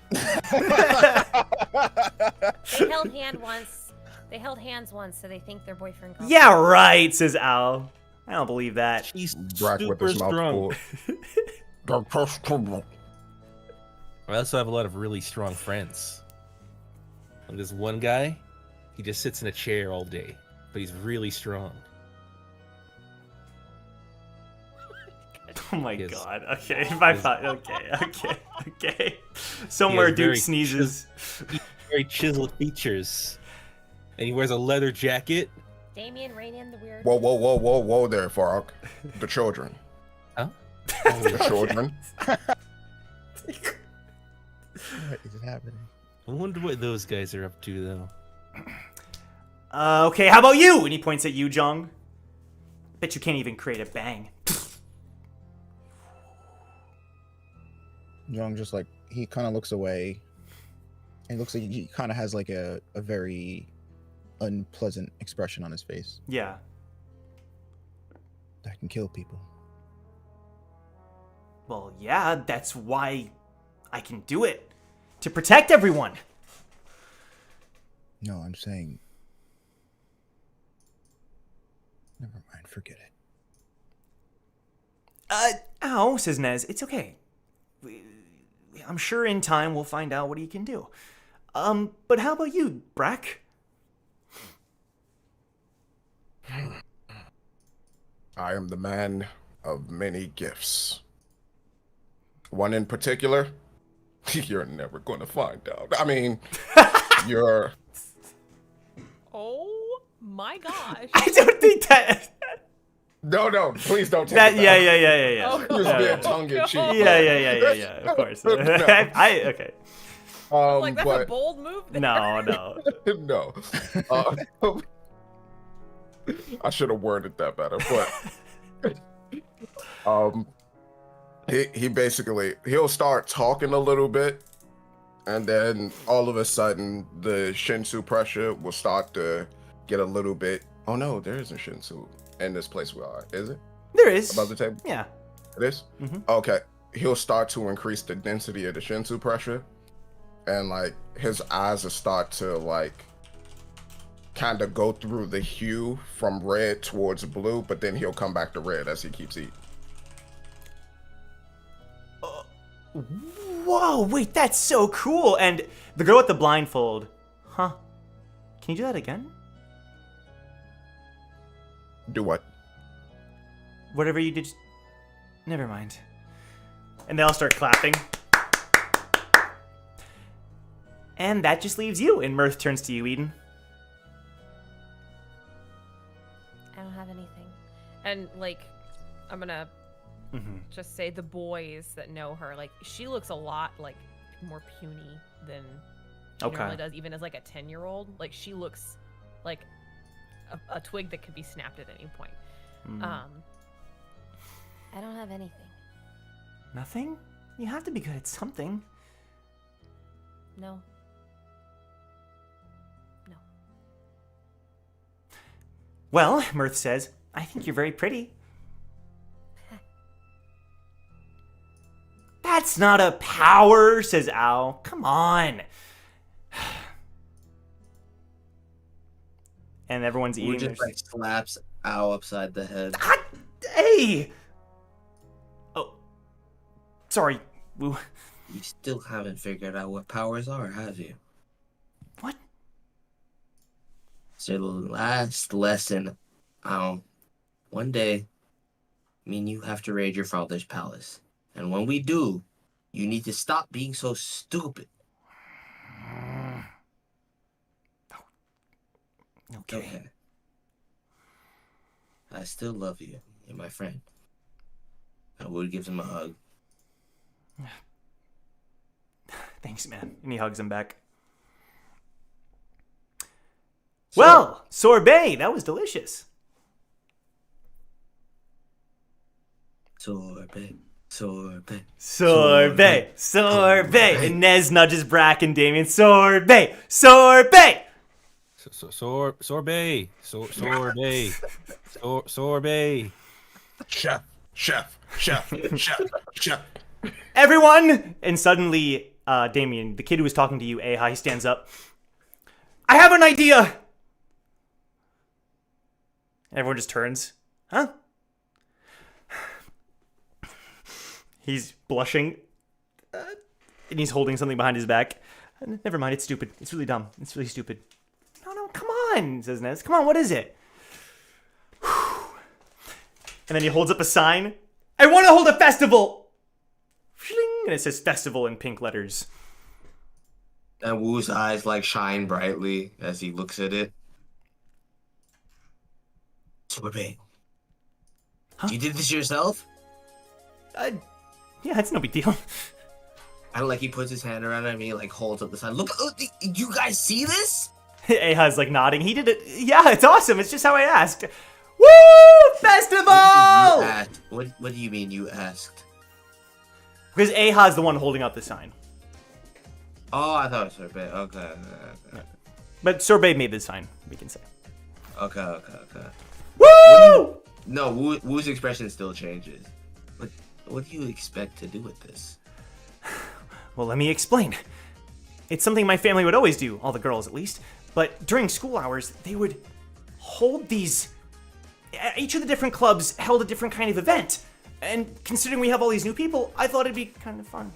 They held hands once, so they think their boyfriend. Girlfriend. Yeah, right, says Al. I don't believe that. She's Brack with super his mouth strong. full. I also have a lot of really strong friends. And there's one guy, he just sits in a chair all day, but he's really strong. Oh my Yes. god. Okay. Okay. Somewhere He has Duke very sneezes. Very chiseled features. And he wears a leather jacket. Damien, rein in the weird. Whoa there, Fark. The children. Huh? The children. What is happening? I wonder what those guys are up to, though. Okay, how about you? And he points at you, Jong. Bet you can't even create a bang. Young just like he kind of looks away, and looks like he kind of has like a very unpleasant expression on his face. Yeah. That can kill people. Well, yeah, that's why I can do it. To protect everyone. No, I'm saying. Never mind, forget it. Ow, says Nez. It's okay. I'm sure in time we'll find out what he can do. But how about you, Brack? I am the man of many gifts. One in particular, you're never going to find out. I mean, you're... Oh my gosh. I don't think that... No, please don't take that it yeah. Oh, He was being tongue-in-cheek. Yeah, of course. No. Okay. Like, that's a but bold move there. No. no. I should have worded that better, but he basically he'll start talking a little bit, and then all of a sudden the Shinsu pressure will start to get a little bit. Oh no, there is a Shinsu in this place we are. Is it There is. above the table? Yeah. It is? Mhm. Okay. He'll start to increase the density of the Shinsu pressure, and like his eyes will start to like kind of go through the hue from red towards blue, but then he'll come back to red as he keeps eating. Whoa, wait, that's so cool. And the girl with the blindfold. Huh. Can you do that again? Do what? Whatever you did. Never mind. And they all start clapping. And that just leaves you. And Mirth turns to you, Eden. I don't have anything. And like, I'm gonna just say the boys that know her, like, she looks a lot like more puny than she normally does, even as like a 10-year-old. Like, she looks like a twig that could be snapped at any point. I don't have anything. Nothing? You have to be good at something. No. Well, Mirth says, I think you're very pretty. That's not a power, says Al. Come on. And everyone's Who eating just their... like slaps Ow upside the head. Ah, hey! Oh. Sorry, Woo. You still haven't figured out what powers are, have you? What? So the last lesson, one day, me and you have to raid your father's palace. And when we do, you need to stop being so stupid. Okay. I still love you. You're my friend. I would give him a hug. Thanks, man. And he hugs him back. Well, sorbet. That was delicious. Sorbet. Sorbet. Sorbet, sorbet. And Nez nudges Brack and Damien. Sorbet, sorbet. Sorbet. Sorbet. Chef. Everyone! And suddenly, Damien, the kid who was talking to you, Aha, he stands up. I have an idea! And everyone just turns. Huh? He's blushing. And he's holding something behind his back. Never mind, it's stupid. It's really dumb. It's really stupid. No, come on, says Nez. Come on, what is it? And then he holds up a sign. I want to hold a festival! And it says festival in pink letters. And Wu's eyes like shine brightly as he looks at it. Sorbet. Huh? You did this yourself? Yeah, it's no big deal. I don't like he puts his hand around me, like holds up the sign. Look, you guys see this? Aha's like nodding. He did it. Yeah, it's awesome. It's just how I asked. Woo! Festival! What do you mean you asked? Because Aha's the one holding up the sign. Oh, I thought it was Sorbet. Okay. But Sorbet made the sign, we can say. Okay. Woo! No, Wu's expression still changes. What do you expect to do with this? Well, let me explain. It's something my family would always do, all the girls at least. But during school hours, they would hold these... Each of the different clubs held a different kind of event. And considering we have all these new people, I thought it'd be kind of fun.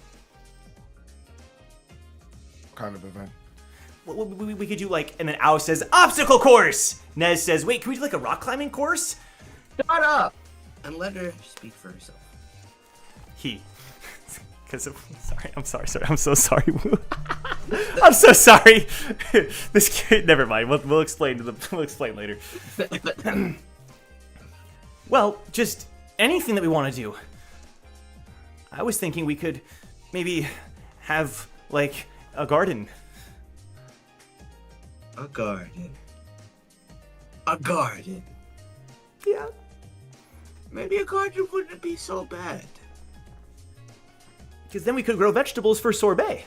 What kind of event? We could do like... And then Ao says, obstacle course! Nez says, wait, can we do like a rock climbing course? Shut up! And let her speak for herself. Because I'm sorry. I'm so sorry. I'm so sorry. This kid. Never mind. We'll explain later. Well, just anything that we want to do. I was thinking we could maybe have like a garden. A garden. Yeah. Maybe a garden wouldn't be so bad. Because then we could grow vegetables for sorbet.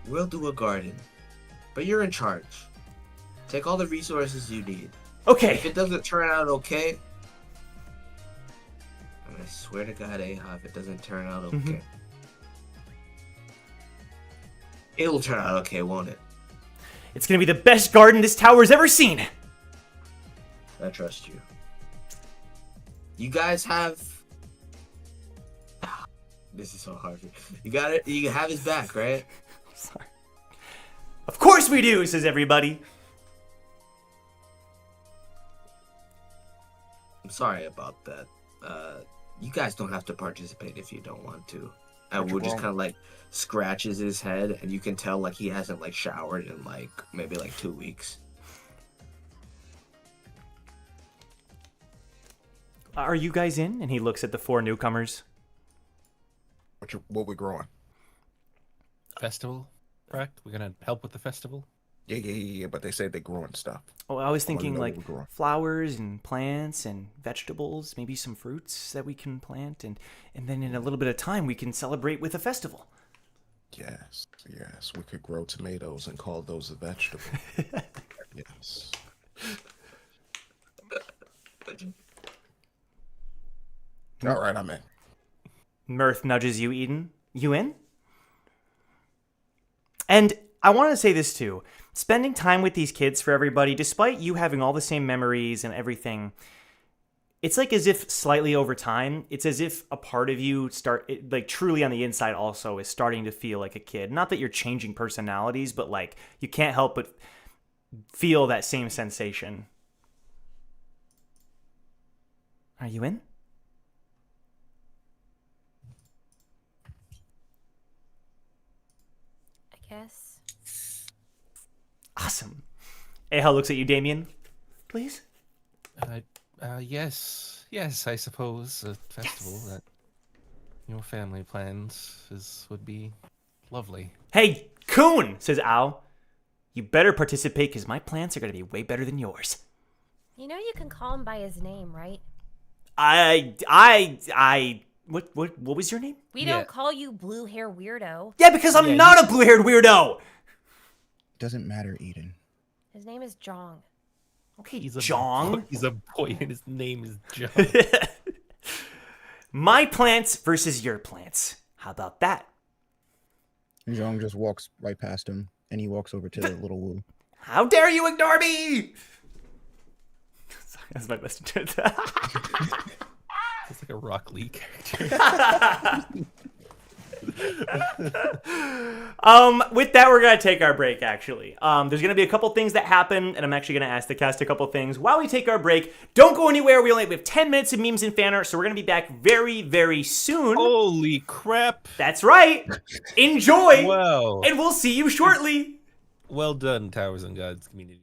We'll do a garden, but you're in charge. Take all the resources you need. Okay. If it doesn't turn out okay, I swear to God, Aha, if it doesn't turn out okay, it'll turn out okay, won't it? It's gonna be the best garden this tower's ever seen. I trust you. You guys have... This is so hard. You got it. You have his back, right? I'm sorry. Of course we do, says everybody. I'm sorry about that. You guys don't have to participate if you don't want to. And Wu just kind of like scratches his head, and you can tell like he hasn't like showered in like maybe like 2 weeks. Are you guys in? And he looks at the 4 newcomers. What we growing? Festival, correct? We're gonna help with the festival. Yeah. But they say they're growing stuff. Oh, I was I wanna thinking know like what we're growing. flowers and plants and vegetables, maybe some fruits that we can plant, and then in a little bit of time we can celebrate with a festival. Yes. We could grow tomatoes and call those a vegetable. Yes. All right, I'm in. Mirth nudges you, Eden. You in? And I want to say this too. Spending time with these kids for everybody, despite you having all the same memories and everything, it's like as if slightly over time, it's as if a part of you like truly on the inside also is starting to feel like a kid. Not that you're changing personalities, but like you can't help but feel that same sensation. Are you in? Yes. Awesome. Aha looks at you, Damien. Please? Yes, I suppose a festival that your family plans would be lovely. Hey, Coon, says Ao. You better participate because my plans are going to be way better than yours. You know you can call him by his name, right? What was your name? We Yeah. don't call you blue hair weirdo. Yeah, because I'm not a blue-haired weirdo. Doesn't matter, Eden. His name is Jong. Okay, He's a Jong. He's a boy, and his name is John. My plants versus your plants. How about that? And Zhong just walks right past him, and he walks over to Little Wu. How dare you ignore me? That's my best. It's like a Rock Lee character. With that, we're gonna take our break. Actually, there's gonna be a couple things that happen, and I'm actually gonna ask the cast a couple things while we take our break. Don't go anywhere. We have 10 minutes of memes and fan art, so we're gonna be back very, very soon. Holy crap! That's right. Enjoy, Wow. and we'll see you shortly. Well done, Towers and Gods community.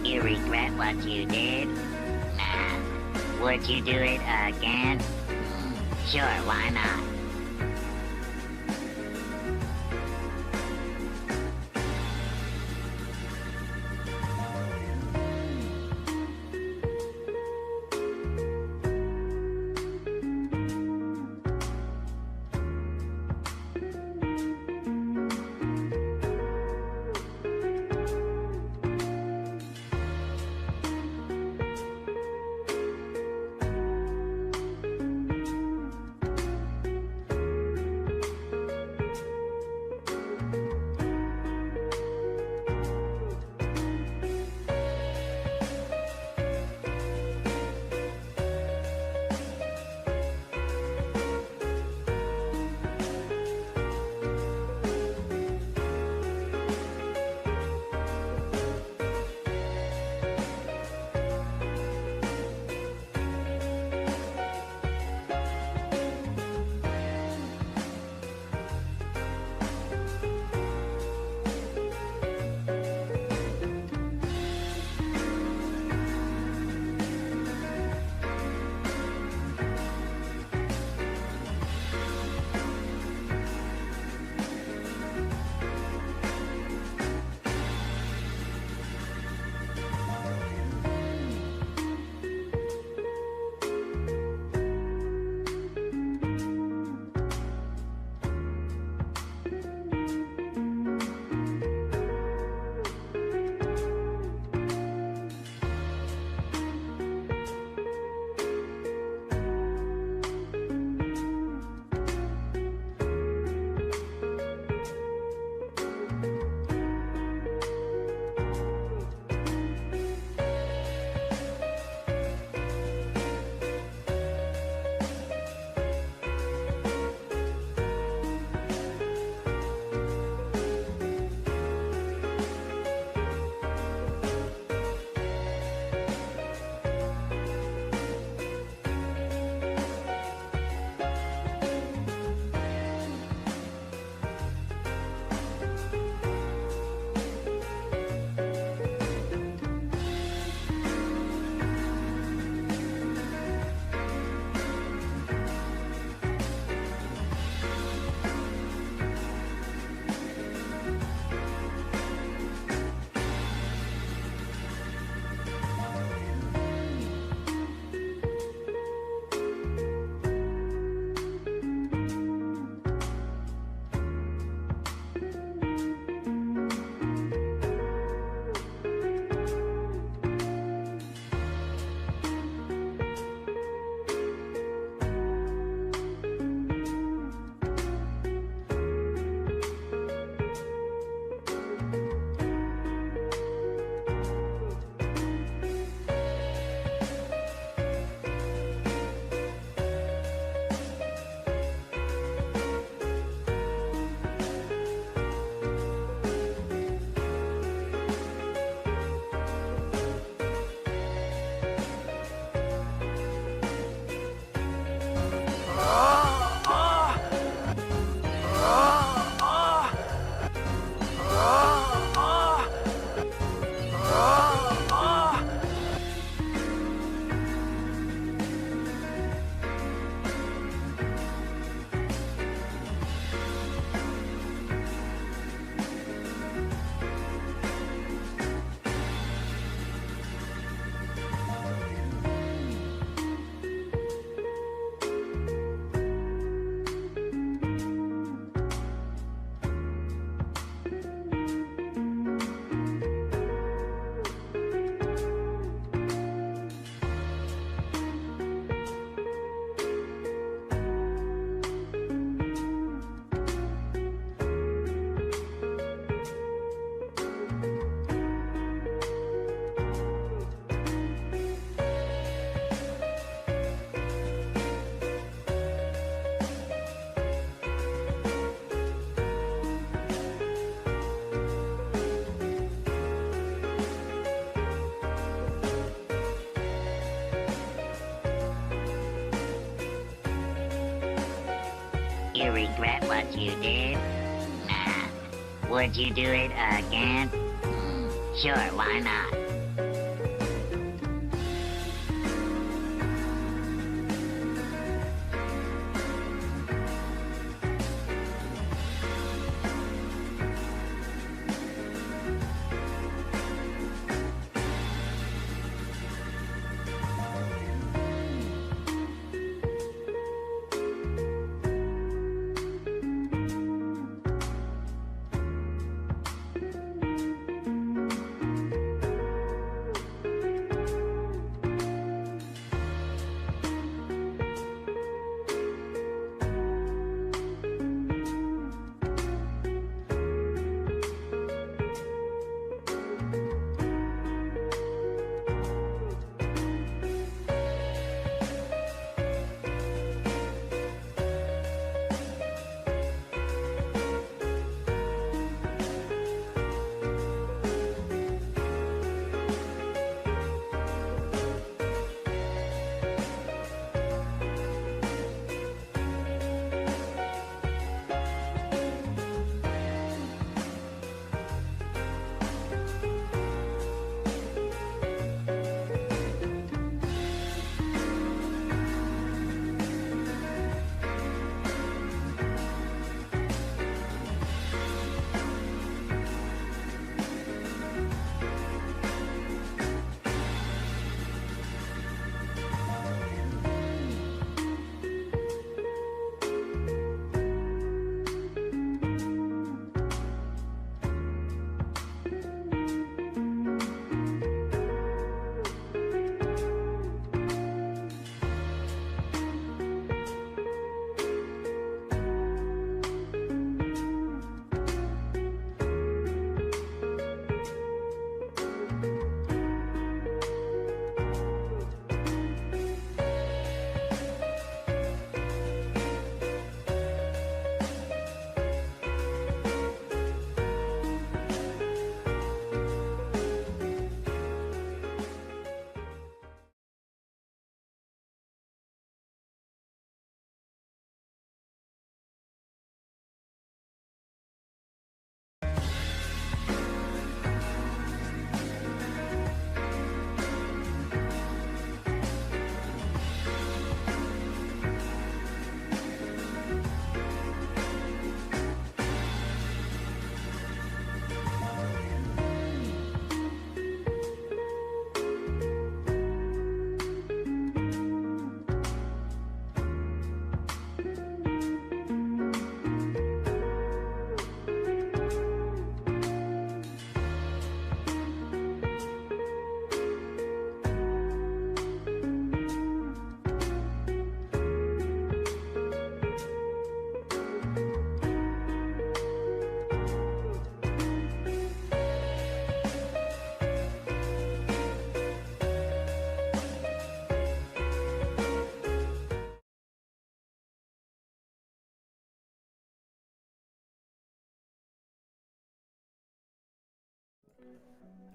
You regret what you did? Nah. Would you do it again? Sure, why not? you regret what you did? Nah. Would you do it again? Sure, why not?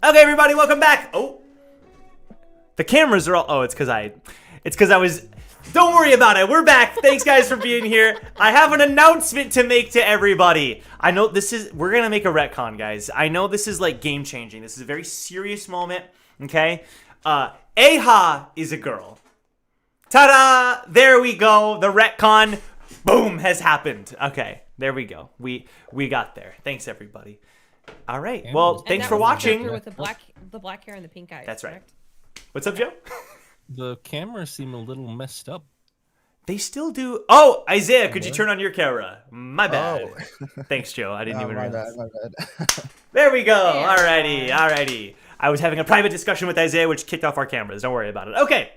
Okay, everybody, welcome back. Oh, the cameras are all. Oh, it's because I was. Don't worry about it. We're back. Thanks, guys, for being here. I have an announcement to make to everybody. I know we're gonna make a retcon, guys. I know this is like game changing. This is a very serious moment. Okay, Aha is a girl. Ta-da! There we go. The retcon, boom, has happened. Okay, there we go. We got there. Thanks, everybody. All right. Well, And thanks that for was the watching. character with the black hair and the pink eyes. That's right. correct? What's up, Joe? The cameras seem a little messed up. They still do. Oh, Isaiah, could you turn on your camera? My bad. Oh. Thanks, Joe. I didn't even my realize. bad, my bad. There we go. Yeah. Alrighty. I was having a private discussion with Isaiah, which kicked off our cameras. Don't worry about it. Okay.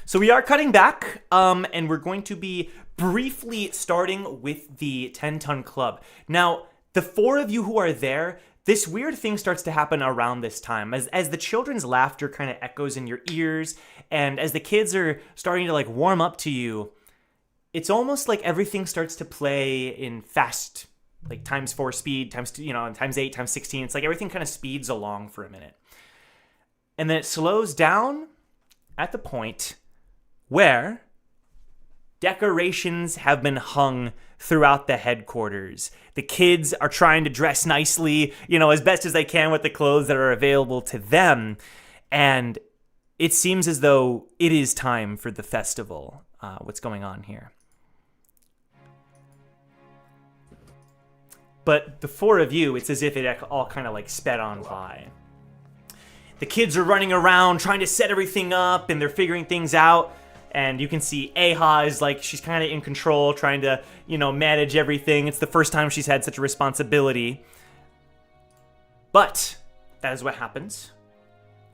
So we are cutting back, and we're going to be briefly starting with the 10-ton club. Now, the four of you who are there, this weird thing starts to happen around this time. As the children's laughter kind of echoes in your ears, and as the kids are starting to like warm up to you, it's almost like everything starts to play in fast, like times 4 speed, times 8, times 16. It's like everything kind of speeds along for a minute. And then it slows down at the point where Decorations have been hung throughout the headquarters. The kids are trying to dress nicely, as best as they can with the clothes that are available to them. And it seems as though it is time for the festival. What's going on here? But the four of you, it's as if it all kind of like sped on by. The kids are running around trying to set everything up, and they're figuring things out. And you can see Aha is like, she's kind of in control, trying to, manage everything. It's the first time she's had such a responsibility. But that is what happens.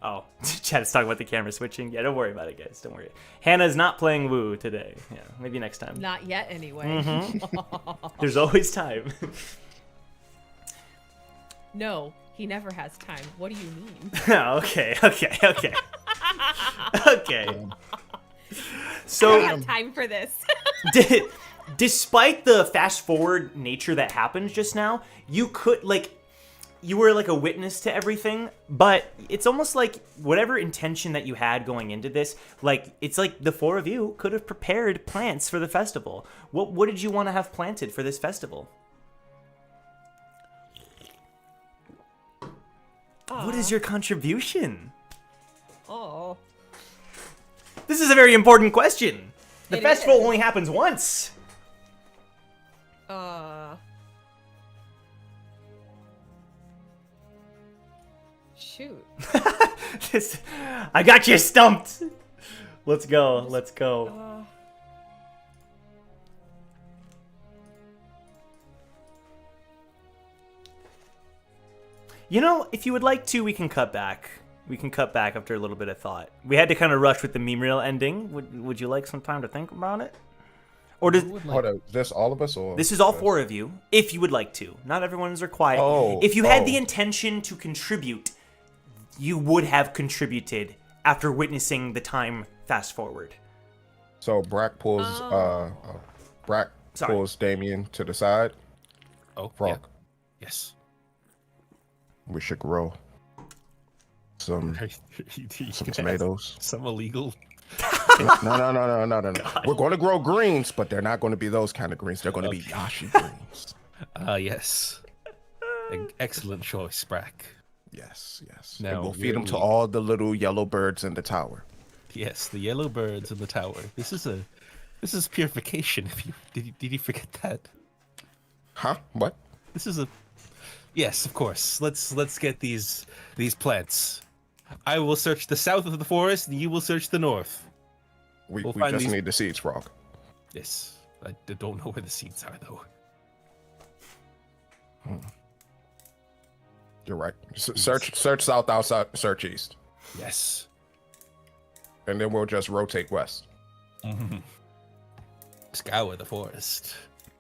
Oh, Chad is talking about the camera switching. Yeah, don't worry about it, guys. Don't worry. Hannah's not playing Woo today. Yeah, maybe next time. Not yet, anyway. Mm-hmm. There's always time. No, he never has time. What do you mean? Okay. Okay. So, I got time for this. Despite the fast forward nature that happened just now, you were like a witness to everything, but it's almost like whatever intention that you had going into this, it's like the four of you could have prepared plants for the festival. What did you want to have planted for this festival? What is your contribution? Oh. This is a very important question. The It festival is. only happens once. Shoot. I got you stumped. Let's go. If you would like to, we can cut back. We can cut back after a little bit of thought. We had to kind of rush with the meme reel ending. Would you like some time to think about it? Or does Hold on, this all of us or this is all four of you, if you would like to. Not everyone is required. Oh, if you had the intention to contribute, you would have contributed after witnessing the time fast forward. So Brack pulls Sorry. pulls Damien to the side. Oh, Frog. yeah. Yes. We should grow some tomatoes. Some illegal. No. We're going to grow greens, but they're not going to be those kind of greens. They're going to be Yashi greens. Yes. Excellent choice, Brack. Yes. Now, And we'll feed them to all the little yellow birds in the tower. Yes, the yellow birds in the tower. This is purification. Did you forget that? Huh? What? This is a. Yes, of course. Let's get these plants. I will search the south of the forest, and you will search the north. We We'll find just these- need the seeds, Frog. Yes, I don't know where the seeds are though. You're right. Search south, outside, search east, Yes. and then we'll just rotate west. Scour the forest.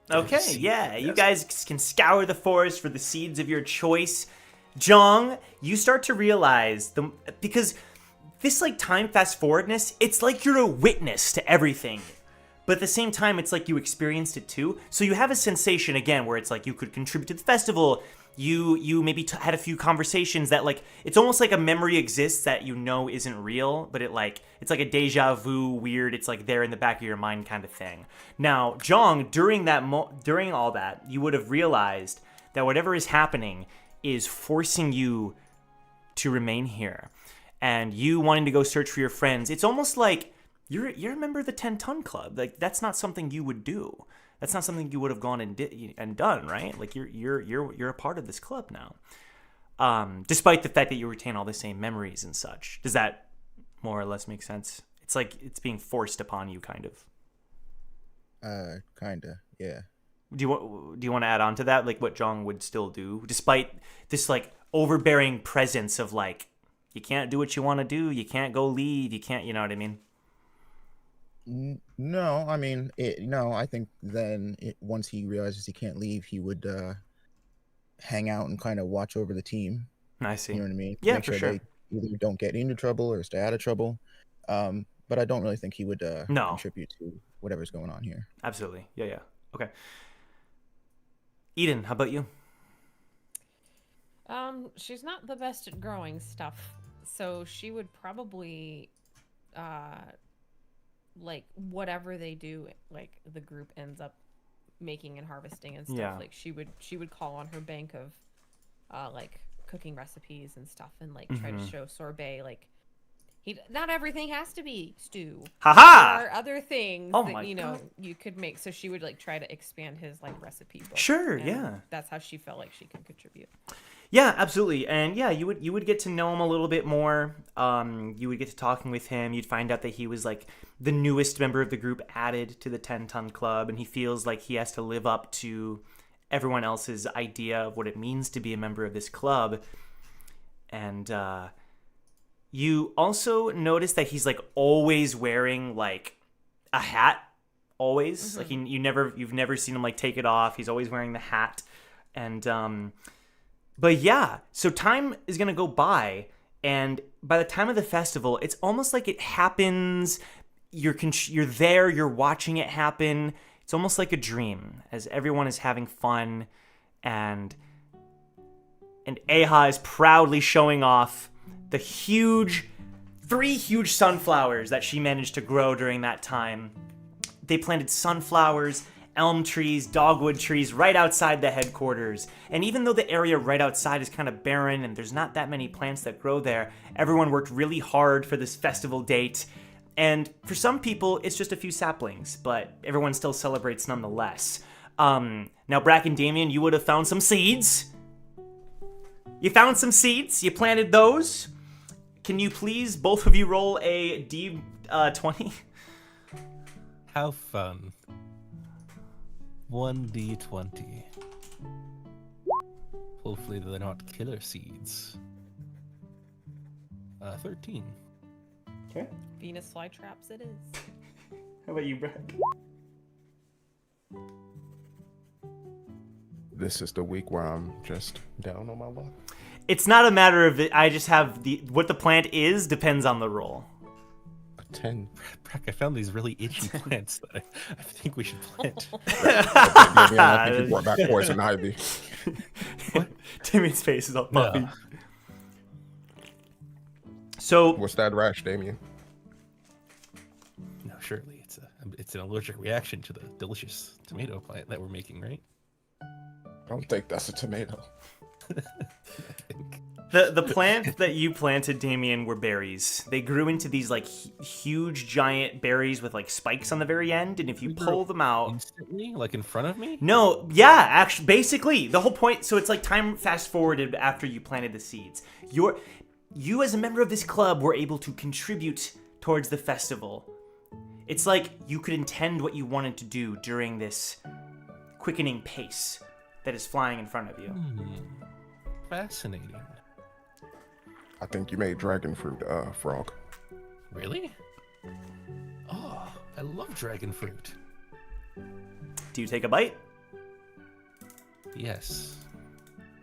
Okay, Seed. yeah, you Yes. guys can scour the forest for the seeds of your choice. Jong, you start to realize because this time fast forwardness, it's like you're a witness to everything. But at the same time, it's like you experienced it too. So you have a sensation again where it's like you could contribute to the festival. You maybe had a few conversations that it's almost like a memory exists that isn't real, but it's like a deja vu weird. It's like there in the back of your mind kind of thing. Now, Jong, during all that, you would have realized that whatever is happening is forcing you to remain here, and you wanting to go search for your friends. It's almost like you're a member of the 10-ton club. That's not something you would do. That's not something you would have gone and done, right? You're a part of this club now, despite the fact that you retain all the same memories and such. Does that more or less make sense? It's like it's being forced upon you, kind of. Kinda, yeah. Do you want to add on to that, what Jong would still do, despite this overbearing presence of you can't do what you want to do, you can't go leave, you can't, you know what I mean? No, I mean, I think then once he realizes he can't leave, he would hang out and kind of watch over the team. I see. You know what I mean? Yeah, Make for sure sure. they either don't get into trouble or stay out of trouble. But I don't really think he would No. contribute to whatever's going on here. Absolutely. Yeah. Okay. Eden, how about you? She's not the best at growing stuff, so she would probably like whatever they do, like the group ends up making and harvesting and stuff. Yeah. Like she would call on her bank of like cooking recipes and stuff, and like try to show Sorbet like not everything has to be stew. Haha! There are other things Oh that my you know God. you could make. So she would like try to expand his like recipe book. Sure, and yeah. That's how she felt like she can contribute. Yeah, absolutely. And yeah, you would get to know him a little bit more. You would get to talking with him. You'd find out that he was like the newest member of the group added to the 10-ton club, and he feels like he has to live up to everyone else's idea of what it means to be a member of this club. And you also notice that he's like always wearing like a hat. Always. Like you've never seen him like take it off. He's always wearing the hat. And but yeah, so time is going to go by, and by the time of the festival, it's almost like it happens. You're there, you're watching it happen. It's almost like a dream as everyone is having fun, and Aha is proudly showing off the 3 huge sunflowers that she managed to grow during that time. They planted sunflowers, elm trees, dogwood trees right outside the headquarters. And even though the area right outside is kind of barren and there's not that many plants that grow there, everyone worked really hard for this festival date. And for some people, it's just a few saplings, but everyone still celebrates nonetheless. Now, Brack and Damien, you would have found some seeds. You found some seeds. You planted those. Can you please, both of you, roll a D20? How fun. 1d20. Hopefully they're not killer seeds. 13. Okay. Venus flytraps it is. How about you, Brack? This is the week where I'm just down on my luck. It's not a matter of it. I just have what the plant is depends on the roll. A 10. Brack, I found these really itchy plants that I think we should plant. I think you brought back poison ivy. What? Damien's face is all No. puffy. So What's that rash, Damien? No, surely it's an allergic reaction to the delicious tomato plant that we're making, right? I don't think that's a tomato. the plant that you planted, Damien, were berries. They grew into these like huge giant berries with like spikes on the very end, and if you pull them out Instantly, like in front of me? No, yeah, actually, basically, the whole point, so it's like time fast forwarded after you planted the seeds. You as a member of this club were able to contribute towards the festival. It's like you could intend what you wanted to do during this quickening pace that is flying in front of you. Fascinating. I think you made dragon fruit, frog. Really? Oh, I love dragon fruit. Do you take a bite? Yes.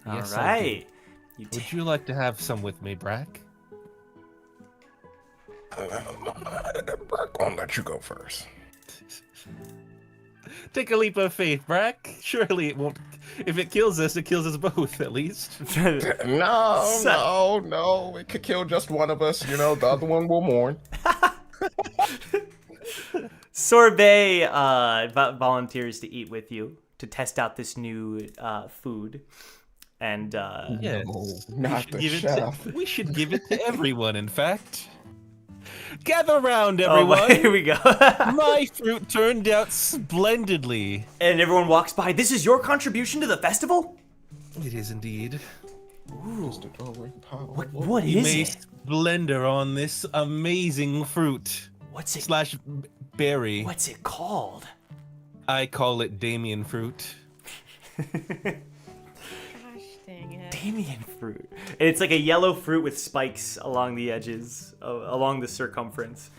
All Yes, I do. right. Would you like to have some with me, Brack? Brack, I'll let you go first. Take a leap of faith, Brack. Surely it won't. If it kills us both, at least. No. It could kill just one of us. You know, the other one will mourn. Sorbet volunteers to eat with you to test out this new food. And Yes. Not the chef. We should give it to everyone, in fact. Gather round, oh, everyone. here we go. My fruit turned out splendidly. And everyone walks by. This is your contribution to the festival? It is indeed. What You is may it? splendor on this amazing fruit. What's it? Slash berry. What's it called? I call it Damien fruit. Gosh dang it. Damien fruit. It's like a yellow fruit with spikes along the edges, along the circumference.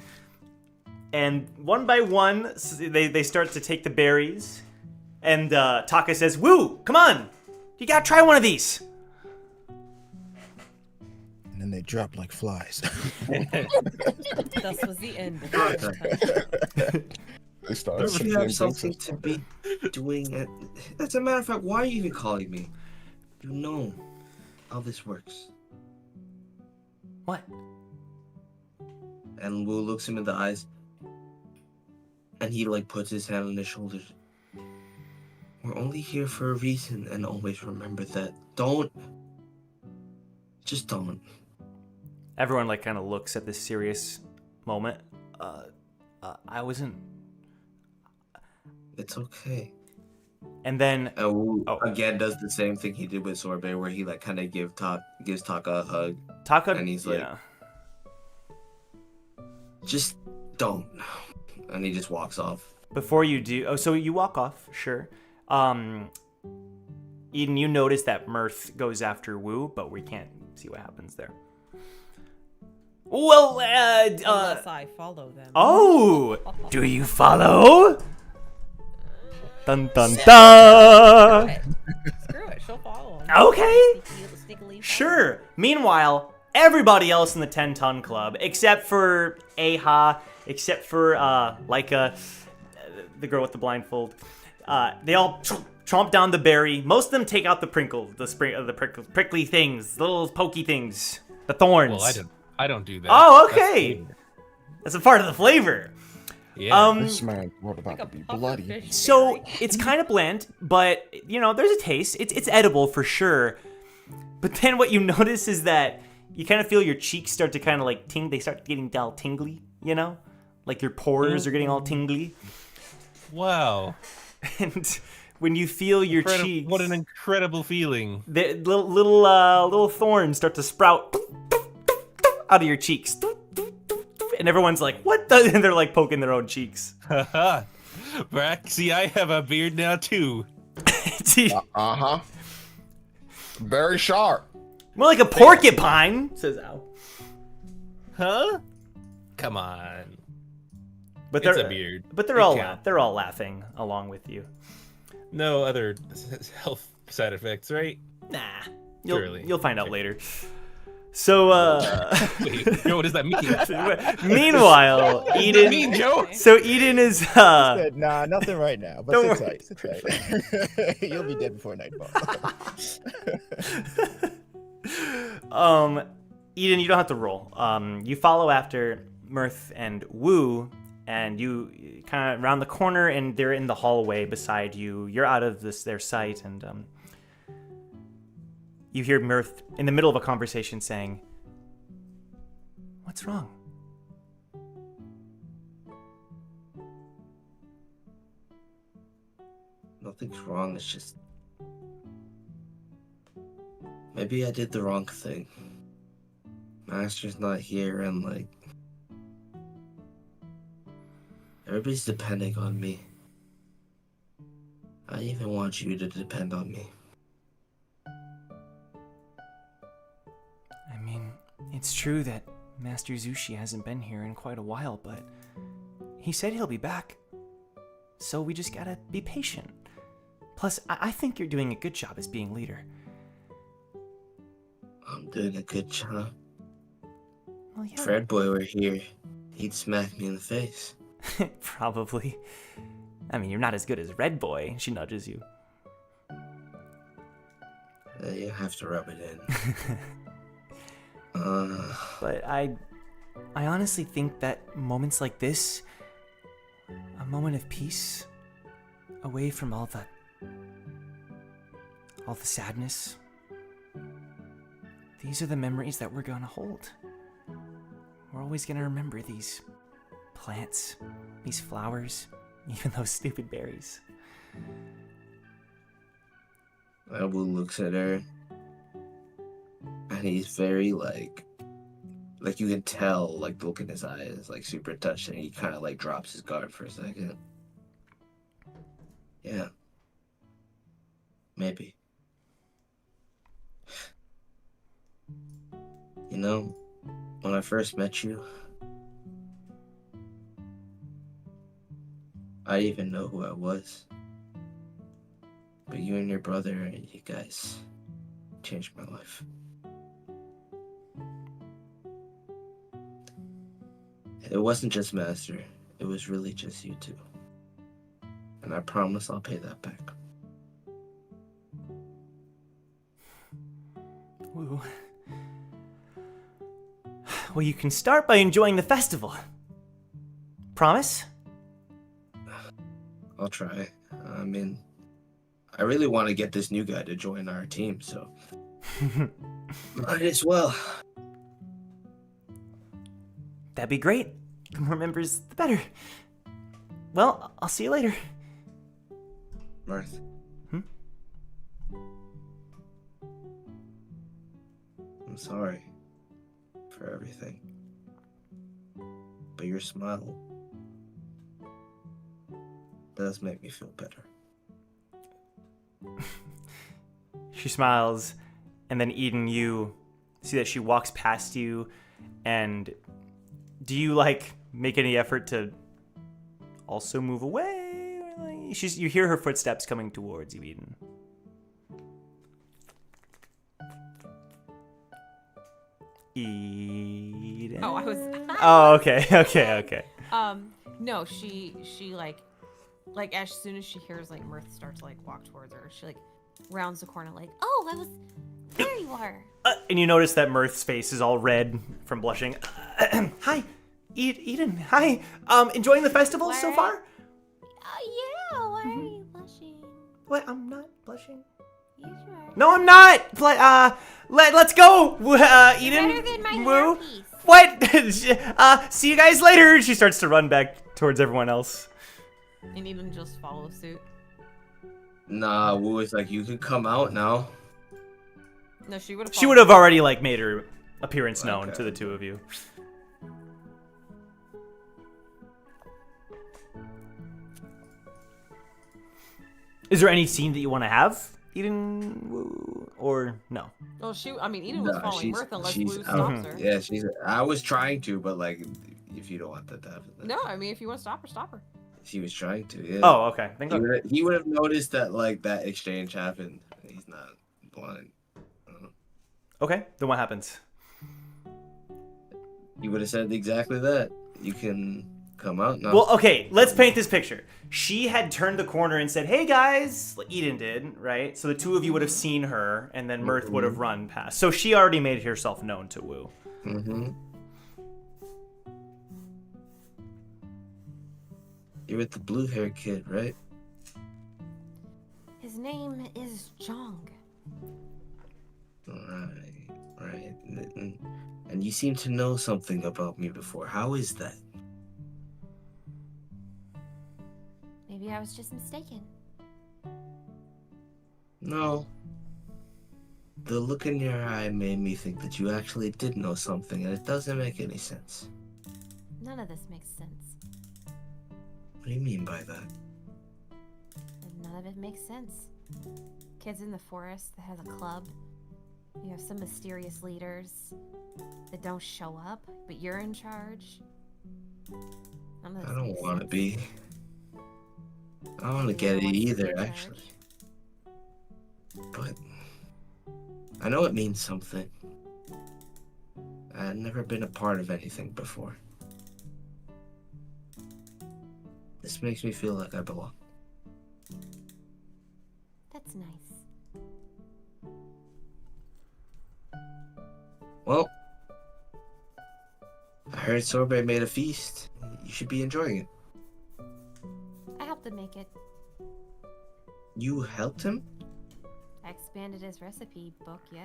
And one by one, they start to take the berries. And Taka says, "Woo, come on! You gotta try one of these." And then they drop like flies. Thus was the end of the They started Don't you have something to be doing? As a matter of fact, why are you even calling me? You know how this works. What? And Wu looks him in the eyes. And he like puts his hand on his shoulders. We're only here for a reason, and always remember that. Just don't. Everyone like kind of looks at this serious moment. I wasn't. It's okay. And then Again does the same thing he did with Sorbet, where he like kind of gives Taka a hug. Taka, and he's like, yeah. just don't. And he just walks off. Before you do, so you walk off, sure. Eden, you notice that Mirth goes after Wu, but we can't see what happens there. Well, Unless I follow them. Oh, do you follow? Dun dun dun. Screw it, she'll follow him. Okay. Sneakily follow. Sure. Meanwhile, everybody else in the 10-ton club, except for Aha, except for Laika, the girl with the blindfold, they all chomp down the berry. Most of them take out the prickly things, the little pokey things, the thorns. Well, I don't do that. Oh, okay. That's a part of the flavor. Yeah. This man's world about to be bloody. So it's kind of bland, but you know, there's a taste. It's edible for sure. But then what you notice is that you kind of feel your cheeks start to kind of like they start getting all tingly, you know? Like your pores are getting all tingly. Wow. And when you feel your cheeks, what an incredible feeling. The little thorns start to sprout out of your cheeks. And everyone's like, what the? And they're like poking their own cheeks. Haha. Brack, see, I have a beard now too. Uh-huh. Very sharp. More like a porcupine, says Al. Huh? Come on. But It's a beard. But they're all laughing along with you. No other health side effects, right? Nah. Surely. You'll find out later. So, Wait, what does that mean? meanwhile, Eden. Mean, Joe? So Eden is. Said, nah, nothing right now. But Don't sit tight. You'll be dead before nightfall. Eden, you don't have to roll. You follow after Mirth and Wu, and you kind of round the corner, and they're in the hallway beside you. You're out of their sight, and you hear Mirth in the middle of a conversation saying, "What's wrong?" Nothing's wrong, it's just... maybe I did the wrong thing. Master's not here, and like... everybody's depending on me. I even want you to depend on me. I mean, it's true that Master Zushi hasn't been here in quite a while, but he said he'll be back. So we just gotta be patient. Plus, I think you're doing a good job as being leader. I'm doing a good job. Well, yeah. If Red Boy were here, he'd smack me in the face. Probably. I mean, you're not as good as Red Boy. She nudges you. You have to rub it in. But I honestly think that moments like this, a moment of peace, away from all the sadness, these are the memories that we're gonna hold. We're always gonna remember these plants, these flowers, even those stupid berries. Abu looks at her, and he's very like you can tell, like the look in his eyes, like super touched, and he kind of like drops his guard for a second. Yeah, maybe. You know, when I first met you, I didn't even know who I was. But you and your brother, you guys changed my life. It wasn't just Master, it was really just you two. And I promise I'll pay that back. Woo. Well, you can start by enjoying the festival. Promise? I'll try. I mean, I really want to get this new guy to join our team, so might as well. That'd be great. The more members, the better. Well, I'll see you later. Mirth. Hmm? I'm sorry for everything. But your smile does make me feel better. She smiles, and then Eden, you see that she walks past you, and do you, like, make any effort to also move away? You hear her footsteps coming towards you, Eden. Eden? Oh, I was. Oh, okay. No, she like as soon as she hears like Mirth start to like walk towards her, she like rounds the corner like, Oh, I was. There you are. And you notice that Mirth's face is all red from blushing. Hi, Eden. Hi. Enjoying the festival so What? far? Yeah, why are you blushing? What? I'm not blushing. You sure? No, I'm not. Let's go, Eden. Better than my Woo. hairpiece. What? See you guys later. She starts to run back towards everyone else. and Eden just follows suit. Nah, Wu is like, you can come out now. No, she would have. She would have already like made her appearance known Okay. to the two of you. Is there any scene that you want to have, Eden, Woo, or no? Well, I mean, Eden was Nah, following Mirth unless she's Wu out. stops her. Yeah, I was trying to, but like, if you don't want that to happen. then- No, I mean, if you want to stop her, stop her. She was trying to, yeah. Oh, okay. Thank He God. would have noticed that, like, that exchange happened. He's not blind. Okay, then what happens? He would have said exactly that. You can come out now. Well, okay, let's paint this picture. She had turned the corner and said, "Hey guys," like Eden did, right? So the two of you would have seen her, and then Mirth would have run past. So she already made herself known to Wu. Mm-hmm. You're with the blue-haired kid, right? His name is Jong. Right. And you seem to know something about me before. How is that? Maybe I was just mistaken. No. The look in your eye made me think that you actually did know something, and it doesn't make any sense. None of this makes sense. What do you mean by that? And none of it makes sense. Kids in the forest that has a club. You have some mysterious leaders that don't show up, but you're in charge. None of this I don't makes want to sense. be. I don't want to get it Wants to be either, in actually. charge. But I know it means something. I've never been a part of anything before. This makes me feel like I belong. That's nice. Well, I heard Sorbet made a feast. You should be enjoying it. I helped him make it. You helped him? I expanded his recipe book, yeah.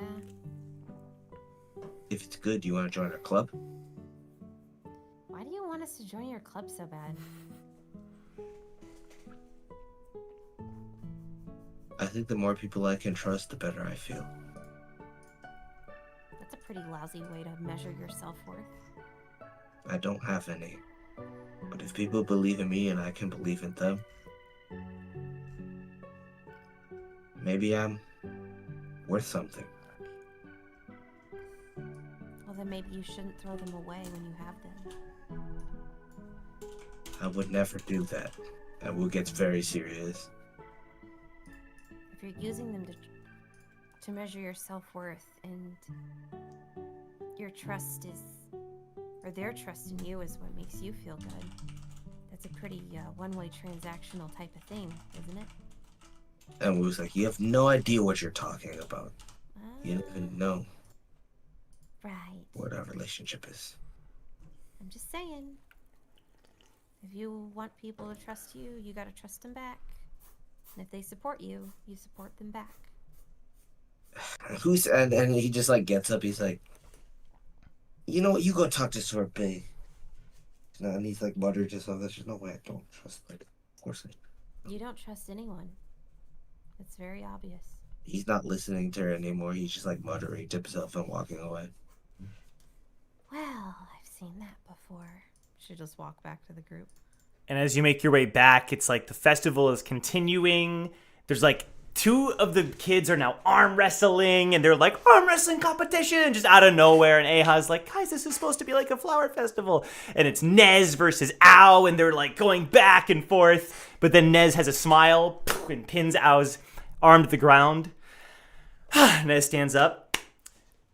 If it's good, do you want to join our club? Why do you want us to join your club so bad? I think the more people I can trust, the better I feel. That's a pretty lousy way to measure your self-worth. I don't have any. But if people believe in me and I can believe in them, maybe I'm worth something. Well, then maybe you shouldn't throw them away when you have them. I would never do that. That will get very serious. If you're using them to measure your self-worth and your trust is, or their trust in you is what makes you feel good, that's a pretty one-way transactional type of thing, isn't it? And we was like, you have no idea what you're talking about. You don't Ah, even know right. what our relationship is. I'm just saying. If you want people to trust you, you gotta trust them back. And if they support you, you support them back. And he just like gets up. He's like, you know what? You go talk to Sorbet. And he's like muttering to himself. There's no way I don't trust. Like, of course You don't trust anyone. It's very obvious. He's not listening to her anymore. He's just like muttering to himself and walking away. Well, I've seen that before. Should just walk back to the group. And as you make your way back, it's like the festival is continuing. There's like 2 of the kids are now arm wrestling, and they're like, arm wrestling competition, just out of nowhere. And Aha's like, guys, this is supposed to be like a flower festival. And it's Nez versus Ao, and they're like going back and forth. But then Nez has a smile and pins Ao's arm to the ground. Nez stands up.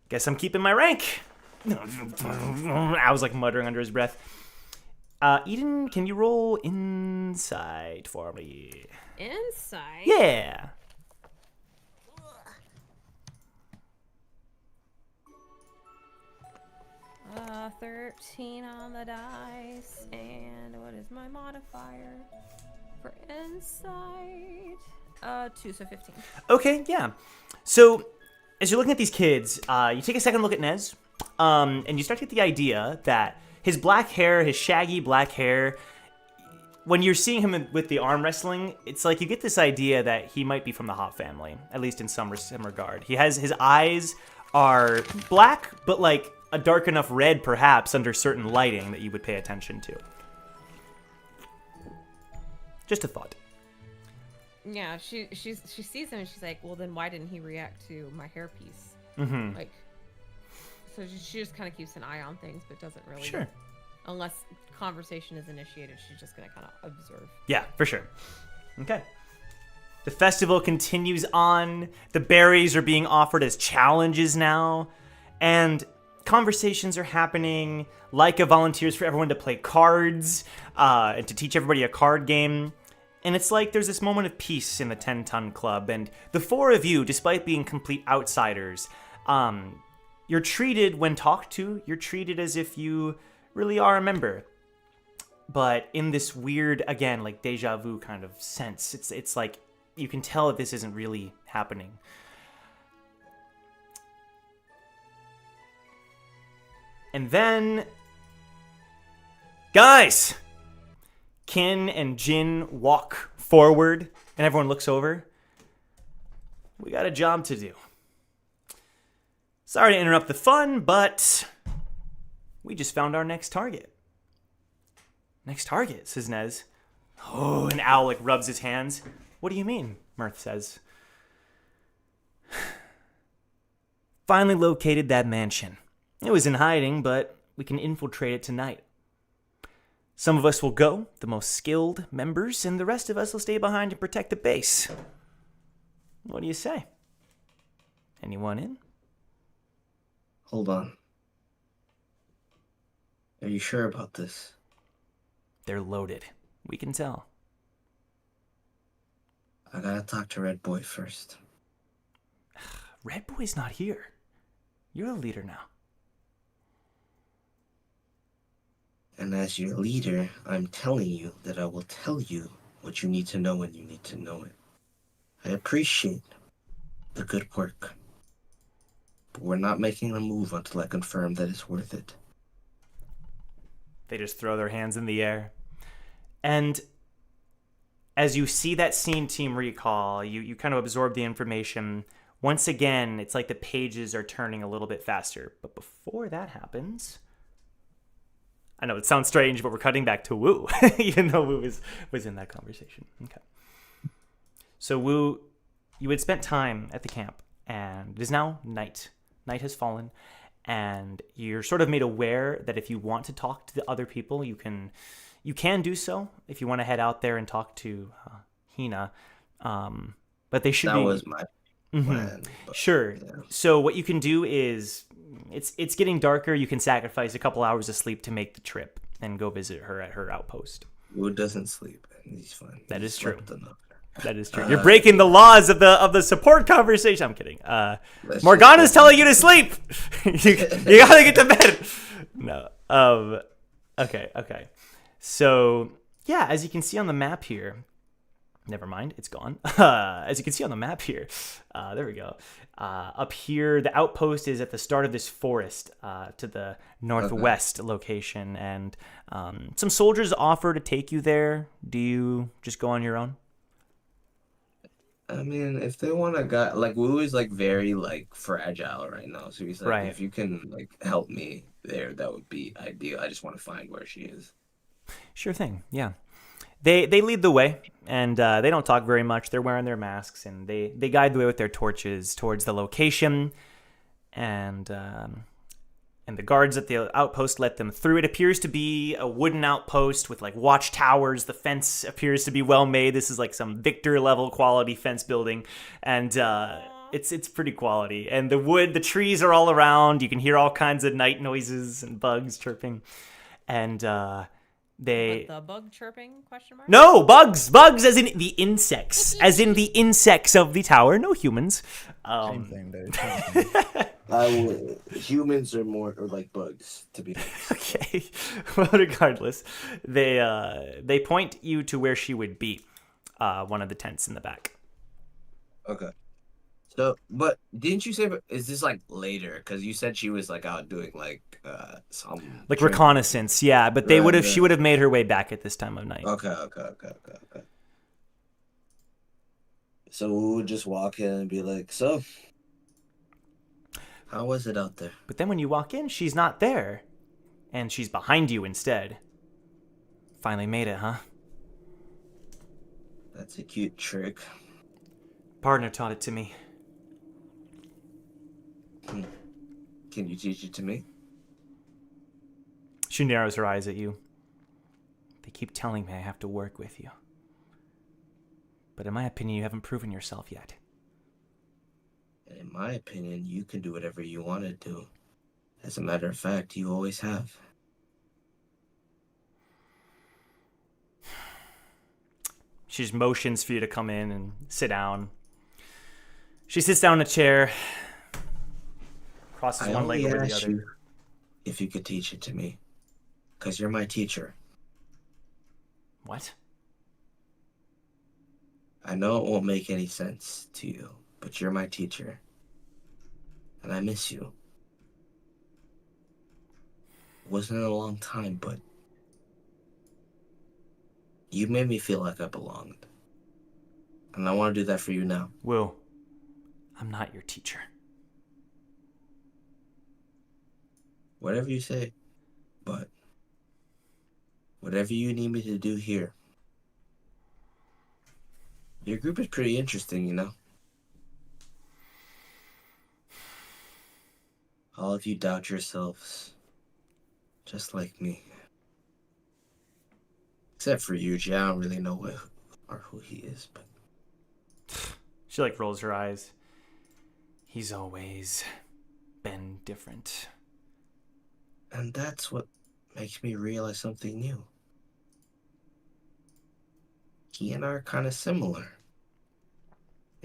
Guess I'm keeping my rank. Ao's like muttering under his breath. Eden, can you roll insight for me? Insight? Yeah. 13 on the dice. And what is my modifier for insight? 2, so 15. Okay, yeah. So, as you're looking at these kids, you take a second look at Nez, and you start to get the idea that his black hair, his shaggy black hair, when you're seeing him with the arm wrestling, it's like you get this idea that he might be from the Hop family, at least in some regard. His eyes are black, but like a dark enough red, perhaps, under certain lighting that you would pay attention to. Just a thought. Yeah, she sees him and she's like, well, then why didn't he react to my hairpiece? Mm-hmm. Like, so she just kind of keeps an eye on things, but doesn't really. Sure. Unless conversation is initiated, she's just gonna kind of observe. Yeah, for sure. Okay. The festival continues on. The berries are being offered as challenges now, and conversations are happening. Leica volunteers for everyone to play cards and to teach everybody a card game. And it's like there's this moment of peace in the 10-ton club. And the 4 of you, despite being complete outsiders, you're treated, when talked to, you're treated as if you really are a member. But in this weird, again, like deja vu kind of sense, it's like you can tell that this isn't really happening. And then, guys, Kin and Jin walk forward, and everyone looks over. We got a job to do. Sorry to interrupt the fun, but we just found our next target. Next target, says Nez. Oh, and Owl like rubs his hands. What do you mean? Mirth says. Finally located that mansion. It was in hiding, but we can infiltrate it tonight. Some of us will go, the most skilled members, and the rest of us will stay behind to protect the base. What do you say? Anyone in? Hold on. Are you sure about this? They're loaded. We can tell. I gotta talk to Red Boy first. Red Boy's not here. You're the leader now. And as your leader, I'm telling you that I will tell you what you need to know when you need to know it. I appreciate the good work, but we're not making a move until I confirm that it's worth it. They just throw their hands in the air. And as you see that scene, Team Recall, you kind of absorb the information. Once again, it's like the pages are turning a little bit faster. But before that happens... I know it sounds strange, but we're cutting back to Wu, even though Wu was in that conversation. Okay. So Wu, you had spent time at the camp, and it is now night. Night has fallen, and you're sort of made aware that if you want to talk to the other people, you can do so. If you want to head out there and talk to Hina, but they should be. That was my plan. But, sure. yeah. So what you can do is. It's getting darker. You can sacrifice a couple hours of sleep to make the trip and go visit her at her outpost. Wu doesn't sleep, and he's fine. That is true. Enough. That is true. You're breaking the laws of the support conversation. I'm kidding. Morgana's telling you to sleep. you gotta get to bed. No. Okay. So, yeah, as you can see on the map here, never mind, it's gone. As you can see on the map here, there we go. Up here, the outpost is at the start of this forest to the northwest location, and some soldiers offer to take you there. Do you just go on your own? I mean, if they want to go, like Wu is like very like fragile right now, so he's like, Right. if you can like help me there, that would be ideal. I just want to find where she is. Sure thing, yeah. They lead the way, and they don't talk very much. They're wearing their masks, and they guide the way with their torches towards the location, and the guards at the outpost let them through. It appears to be a wooden outpost with like watchtowers. The fence appears to be well made. This is like some Victor level quality fence building, and it's pretty quality. And the trees are all around. You can hear all kinds of night noises and bugs chirping, and What, the bug chirping? Question mark. no, bugs as in the insects, as in the insects of the tower, no humans. Same thing, dude. Same thing. Humans are more or like bugs, to be honest. Okay. Well, regardless, they point you to where she would be, one of the tents in the back. Okay. So, but didn't you say, is this like later? Because you said she was like out doing like some Like training. reconnaissance, yeah, but she would have made her way back at this time of night. Okay. So we would just walk in and be like, so, how was it out there? But then when you walk in, she's not there, and she's behind you instead. Finally made it, huh? That's a cute trick. Partner taught it to me. Can you teach it to me? She narrows her eyes at you. They keep telling me I have to work with you. But in my opinion, you haven't proven yourself yet. And in my opinion, you can do whatever you want to do. As a matter of fact, you always have. She just motions for you to come in and sit down. She sits down in a chair, crosses one leg over the other. You if you could teach it to me. Because you're my teacher. What? I know it won't make any sense to you, but you're my teacher. And I miss you. It wasn't in a long time, but you made me feel like I belonged. And I want to do that for you now. Will, I'm not your teacher. Whatever you say, but whatever you need me to do here. Your group is pretty interesting, you know? All of you doubt yourselves, just like me. Except for you, Jay. I don't really know who he is, but... She like rolls her eyes. He's always been different. And that's what makes me realize something new. He and I are kind of similar.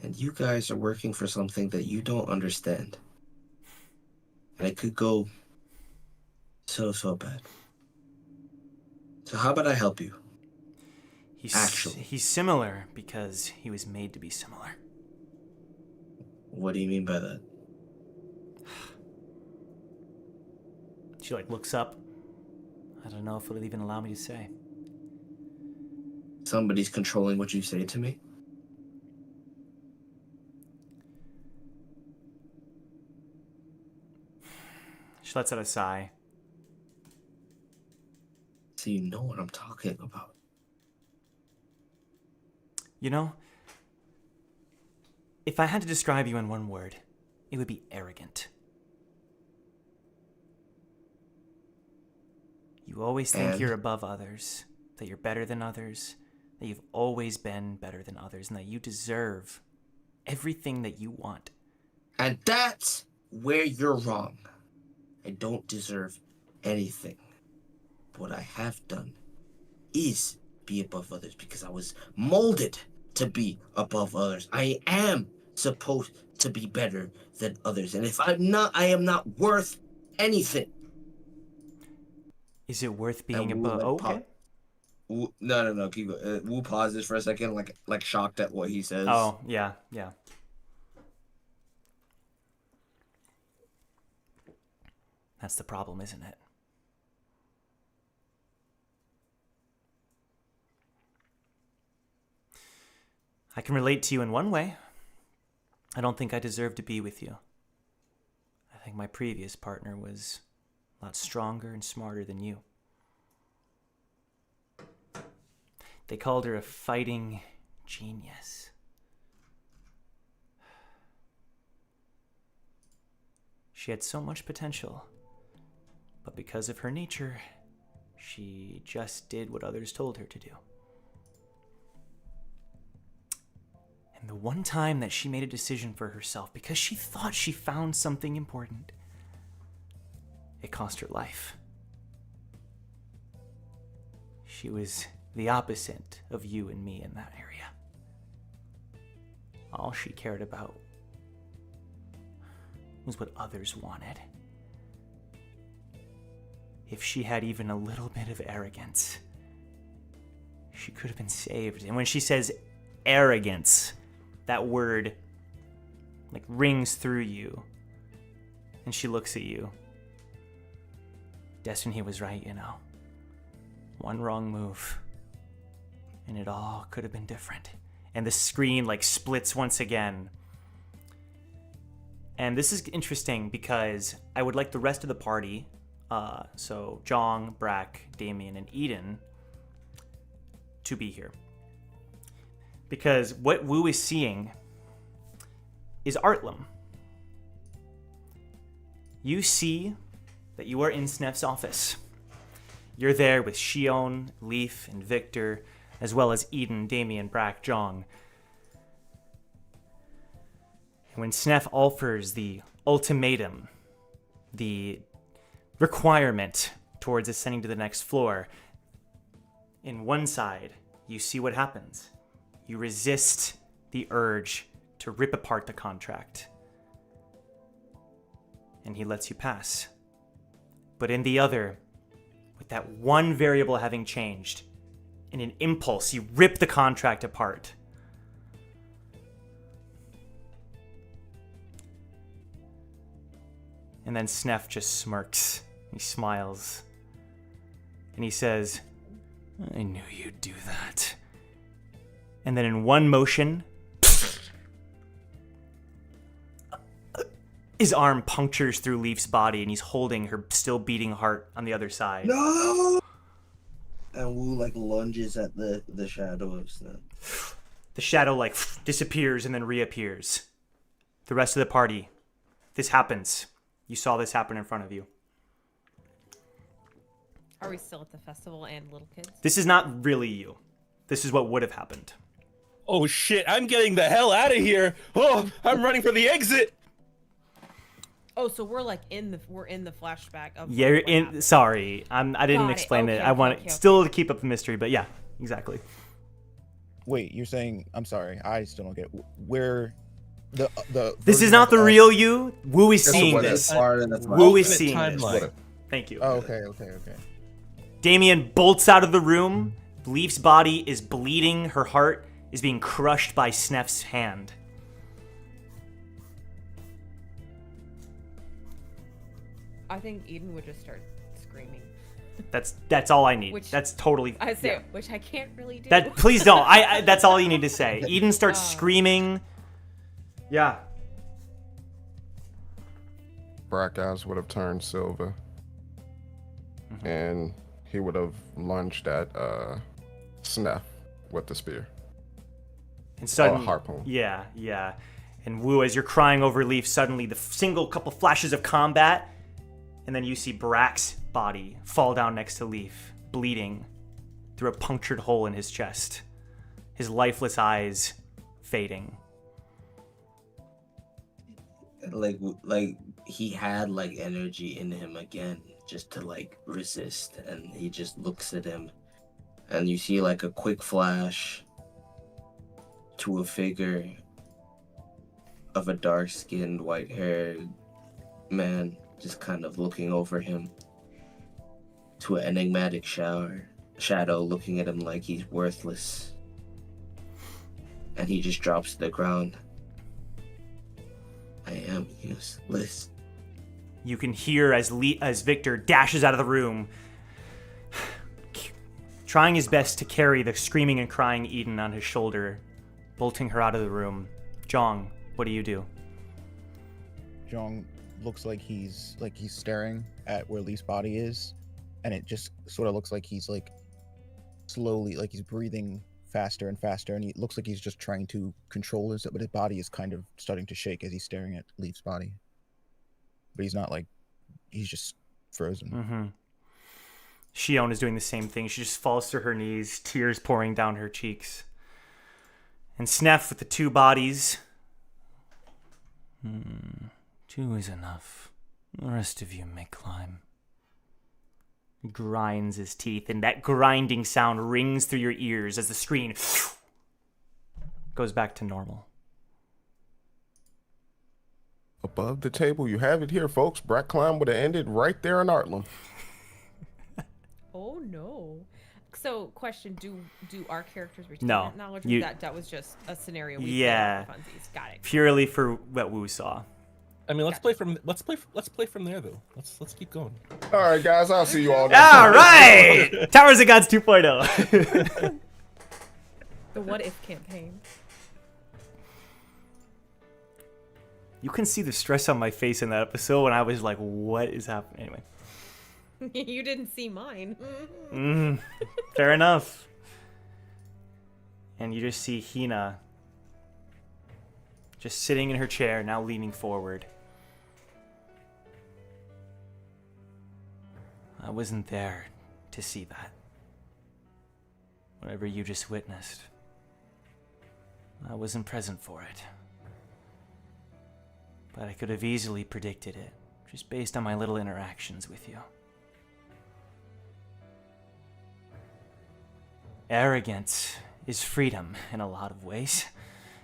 And you guys are working for something that you don't understand. And it could go so bad. So how about I help you? He's similar because he was made to be similar. What do you mean by that? She like looks up. I don't know if it'll even allow me to say. Somebody's controlling what you say to me? She lets out a sigh. So you know what I'm talking about. You know, if I had to describe you in one word, it would be arrogant. You always think you're above others, that you're better than others, that you've always been better than others, and that you deserve everything that you want. And that's where you're wrong. I don't deserve anything. What I have done is be above others because I was molded to be above others. I am supposed to be better than others. And if I'm not, I am not worth anything. Is it worth being above? Okay. No. Keep going. Wu pauses for a second, like shocked at what he says. Oh, yeah. That's the problem, isn't it? I can relate to you in one way. I don't think I deserve to be with you. I think my previous partner was a lot stronger and smarter than you. They called her a fighting genius. She had so much potential, but because of her nature, she just did what others told her to do. And the one time that she made a decision for herself because she thought she found something important, it cost her life. She was the opposite of you and me in that area. All she cared about was what others wanted. If she had even a little bit of arrogance, she could have been saved. And when she says arrogance, that word like rings through you. And she looks at you. Destiny was right, you know. One wrong move, and it all could have been different. And the screen like splits once again. And this is interesting because I would like the rest of the party, so Jong, Brack, Damien, and Eden, to be here. Because what Wu is seeing is Artlam. You see that you are in Snef's office. You're there with Shion, Leaf, and Victor, as well as Eden, Damien, Brack, Jong. And when Snef offers the ultimatum, the requirement towards ascending to the next floor, in one side, you see what happens. You resist the urge to rip apart the contract. And he lets you pass. But in the other, with that one variable having changed, in an impulse, you rip the contract apart. And then Snef just smirks. He smiles. And he says, I knew you'd do that. And then in one motion, his arm punctures through Leaf's body and he's holding her still beating heart on the other side. No! And Wu like lunges at the shadow of Snef. The shadow like disappears and then reappears. The rest of the party, this happens. You saw this happen in front of you. Are we still at the festival and little kids? This is not really you. This is what would have happened. Oh shit, I'm getting the hell out of here. Oh, I'm running for the exit. Oh, so we're like in the flashback of Yeah, you're what in. happened. Sorry, I didn't Got it. explain it. Okay, I want okay. still to keep up the mystery, but yeah, exactly. Wait, you're saying? I'm sorry, I still don't get where the. This is version not the of- real you. Wu is Guess seeing what this. is? Part of the Wu is Alternate seeing this. timeline. Thank you. Oh, okay. Damien bolts out of the room. Leaf's body is bleeding. Her heart is being crushed by Snef's hand. I think Eden would just start screaming. That's all I need. Which- That's totally. I say, yeah. which I can't really do. That please don't. I that's all you need to say. Eden starts screaming. Yeah. Brack eyes would have turned silver, and he would have lunged at Snef with the spear. And suddenly, harpoon. Yeah. And Wu, as you're crying over Leaf, suddenly the single couple flashes of combat, and then you see Brack's body fall down next to Leaf, bleeding through a punctured hole in his chest, his lifeless eyes fading. Like he had like energy in him again, just to like resist, and he just looks at him, and you see like a quick flash to a figure of a dark-skinned, white-haired man just kind of looking over him, to an enigmatic shower shadow looking at him like he's worthless. And he just drops to the ground. I am useless. You can hear as Victor dashes out of the room, trying his best to carry the screaming and crying Eden on his shoulder, bolting her out of the room. Jong, what do you do? Jong looks like he's staring at where Lee's body is, and it just sort of looks like he's like slowly, like he's breathing faster and faster, and he looks like he's just trying to control but his body is kind of starting to shake as he's staring at Leaf's body. But he's not like, he's just frozen. Mm-hmm. Shion is doing the same thing. She just falls to her knees, tears pouring down her cheeks. And Sneff with the two bodies. 2 is enough. The rest of you may climb. He grinds his teeth, and that grinding sound rings through your ears as the screen goes back to normal. Above the table, you have it here, folks. Brack Climb would have ended right there in Artland. Oh no. So, question: Do our characters retain No, that knowledge? Or that was just a scenario we played out for funsies. Got it. Purely for what Wu saw. I mean, let's play from there though. Let's keep going. All right, guys. I'll see you all next All time. right, Towers of Gods 2.0. The what if campaign. You can see the stress on my face in that episode when I was like, "What is happening?" Anyway. You didn't see mine. Fair enough. And you just see Hina just sitting in her chair, now leaning forward. I wasn't there to see that. Whatever you just witnessed, I wasn't present for it. But I could have easily predicted it, just based on my little interactions with you. Arrogance is freedom in a lot of ways.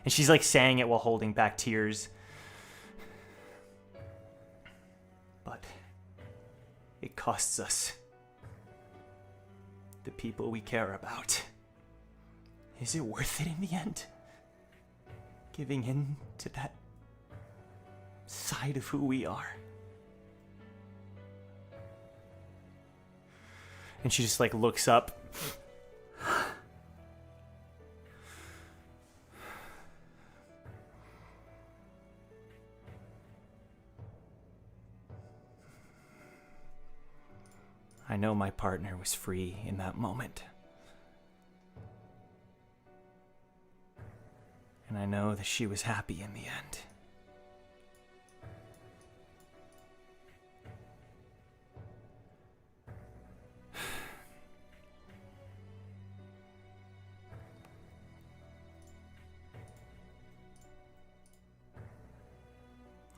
And she's like saying it while holding back tears. But it costs us the people we care about. Is it worth it in the end? Giving in to that side of who we are? And she just like looks up. I know my partner was free in that moment. And I know that she was happy in the end.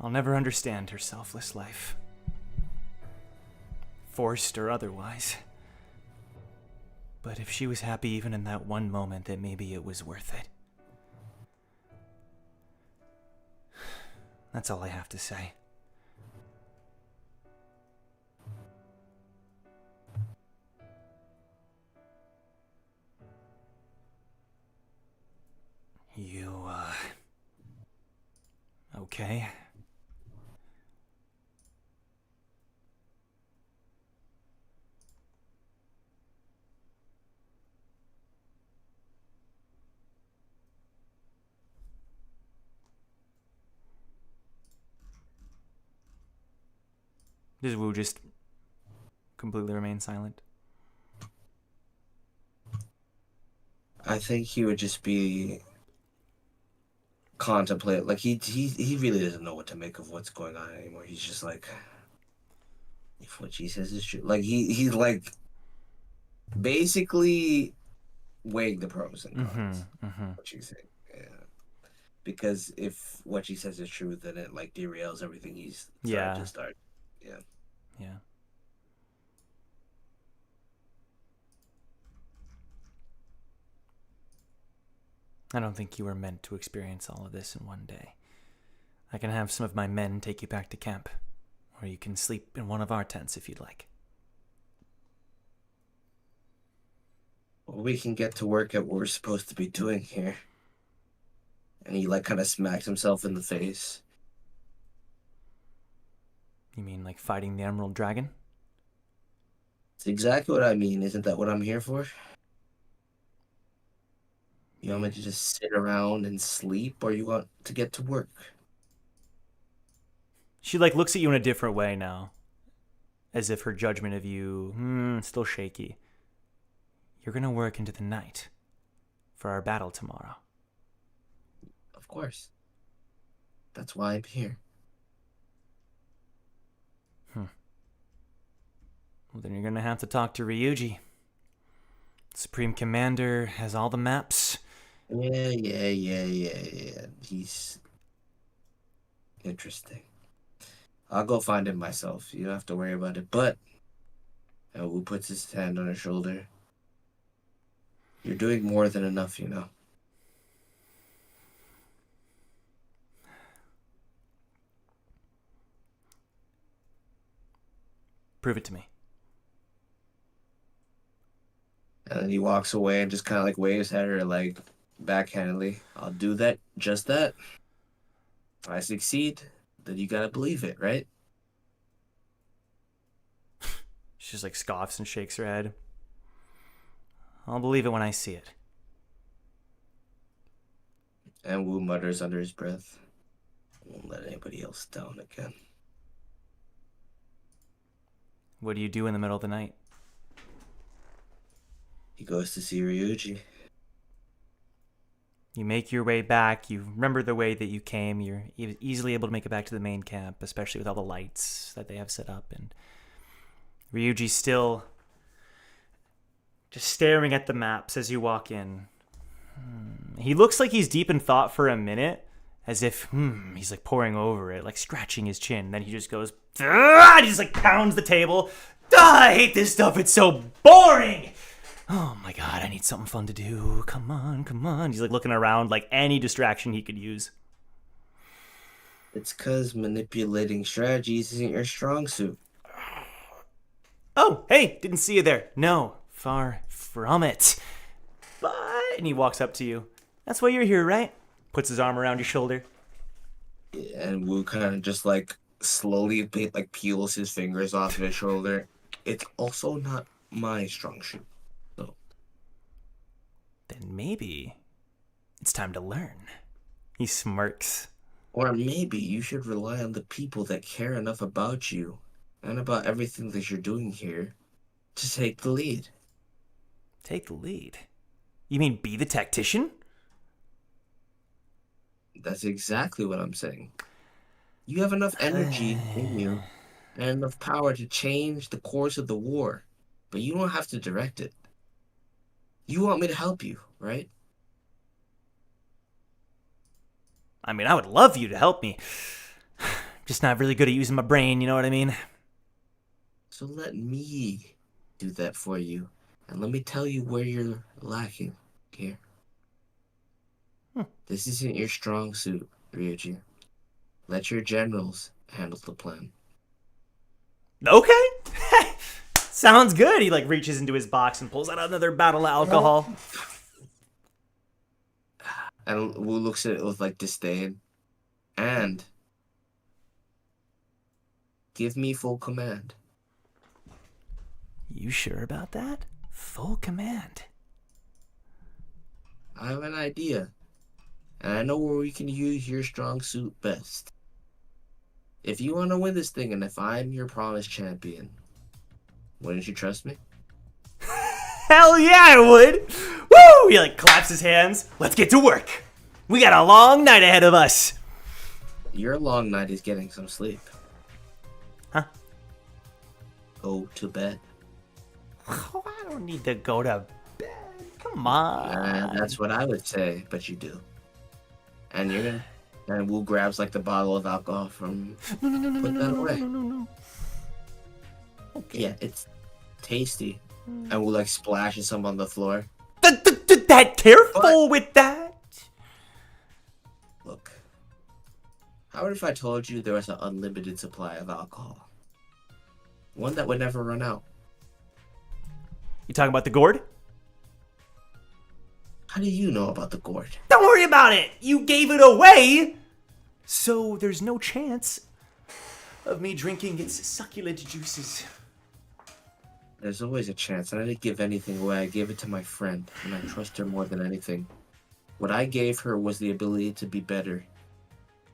I'll never understand her selfless life. Forced or otherwise. But if she was happy even in that one moment, then maybe it was worth it. That's all I have to say. You, okay? Does Wu just completely remain silent? I think he would just be contemplate. Like he really doesn't know what to make of what's going on anymore. He's just like, if what she says is true, like he's like basically weighing the pros and cons. What you think? Yeah. Because if what she says is true, then it like derails everything he's trying to start. Yeah. Yeah. I don't think you were meant to experience all of this in one day. I can have some of my men take you back to camp, or you can sleep in one of our tents if you'd like. Well, we can get to work at what we're supposed to be doing here. And he like kind of smacks himself in the face. You mean like fighting the Emerald Dragon? It's exactly what I mean. Isn't that what I'm here for? You want me to just sit around and sleep, or you want to get to work? She like looks at you in a different way now, as if her judgment of you, still shaky. You're gonna work into the night for our battle tomorrow. Of course. That's why I'm here. Well, then you're gonna have to talk to Ryuji. Supreme Commander has all the maps. Yeah. He's interesting. I'll go find him myself. You don't have to worry about it. But Wu puts his hand on her shoulder. You're doing more than enough, you know. Prove it to me. And then he walks away and just kind of like waves at her like backhandedly. I'll do that, just that. If I succeed, then you gotta believe it, right? She just like scoffs and shakes her head. I'll believe it when I see it. And Wu mutters under his breath, won't let anybody else down again. What do you do in the middle of the night? He goes to see Ryuji. You make your way back. You remember the way that you came. You're easily able to make it back to the main camp, especially with all the lights that they have set up. And Ryuji's still just staring at the maps as you walk in. He looks like he's deep in thought for a minute, as if he's like poring over it, like scratching his chin. Then he just goes, and he just like pounds the table. I hate this stuff. It's so boring. Oh my god, I need something fun to do. Come on. He's like looking around like any distraction he could use. It's because manipulating strategies isn't your strong suit. Oh, hey, didn't see you there. No, far from it. But, and he walks up to you. That's why you're here, right? Puts his arm around your shoulder. And Wu kind of just like slowly like peels his fingers off of his shoulder. It's also not my strong suit. So. Then maybe it's time to learn. He smirks. Or maybe you should rely on the people that care enough about you and about everything that you're doing here to take the lead. Take the lead? You mean be the tactician? That's exactly what I'm saying. You have enough energy in you and enough power to change the course of the war, but you don't have to direct it. You want me to help you, right? I mean, I would love you to help me. Just not really good at using my brain, you know what I mean? So let me do that for you. And let me tell you where you're lacking here. This isn't your strong suit, Ryuji. Let your generals handle the plan. Okay. Sounds good. He like reaches into his box and pulls out another bottle of alcohol. And Wu looks at it with like disdain. And give me full command. You sure about that? Full command. I have an idea. And I know where we can use your strong suit best. If you want to win this thing and if I'm your promised champion, wouldn't you trust me? Hell yeah, I would. Woo! He like claps his hands. Let's get to work. We got a long night ahead of us. Your long night is getting some sleep. Huh? Go to bed. Oh, I don't need to go to bed. Come on. That's what I would say, but you do. And you're gonna. And Wu grabs like the bottle of alcohol from. No. Okay. Yeah, it's tasty. And Wu like splashes some on the floor. That careful with that. Look. How about if I told you there was an unlimited supply of alcohol? One that would never run out. You talking about the gourd? How do you know about the gourd? Don't worry about it! You gave it away! So there's no chance of me drinking its succulent juices. There's always a chance, and I didn't give anything away. I gave it to my friend, and I trust her more than anything. What I gave her was the ability to be better.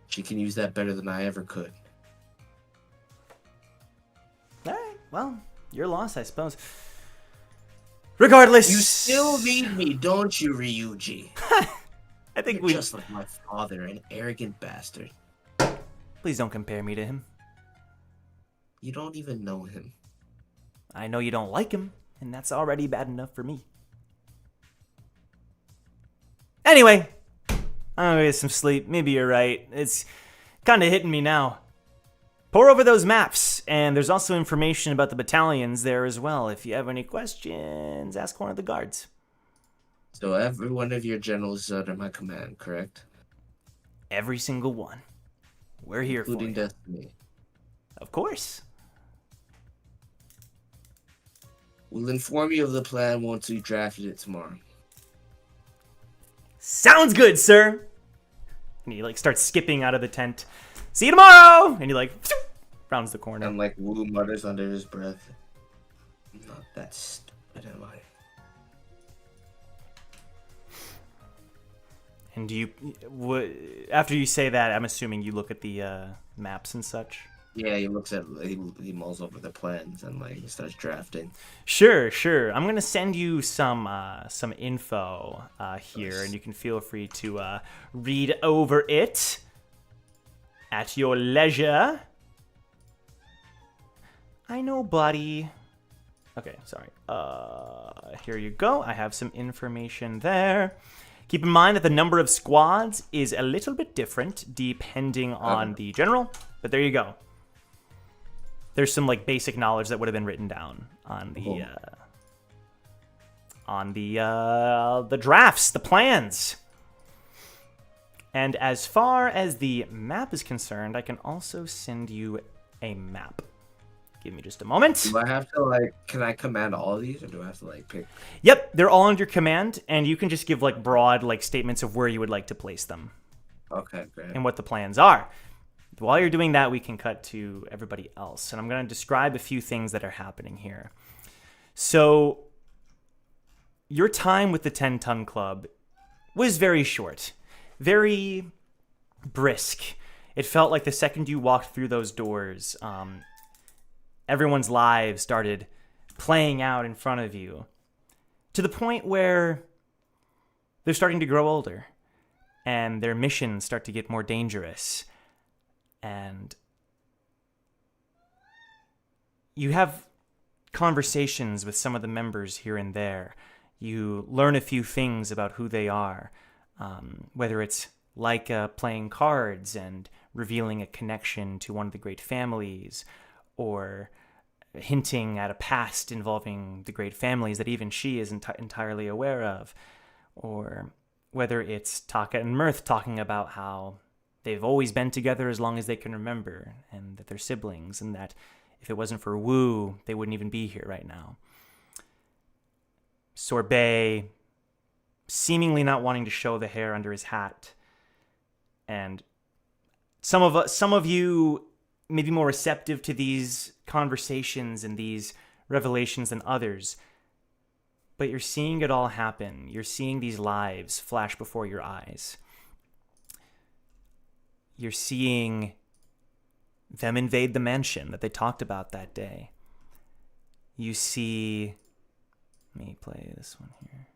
She can use that better than I ever could. Alright, well, your loss, I suppose. Regardless... You still need me, don't you, Ryuji? I think You're we... just like my father, an arrogant bastard. Please don't compare me to him. You don't even know him. I know you don't like him, and that's already bad enough for me. Anyway, I'm gonna get some sleep. Maybe you're right. It's kind of hitting me now. Pour over those maps, and there's also information about the battalions there as well. If you have any questions, ask one of the guards. So every one of your generals is under my command, correct? Every single one. We're here for you. Including Destiny. Of course. We'll inform you of the plan once we drafted it tomorrow. Sounds good, sir. And he starts skipping out of the tent. See you tomorrow. And he rounds the corner. And Wu mutters under his breath, "I'm not that stupid, am I?" And after you say that, I'm assuming you look at the maps and such. Yeah, he looks at he mulls over the plans and he starts drafting. Sure. I'm gonna send you some info here, Nice. and you can feel free to read over it at your leisure. I know, buddy. Okay, sorry. Here you go. I have some information there. Keep in mind that the number of squads is a little bit different depending on the general, but there you go. There's some basic knowledge that would have been written down on the drafts, the plans. And as far as the map is concerned, I can also send you a map. Give me just a moment. Do I have to can I command all of these, or do I have to pick? Yep, they're all under command, and you can just give broad statements of where you would like to place them. Okay, great. And what the plans are. While you're doing that, we can cut to everybody else, and I'm going to describe a few things that are happening here. So, your time with the 10-Ton Club was very short, very brisk. It felt like the second you walked through those doors, everyone's lives started playing out in front of you, to the point where they're starting to grow older, and their missions start to get more dangerous. And you have conversations with some of the members here and there. You learn a few things about who they are, whether it's playing cards and revealing a connection to one of the great families, or hinting at a past involving the great families that even she isn't entirely aware of, or whether it's Taka and Mirth talking about how they've always been together as long as they can remember, and that they're siblings, and that if it wasn't for Wu, they wouldn't even be here right now. Sorbet seemingly not wanting to show the hair under his hat, and some of you may be more receptive to these conversations and these revelations than others, but you're seeing it all happen. You're seeing these lives flash before your eyes. You're seeing them invade the mansion that they talked about that day. You see... Let me play this one here.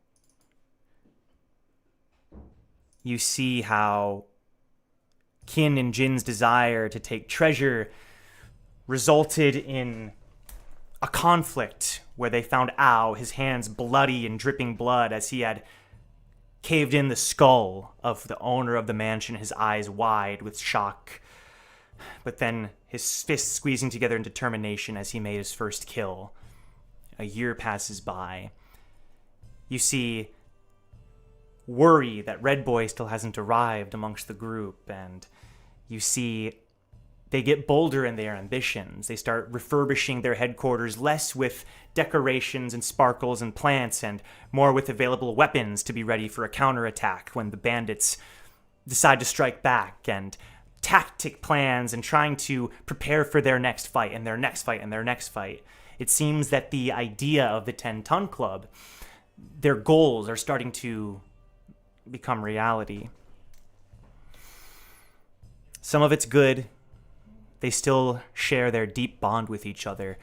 You see how Qin and Jin's desire to take treasure resulted in a conflict where they found Ao, his hands bloody and dripping blood, as he had caved in the skull of the owner of the mansion, his eyes wide with shock, but then his fists squeezing together in determination as he made his first kill. A year passes by. You see worry that Red Boy still hasn't arrived amongst the group, and you see They get bolder in their ambitions. They start refurbishing their headquarters less with decorations and sparkles and plants and more with available weapons to be ready for a counterattack when the bandits decide to strike back, and tactic plans and trying to prepare for their next fight and their next fight and their next fight. It seems that the idea of the 10-ton club, their goals are starting to become reality. Some of it's good. They still share their deep bond with each other.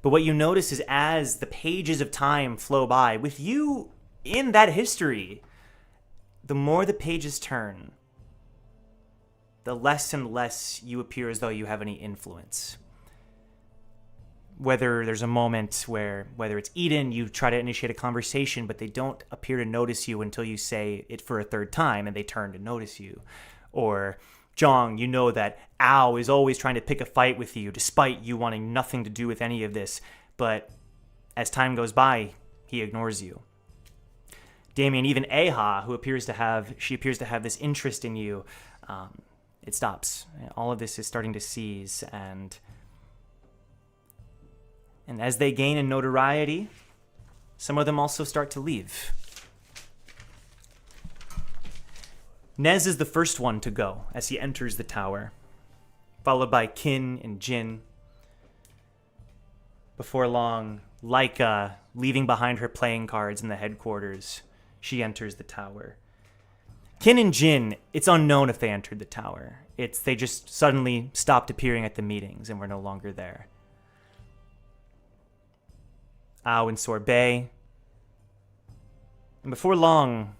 But what you notice is as the pages of time flow by, with you in that history, the more the pages turn, the less and less you appear as though you have any influence. Whether there's a moment whether it's Eden, you try to initiate a conversation, but they don't appear to notice you until you say it for a third time and they turn to notice you. Or Jong, you know that Ao is always trying to pick a fight with you, despite you wanting nothing to do with any of this. But as time goes by, he ignores you. Damien, even Aha, who appears to have this interest in you, it stops. All of this is starting to cease, and as they gain in notoriety, some of them also start to leave. Nez is the first one to go as he enters the tower, followed by Kin and Jin. Before long, Laika, leaving behind her playing cards in the headquarters, she enters the tower. Kin and Jin, it's unknown if they entered the tower. They just suddenly stopped appearing at the meetings and were no longer there. Ao and Sorbet. And before long,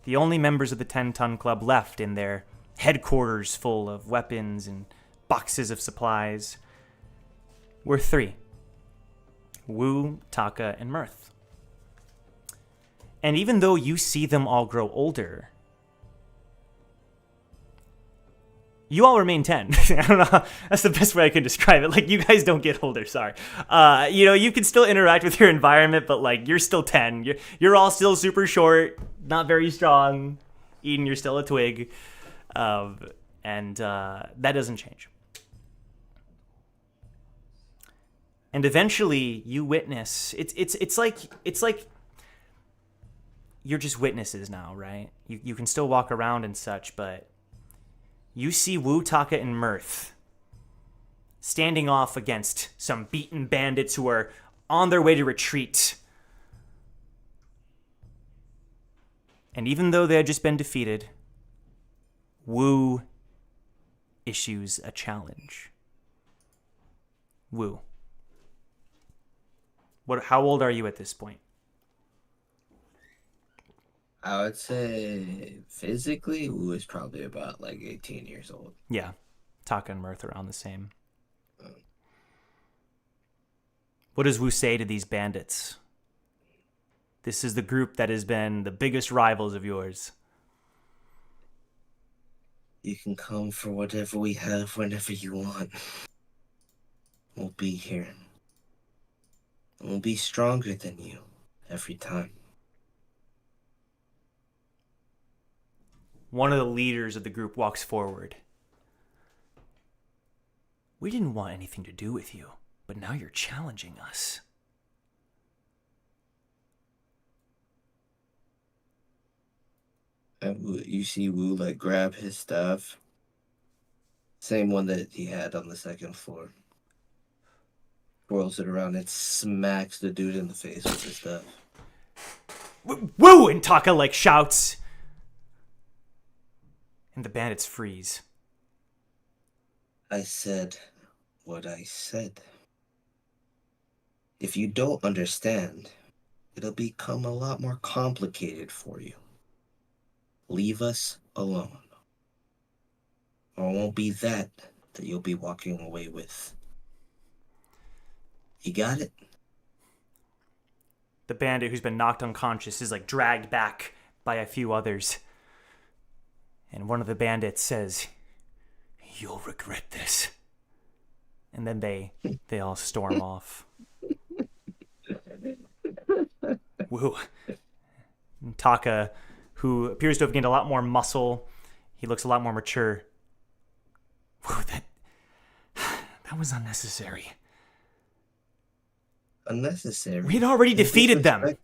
the only members of the 10-ton club left in their headquarters full of weapons and boxes of supplies were three: Wu, Taka, and Mirth. And even though you see them all grow older, you all remain 10. I don't know. That's the best way I can describe it. Like, you guys don't get older, sorry. You can still interact with your environment, but, like, you're still 10. You're all still super short, not very strong. Eden, you're still a twig. And that doesn't change. And eventually, you witness... It's like you're just witnesses now, right? You can still walk around and such, but you see Wu, Taka, and Mirth standing off against some beaten bandits who are on their way to retreat. And even though they had just been defeated, Wu issues a challenge. Wu, how old are you at this point? I would say physically, Wu is probably about like 18 years old. Yeah, Taka and Mirth around the same. What does Wu say to these bandits? This is the group that has been the biggest rivals of yours. You can come for whatever we have whenever you want. We'll be here. We'll be stronger than you every time. One of the leaders of the group walks forward. We didn't want anything to do with you, but now you're challenging us. And you see Wu like grab his staff. Same one that he had on the second floor. Twirls it around and smacks the dude in the face with his staff. Woo! And Taka like shouts. And the bandits freeze. I said what I said. If you don't understand, it'll become a lot more complicated for you. Leave us alone. Or it won't be that you'll be walking away with. You got it? The bandit who's been knocked unconscious is like dragged back by a few others. And one of the bandits says, "You'll regret this." And then they all storm off. Woo. And Taka, who appears to have gained a lot more muscle, he looks a lot more mature. Whew, that was unnecessary. Unnecessary. We'd already defeated them.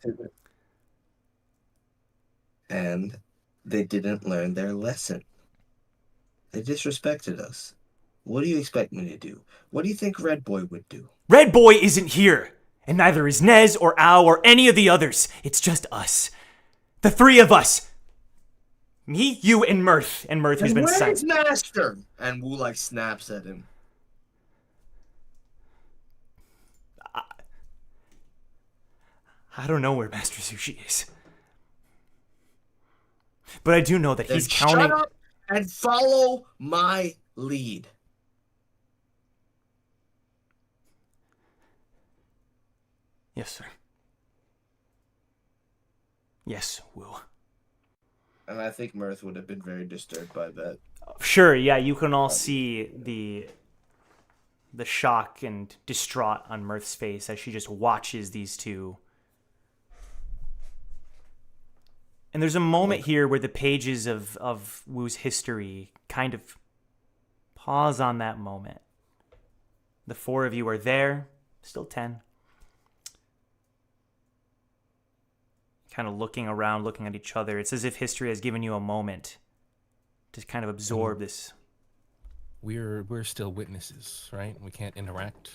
And they didn't learn their lesson. They disrespected us. What do you expect me to do? What do you think Red Boy would do? Red Boy isn't here, and neither is Nez or Ao or any of the others. It's just us. The three of us. Me, you, and Mirth. And Mirth, who's been Where's sent. Master? And Wu like snaps at him. I don't know where Master Sushi is. But I do know that he's counting. Shut up and follow my lead. Yes, sir. Yes, Wu. And I think Mirth would have been very disturbed by that. Sure, yeah, you can all see the shock and distraught on Mirth's face as she just watches these two. And there's a moment here where the pages of Wu's history kind of pause on that moment. The four of you are there, still 10. Kind of looking around, looking at each other. It's as if history has given you a moment to kind of absorb this. We're still witnesses, right? We can't interact.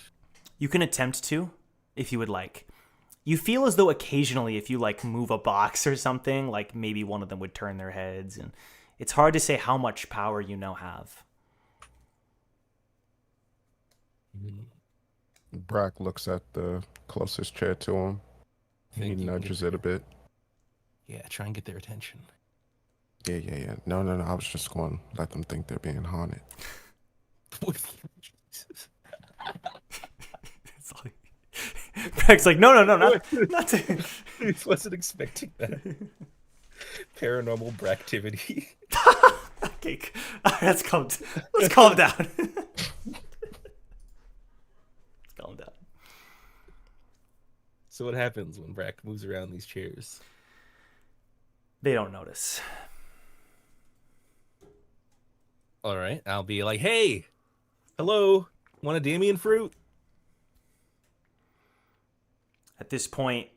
You can attempt to, if you would like. You feel as though occasionally if you like move a box or something, like maybe one of them would turn their heads, and it's hard to say how much power you now have. Brack looks at the closest chair to him. He nudges it a bit. Yeah, try and get their attention. Yeah. No. I was just going to let them think they're being haunted. Brack's like, no, not to... I wasn't expecting that. Paranormal Bracktivity. Okay, let's calm down. Let's calm down. So what happens when Brack moves around these chairs? They don't notice. All right, I'll be like, hey, hello, want a Damien fruit? At this point,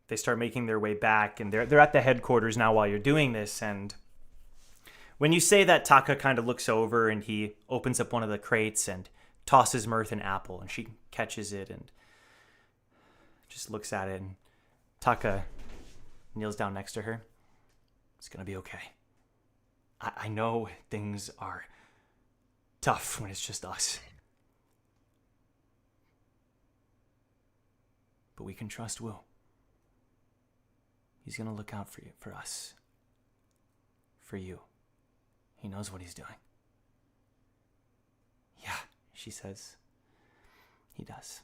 they start making their way back, and they're at the headquarters now while you're doing this, and when you say that, Taka kind of looks over, and he opens up one of the crates and tosses Mirth an apple, and she catches it and just looks at it, and Taka kneels down next to her. It's gonna be okay. I know things are tough when it's just us. But we can trust Wu. He's gonna look out for you, for us. For you. He knows what he's doing. Yeah, she says. He does.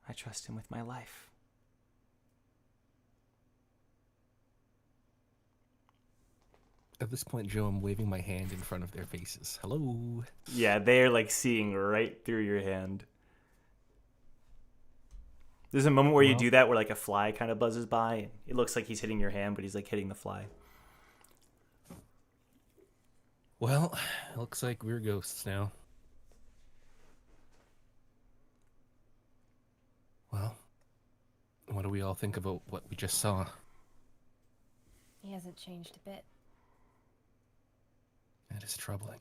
I trust him with my life. At this point, Joe, I'm waving my hand in front of their faces. Hello. Yeah, they're like seeing right through your hand. There's a moment where you do that where like a fly kind of buzzes by. It looks like he's hitting your hand, but he's like hitting the fly. Well, it looks like we're ghosts now. Well, what do we all think about what we just saw? He hasn't changed a bit. That is troubling.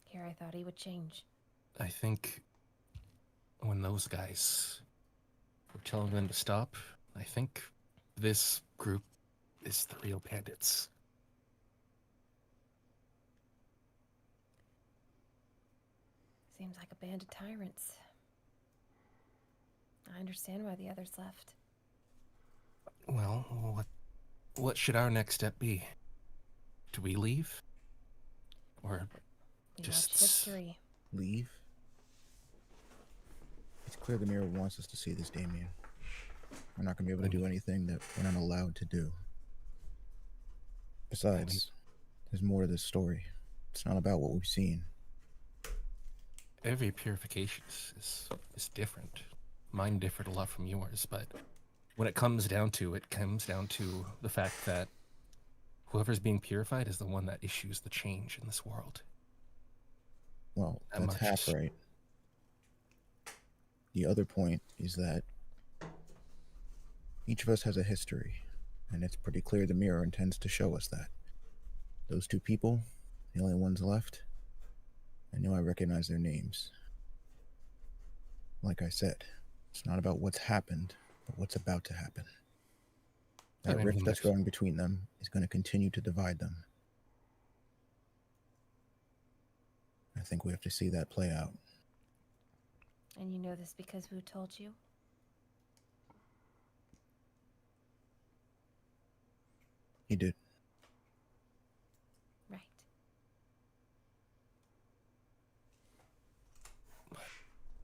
Here, I thought he would change. I think when those guys were telling them to stop, I think this group is the real bandits. Seems like a band of tyrants. I understand why the others left. Well, what should our next step be? Do we leave? Or We just watched history. Leave? It's clear the mirror wants us to see this, Damien. We're not going to be able to do anything that we're not allowed to do. Besides, there's more to this story. It's not about what we've seen. every purification is different. Mine differed a lot from yours, but when it comes down to the fact that whoever's being purified is the one that issues the change in this world. Well, That that's much half is- right. The other point is that each of us has a history, and it's pretty clear the mirror intends to show us that. Those two people, the only ones left, I knew I recognized their names. Like I said, it's not about what's happened, but what's about to happen. That I mean, rift that's growing between them is going to continue to divide them. I think we have to see that play out. And you know this because Wu told you? He did. Right.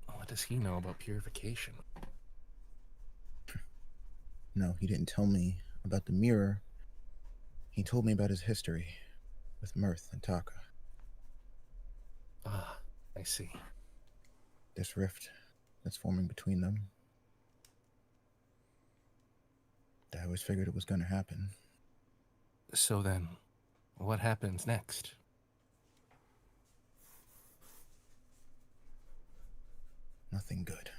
What does he know about purification? No, he didn't tell me about the mirror. He told me about his history with Mirth and Taka. Ah, I see. This rift that's forming between them. I always figured it was going to happen. So then, what happens next? Nothing good.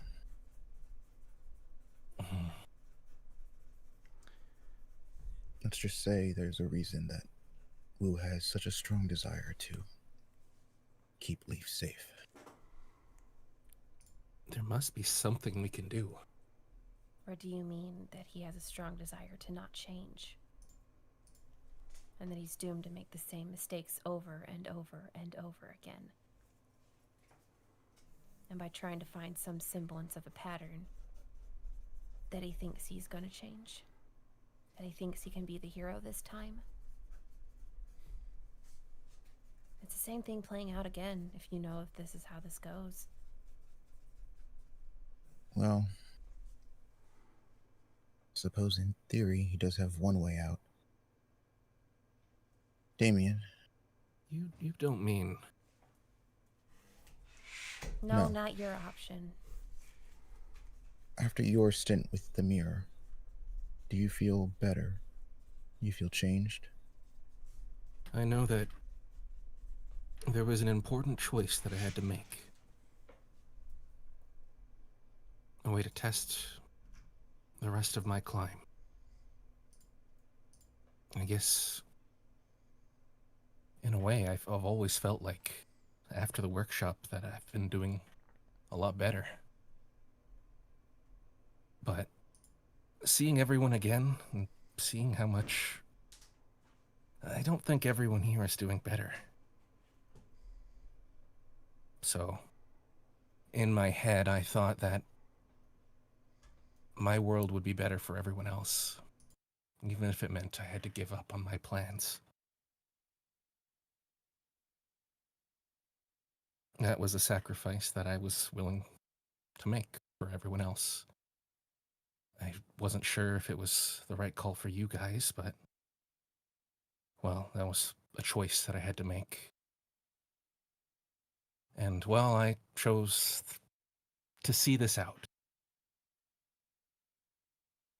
Let's just say there's a reason that Wu has such a strong desire to keep Leaf safe. There must be something we can do. Or do you mean that he has a strong desire to not change? And that he's doomed to make the same mistakes over and over and over again? And by trying to find some semblance of a pattern, that he thinks he's gonna change? That he thinks he can be the hero this time? It's the same thing playing out again, if you know if this is how this goes. Well, suppose in theory he does have one way out. Damien. You don't mean... No, No. not your option. After your stint with the mirror, do you feel better? You feel changed? I know that there was an important choice that I had to make. A way to test the rest of my climb. I guess, in a way, I've always felt like after the workshop that I've been doing a lot better. But seeing everyone again and seeing how much... I don't think everyone here is doing better. So, in my head, I thought that my world would be better for everyone else, even if it meant I had to give up on my plans. That was a sacrifice that I was willing to make for everyone else. I wasn't sure if it was the right call for you guys, but, well, that was a choice that I had to make. And, well, I chose to see this out.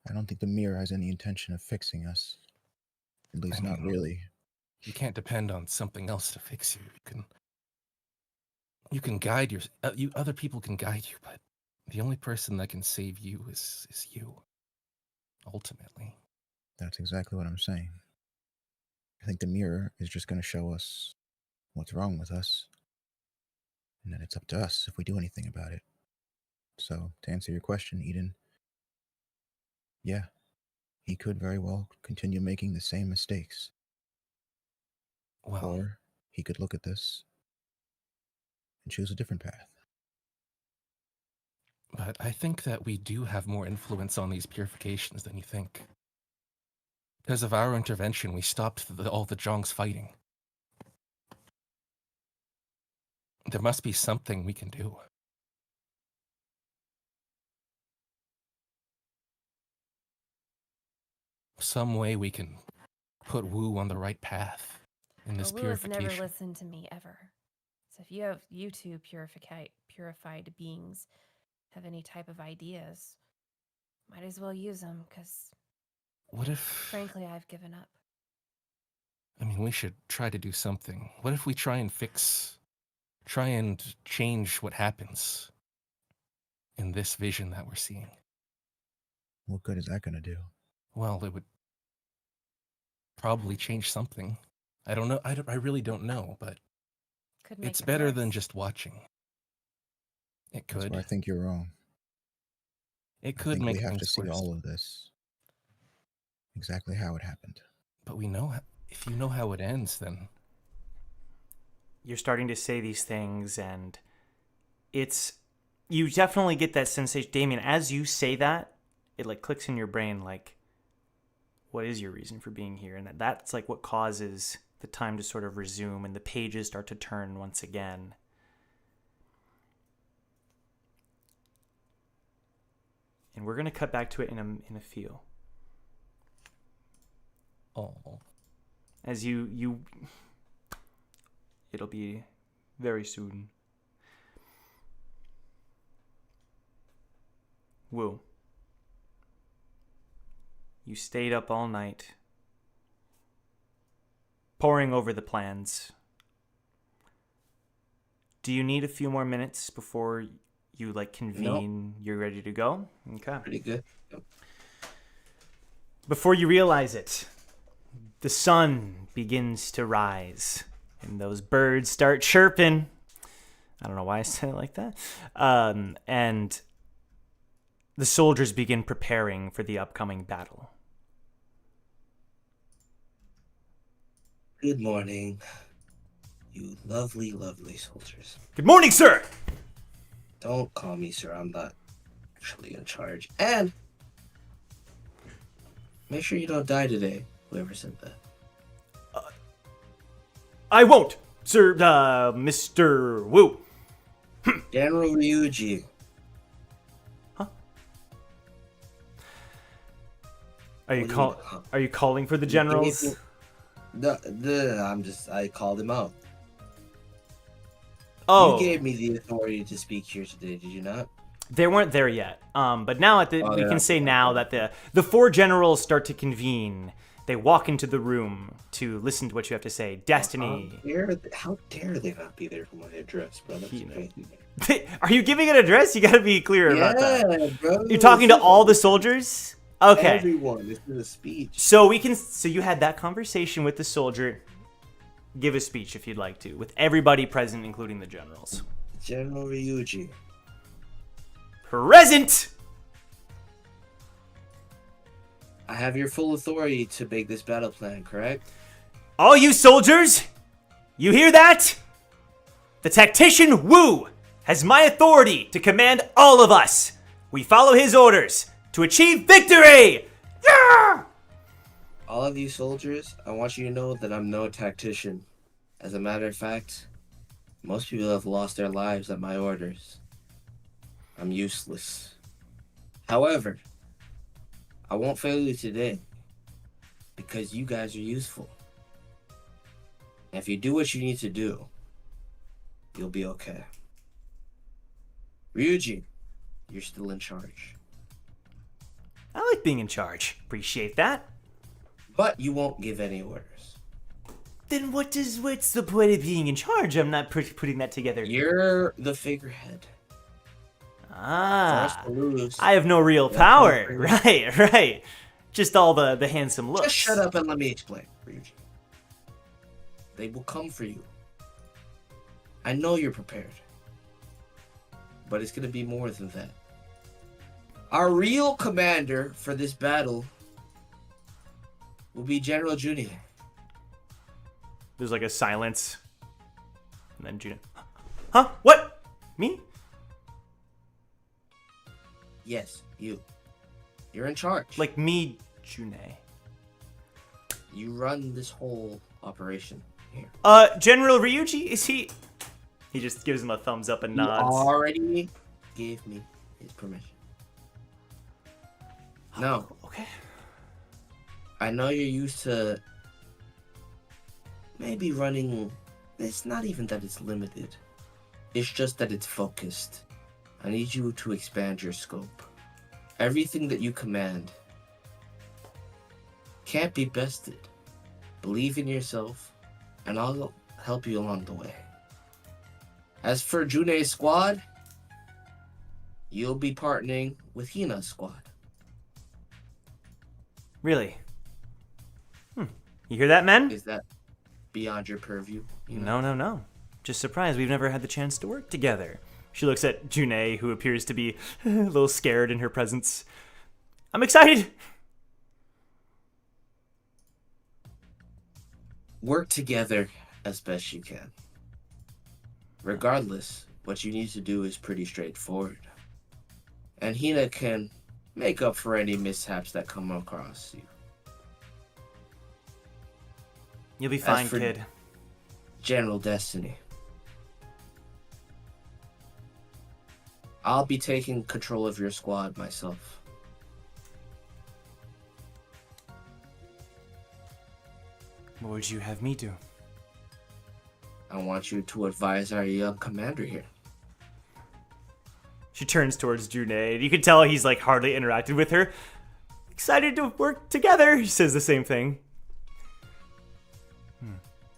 I don't think the mirror has any intention of fixing us. At least not really. You can't depend on something else to fix you. You can guide other people can guide you, but the only person that can save you is you. Ultimately. That's exactly what I'm saying. I think the mirror is just going to show us what's wrong with us, and then it's up to us if we do anything about it. So, to answer your question, Eden, yeah, he could very well continue making the same mistakes. Well, or he could look at this and choose a different path. But I think that we do have more influence on these purifications than you think. Because of our intervention, we stopped all the Zhong's fighting. There must be something we can do. Some way we can put Wu on the right path in this Wu has purification. never listened to me ever. So if you two purified beings have any type of ideas, Might as well use them, because What if... frankly, I've given up. I mean, we should try to do something. What if we try and change what happens in this vision that we're seeing? What good is that gonna do? Well, it would probably change something. I don't know. I really don't know, but Could make it's it better than worse. just watching. It That's could. where I think you're wrong. It I could think make we have things to see worse. all of this. Exactly how it happened. But we know if you know how it ends, then You're starting to say these things, and you definitely get that sensation, Damien. As you say that, it like clicks in your brain, like, what is your reason for being here? And that's like what causes the time to sort of resume, and the pages start to turn once again. And we're gonna cut back to it in a few. oh, As you it'll be very soon. Woo. You stayed up all night, poring over the plans. Do you need a few more minutes before you like convene? You're ready to go? Okay. Pretty good. Yep. Before you realize it, the sun begins to rise, and those birds start chirping. I don't know why I said it like that. And the soldiers begin preparing for the upcoming battle. Good morning, you lovely, lovely soldiers. Good morning, sir! Don't call me sir, I'm not actually in charge. And make sure you don't die today, whoever said that. I won't, sir, Mr. Wu. General Ryuji. Are you What do you- Are you calling for the generals? I called him out. Oh, You gave me the authority to speak here today, did you not? they weren't there yet. But now we yeah. can say now that the four generals start to convene. They walk into the room to listen to what you have to say. Destiny. How dare they not be there for my address, brother? Are you giving an address? You gotta be clear about that. Yeah, bro. You're talking to all the soldiers? Okay. Everyone. This is a speech. So you had that conversation with the soldier. Give a speech if you'd like to, with everybody present, including the generals. General Ryuji. Present! I have your full authority to make this battle plan, correct? All you soldiers, you hear that? The tactician Wu has my authority to command all of us. We follow his orders to achieve victory! Yeah! All of you soldiers, I want you to know that I'm no tactician. As a matter of fact, most people have lost their lives at my orders. I'm useless. However, I won't fail you today because you guys are useful. And if you do what you need to do, you'll be okay. Ryuji, you're still in charge. I like being in charge. Appreciate that. But you won't give any orders. Then what's the point of being in charge? I'm not putting that together. You're the figurehead. Ah, For us to lose, I have no real power. Right. Just all the handsome looks. just shut up and let me explain, Ryuji. They will come for you. I know you're prepared. But it's going to be more than that. Our real commander for this battle will be General Junior. There's like a silence. And then June. Huh? What? Me? Yes, you. You're in charge. Like me, June. You run this whole operation here. General Ryuji, is he? He just gives him a thumbs up and He nods. already gave me his permission. No. Okay. I know you're used to maybe running. It's not even that it's limited. It's just that it's focused. I need you to expand your scope. Everything that you command can't be bested. Believe in yourself, and I'll help you along the way. As for June's squad, you'll be partnering with Hina's squad. Really? You hear that, men? Is that beyond your purview? No. Just surprised we've never had the chance to work together. She looks at June, who appears to be a little scared in her presence. I'm excited! Work together as best you can. Regardless, what you need to do is pretty straightforward. And Hina can make up for any mishaps that come across you. You'll be fine, for kid. General Destiny, I'll be taking control of your squad myself. What would you have me do? I want you to advise our young commander here. She turns towards June. You can tell he's like hardly interacted with her. Excited to work together, he says the same thing.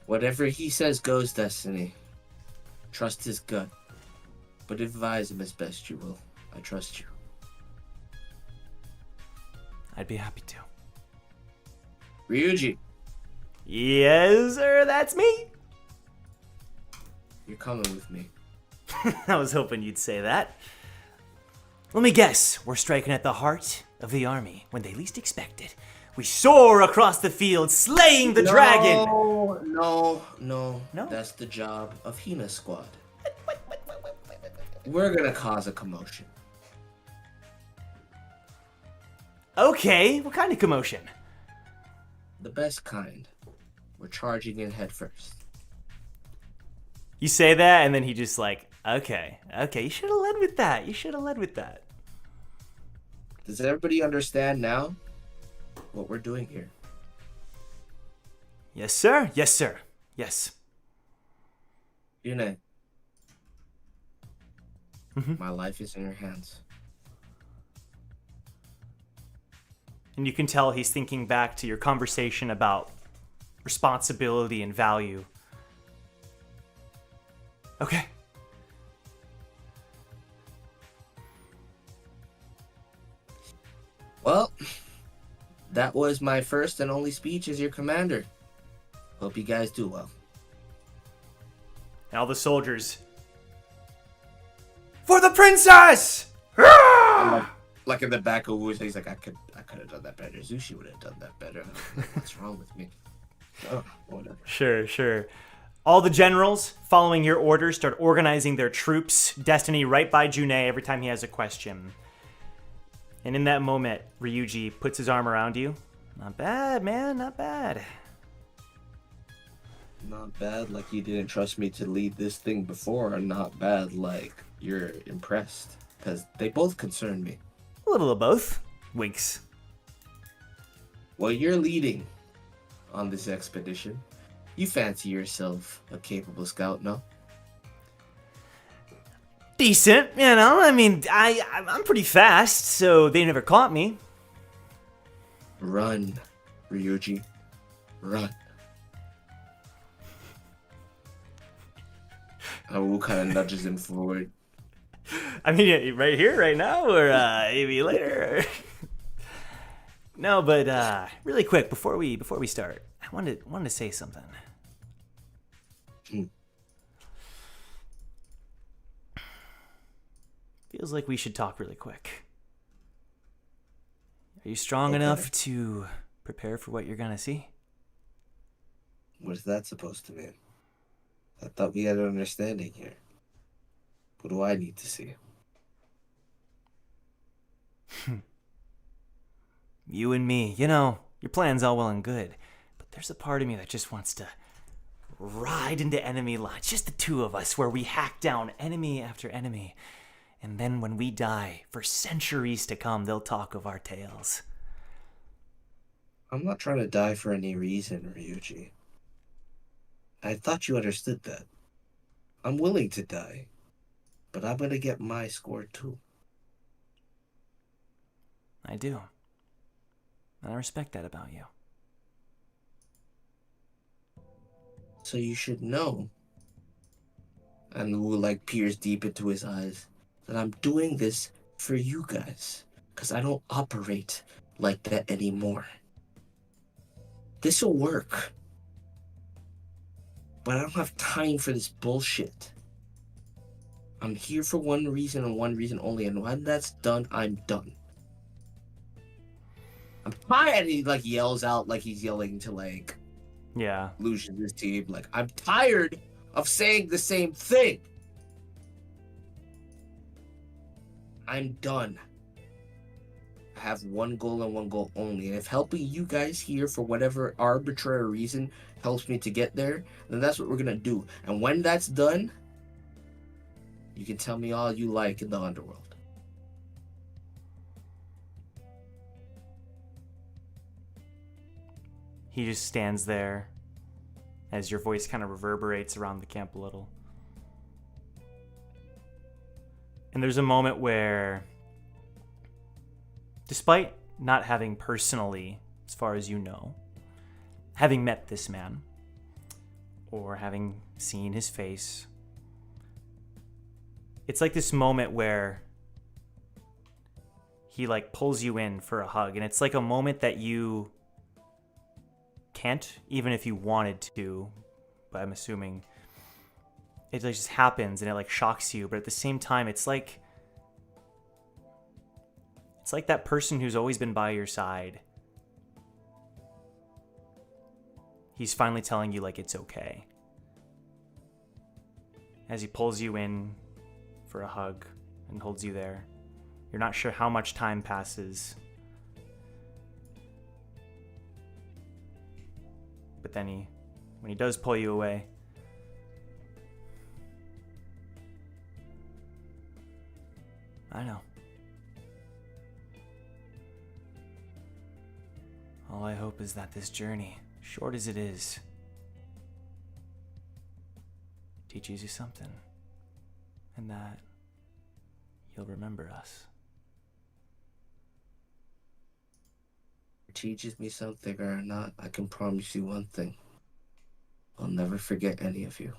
Whatever he says goes, Destiny. Trust his gut, but advise him as best you will. I trust you. I'd be happy to. Ryuji, Yes, sir, that's me. you're coming with me. I was hoping you'd say that. Let me guess, we're striking at the heart of the army when they least expect it. We soar across the field, slaying the dragon. No. No? That's the job of Hina's squad. We're gonna cause a commotion. Okay, what kind of commotion? The best kind. We're charging in head first. You say that, and then he just like, okay, you should have led with that. Does everybody understand now what we're doing here? Yes, sir. Yes. Yune, my life is in your hands. And you can tell he's thinking back to your conversation about responsibility and value. Okay. Well, that was my first and only speech as your commander. Hope you guys do well. And all the soldiers. For the princess! Ah! Like in the back of Wu's, he's like, I could have done that better. Zushi would have done that better. What's wrong with me? Oh, whatever. Sure. All the generals, following your orders, start organizing their troops. Destiny right by June every time he has a question. And in that moment, Ryuji puts his arm around you. Not bad, man, not bad. Not bad like you didn't trust me to lead this thing before, or not bad like you're impressed. Because they both concern me. A little of both. Winks. Well, you're leading on this expedition. You fancy yourself a capable scout, no? Decent, you know. I mean, I'm pretty fast, so they never caught me. Run, Ryuji. Run. Wu kind of nudges him forward. I mean, right here, right now, or maybe later. No, but really quick before we start, I wanted to say something. Feels like we should talk really quick. Are you strong enough to prepare for what you're gonna see? What is that supposed to mean? I thought we had an understanding here. What do I need to see? You and me, you know, your plan's all well and good, but there's a part of me that just wants to ride into enemy lines, just the two of us, where we hack down enemy after enemy. And then when we die, for centuries to come, they'll talk of our tales. I'm not trying to die for any reason, Ryuji. I thought you understood that. I'm willing to die, but I'm gonna get my score too. I do. And I respect that about you. So you should know. And Wu like peers deep into his eyes that I'm doing this for you guys. Because I don't operate like that anymore. This'll work. But I don't have time for this bullshit. I'm here for one reason and one reason only, and when that's done, I'm done. I'm tired. He like yells out like he's yelling to like Lucius' team. Like, I'm tired of saying the same thing. I'm done. I have one goal and one goal only, and if helping you guys here for whatever arbitrary reason helps me to get there, then that's what we're gonna do. And when that's done, you can tell me all you like in the underworld. He just stands there as your voice kind of reverberates around the camp a little. And there's a moment where, despite not having personally, as far as you know, having met this man, or having seen his face, it's like this moment where he like pulls you in for a hug, and it's like a moment that you can't, even if you wanted to, but I'm assuming it like just happens and it like shocks you, but at the same time it's like that person who's always been by your side. He's finally telling you like it's okay. As he pulls you in for a hug and holds you there. You're not sure how much time passes. But then when he does pull you away, I know. All I hope is that this journey, short as it is, teaches you something, and that you'll remember us. Teaches me something or not, I can promise you one thing. I'll never forget any of you.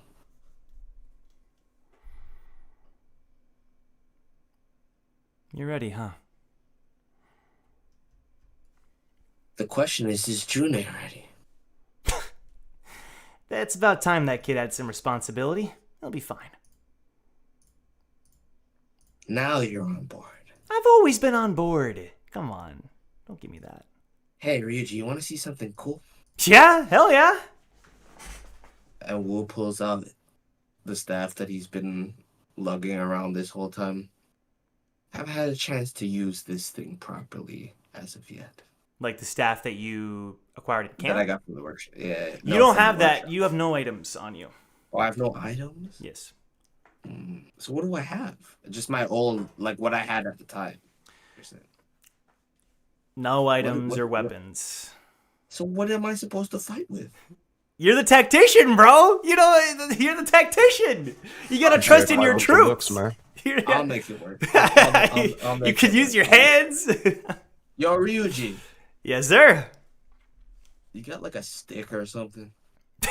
You're ready, huh? The question is June ready? It's about time that kid had some responsibility. He'll be fine. Now you're on board. I've always been on board. Come on. Don't give me that. Hey, Ryuji, you want to see something cool? Yeah, hell yeah. And Wu pulls out the staff that he's been lugging around this whole time. I haven't had a chance to use this thing properly as of yet. Like the staff that you acquired at camp? That I got from the workshop. Yeah. You don't have that. Workshop. You have no items on you. Oh, I have no items? Yes. So what do I have? Just my old, like what I had at the time. No items or weapons. So what am I supposed to fight with? You're the tactician, bro. You know, you're the tactician. You gotta trust in your troops. Looks, I'll make it work. I'll make you could use your hands. Yo, Ryuji. Yes, sir. You got like a stick or something?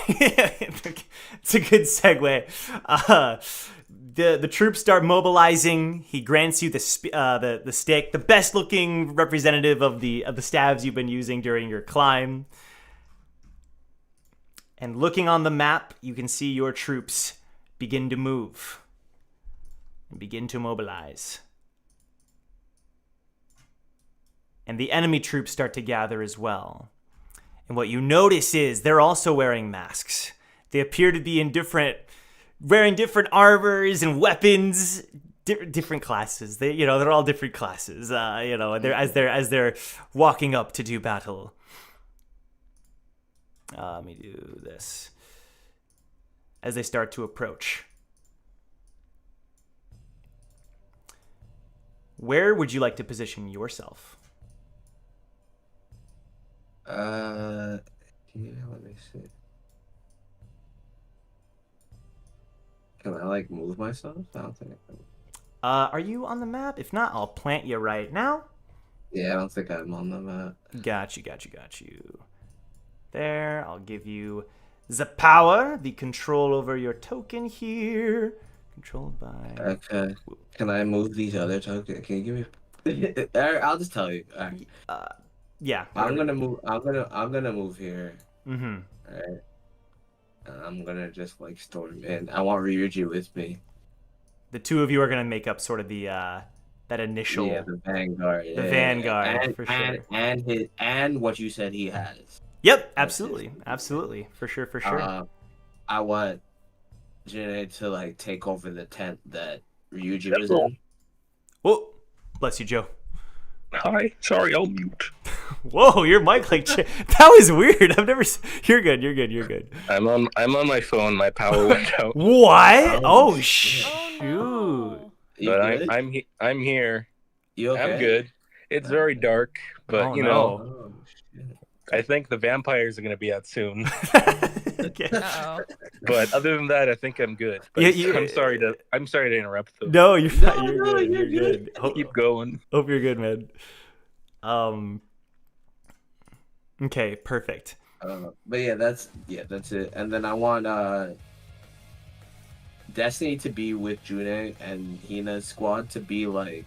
It's a good segue. The troops start mobilizing. He grants you the stick, the best looking representative of the staves you've been using during your climb. And looking on the map, you can see your troops begin to move and begin to mobilize. And the enemy troops start to gather as well. And what you notice is they're also wearing masks. They appear to be wearing different armors and weapons, different classes. They're all different classes. As they're walking up to do battle. Let me do this. As they start to approach. Where would you like to position yourself? Let me see. Can I like move myself? I don't think I can. Are you on the map? If not, I'll plant you right now. Yeah, I don't think I'm on the map. Got you. There, I'll give you the power, the control over your token here. Controlled by... Okay. Can I move these other tokens? Can you give me? I'll just tell you. All right. Yeah. I'm gonna move. I'm gonna move here. Mm-hmm. All right. I'm gonna just like storm in. I want Ryuji with me. The two of you are gonna make up sort of the that initial. Yeah, the vanguard. The vanguard, for sure. And what you said he has. Yep, absolutely, for sure. I want June to like take over the tent that Ryuji was in. Whoa, bless you, Joe. Hi, sorry, I'll mute. Whoa, your mic like that was weird. I've never. You're good. I'm on my phone. My power went out. What? Oh Oh, shoot! no. You But good? I'm here. You okay? I'm good. It's very dark, but Oh, you no. know, Oh, shit. I think the vampires are gonna be out soon. Okay. Uh-oh. But other than that, I think I'm good. But I'm sorry to interrupt though. No, you're fine. No, You're no, good. you're You're good. good. Keep going. Hope you're good, man. Okay, perfect. But yeah, that's it. And then I want Destiny to be with June and Hina's squad to be like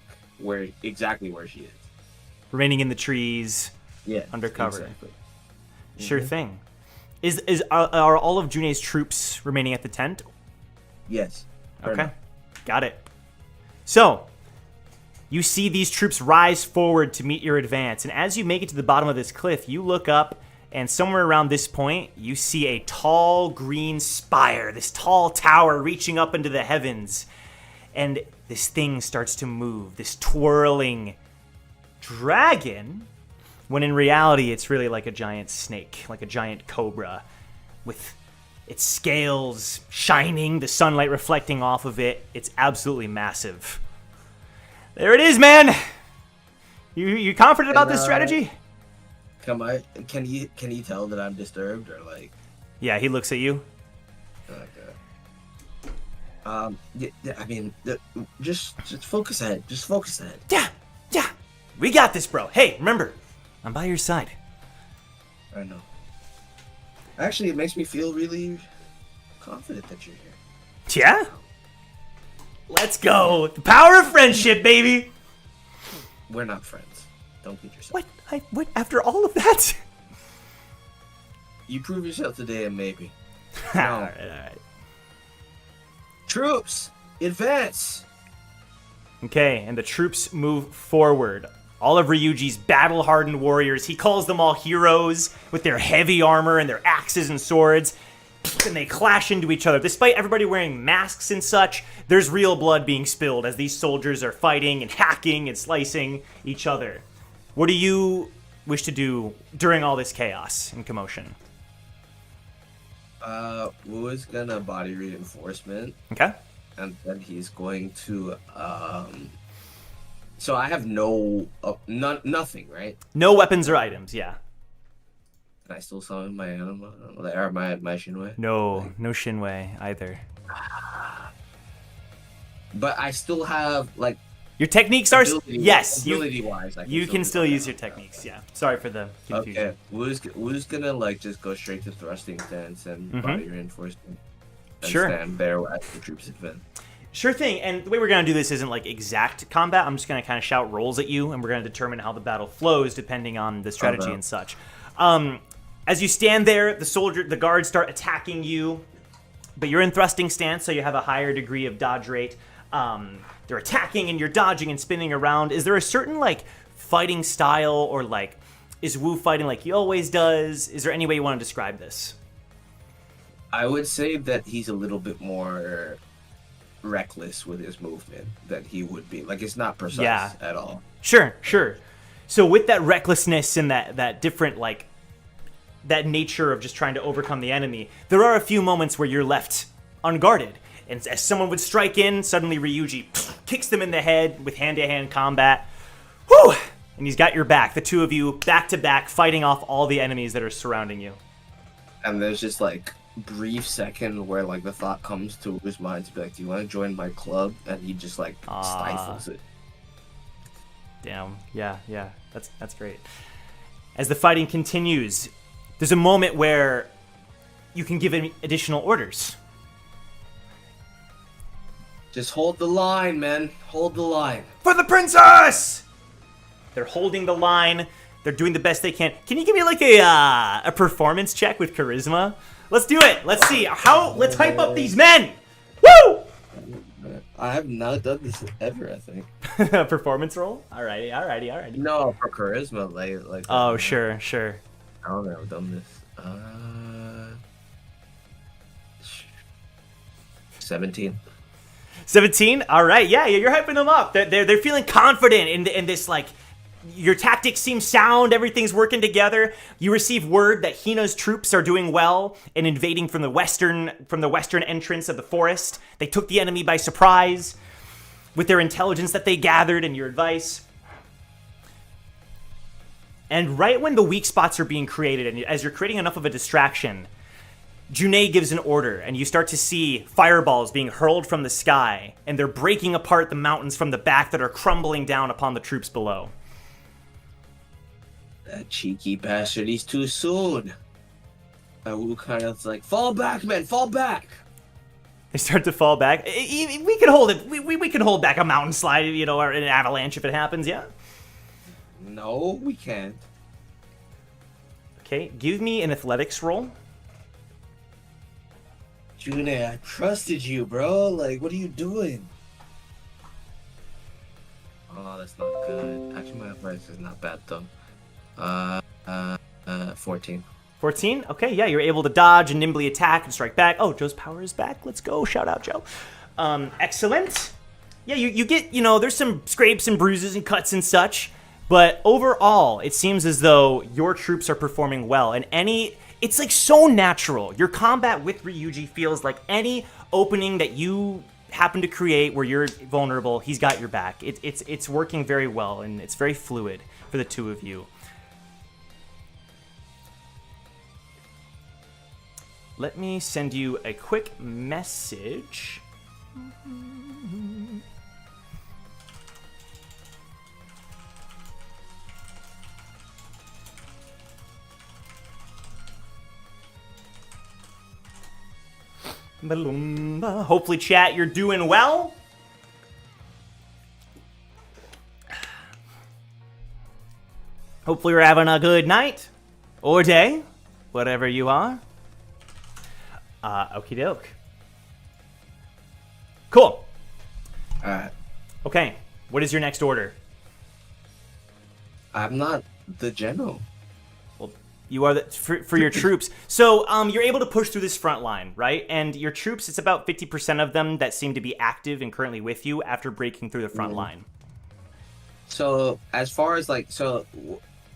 exactly where she is. Remaining in the trees, Yeah, undercover. exactly. Sure thing. Are all of June's troops remaining at the tent? Yes. Okay, got it. So, you see these troops rise forward to meet your advance, and as you make it to the bottom of this cliff, you look up, and somewhere around this point, you see a tall green spire, this tall tower reaching up into the heavens, and this thing starts to move, this twirling dragon, when in reality, it's really like a giant snake, like a giant cobra, with its scales shining, the sunlight reflecting off of it. It's absolutely massive. There it is, man. You confident about this strategy? Can you tell that I'm disturbed or like? Yeah, he looks at you. Okay. Yeah, I mean, just focus ahead. Just focus ahead. Yeah. We got this, bro. Hey, remember, I'm by your side. I know. Actually, it makes me feel really confident that you're here. Yeah? Let's go. The power of friendship, baby. We're not friends. Don't kid yourself. What? After all of that? You prove yourself today, and maybe. all right. Troops, advance. Okay, and the troops move forward. All of Ryuji's battle-hardened warriors, he calls them all heroes with their heavy armor and their axes and swords, and they clash into each other. Despite everybody wearing masks and such, there's real blood being spilled as these soldiers are fighting and hacking and slicing each other. What do you wish to do during all this chaos and commotion? Wu is gonna body reinforcement, Okay. and then he's going to So I have nothing, right? No weapons or items, yeah. Can I still summon my anima or my Shinwei? No Shinwei either. But I still have like Your techniques are... ability, Yes, ability-wise. you can still use your techniques, yeah. Sorry for the confusion. Okay, Wu's gonna like just go straight to thrusting stance and body reinforcement. And Sure. stand there as the troops advance. Sure thing, and the way we're going to do this isn't like exact combat. I'm just going to kind of shout rolls at you, and we're going to determine how the battle flows depending on the strategy and such. As you stand there, the guards start attacking you, but you're in thrusting stance, so you have a higher degree of dodge rate. They're attacking, and you're dodging and spinning around. Is there a certain like fighting style, or like is Wu fighting like he always does? Is there any way you want to describe this? I would say that he's a little bit more reckless with his movement than he would be. Like, it's not precise at all. Sure. So with that recklessness and that different, like, that nature of just trying to overcome the enemy, there are a few moments where you're left unguarded. And as someone would strike in, suddenly Ryuji kicks them in the head with hand-to-hand combat. Whew! And he's got your back. The two of you, back-to-back, fighting off all the enemies that are surrounding you. And there's just, like, brief second where, like, the thought comes to his mind to be like, do you want to join my club? And he just, like, stifles it. Damn. Yeah. That's great. As the fighting continues, there's a moment where you can give additional orders. Just hold the line, man. Hold the line. For the princess! They're holding the line. They're doing the best they can. Can you give me like a performance check with charisma? Let's do it. Let's see. Let's hype up these men. Woo! I have not done this ever, I think. Performance roll? Alrighty. No, for charisma, like. Oh, sure. I don't know. I've done this. 17. 17? Alright, yeah, you're hyping them up. They're feeling confident in this, like, your tactics seem sound, everything's working together. You receive word that Hina's troops are doing well and invading from the western entrance of the forest. They took the enemy by surprise with their intelligence that they gathered and your advice. And right when the weak spots are being created, and as you're creating enough of a distraction, June gives an order, and you start to see fireballs being hurled from the sky, and they're breaking apart the mountains from the back that are crumbling down upon the troops below. That cheeky bastard, he's too soon. And Wu kind of like, fall back, man, fall back. They start to fall back. We can hold it. We can hold back a mountain slide, or an avalanche if it happens, yeah? No, we can't. Okay, give me an athletics roll. June, I trusted you, bro. Like, what are you doing? Oh, that's not good. Actually, my athletics is not bad, though. 14. 14? Okay, yeah, you're able to dodge and nimbly attack and strike back. Oh, Joe's power is back. Let's go. Shout out, Joe. Excellent. Yeah, you get, there's some scrapes and bruises and cuts and such, but overall, it seems as though your troops are performing well, and it's like so natural. Your combat with Ryuji feels like any opening that you happen to create where you're vulnerable, he's got your back. It's working very well, and it's very fluid for the two of you. Let me send you a quick message. Hopefully, chat, you're doing well. Hopefully, you're having a good night or day, whatever you are. Okie doke. Cool. Okay, what is your next order? I'm not the general. Well, you are for your troops. So you're able to push through this front line, right? And your troops, it's about 50% of them that seem to be active and currently with you after breaking through the front line. So as far as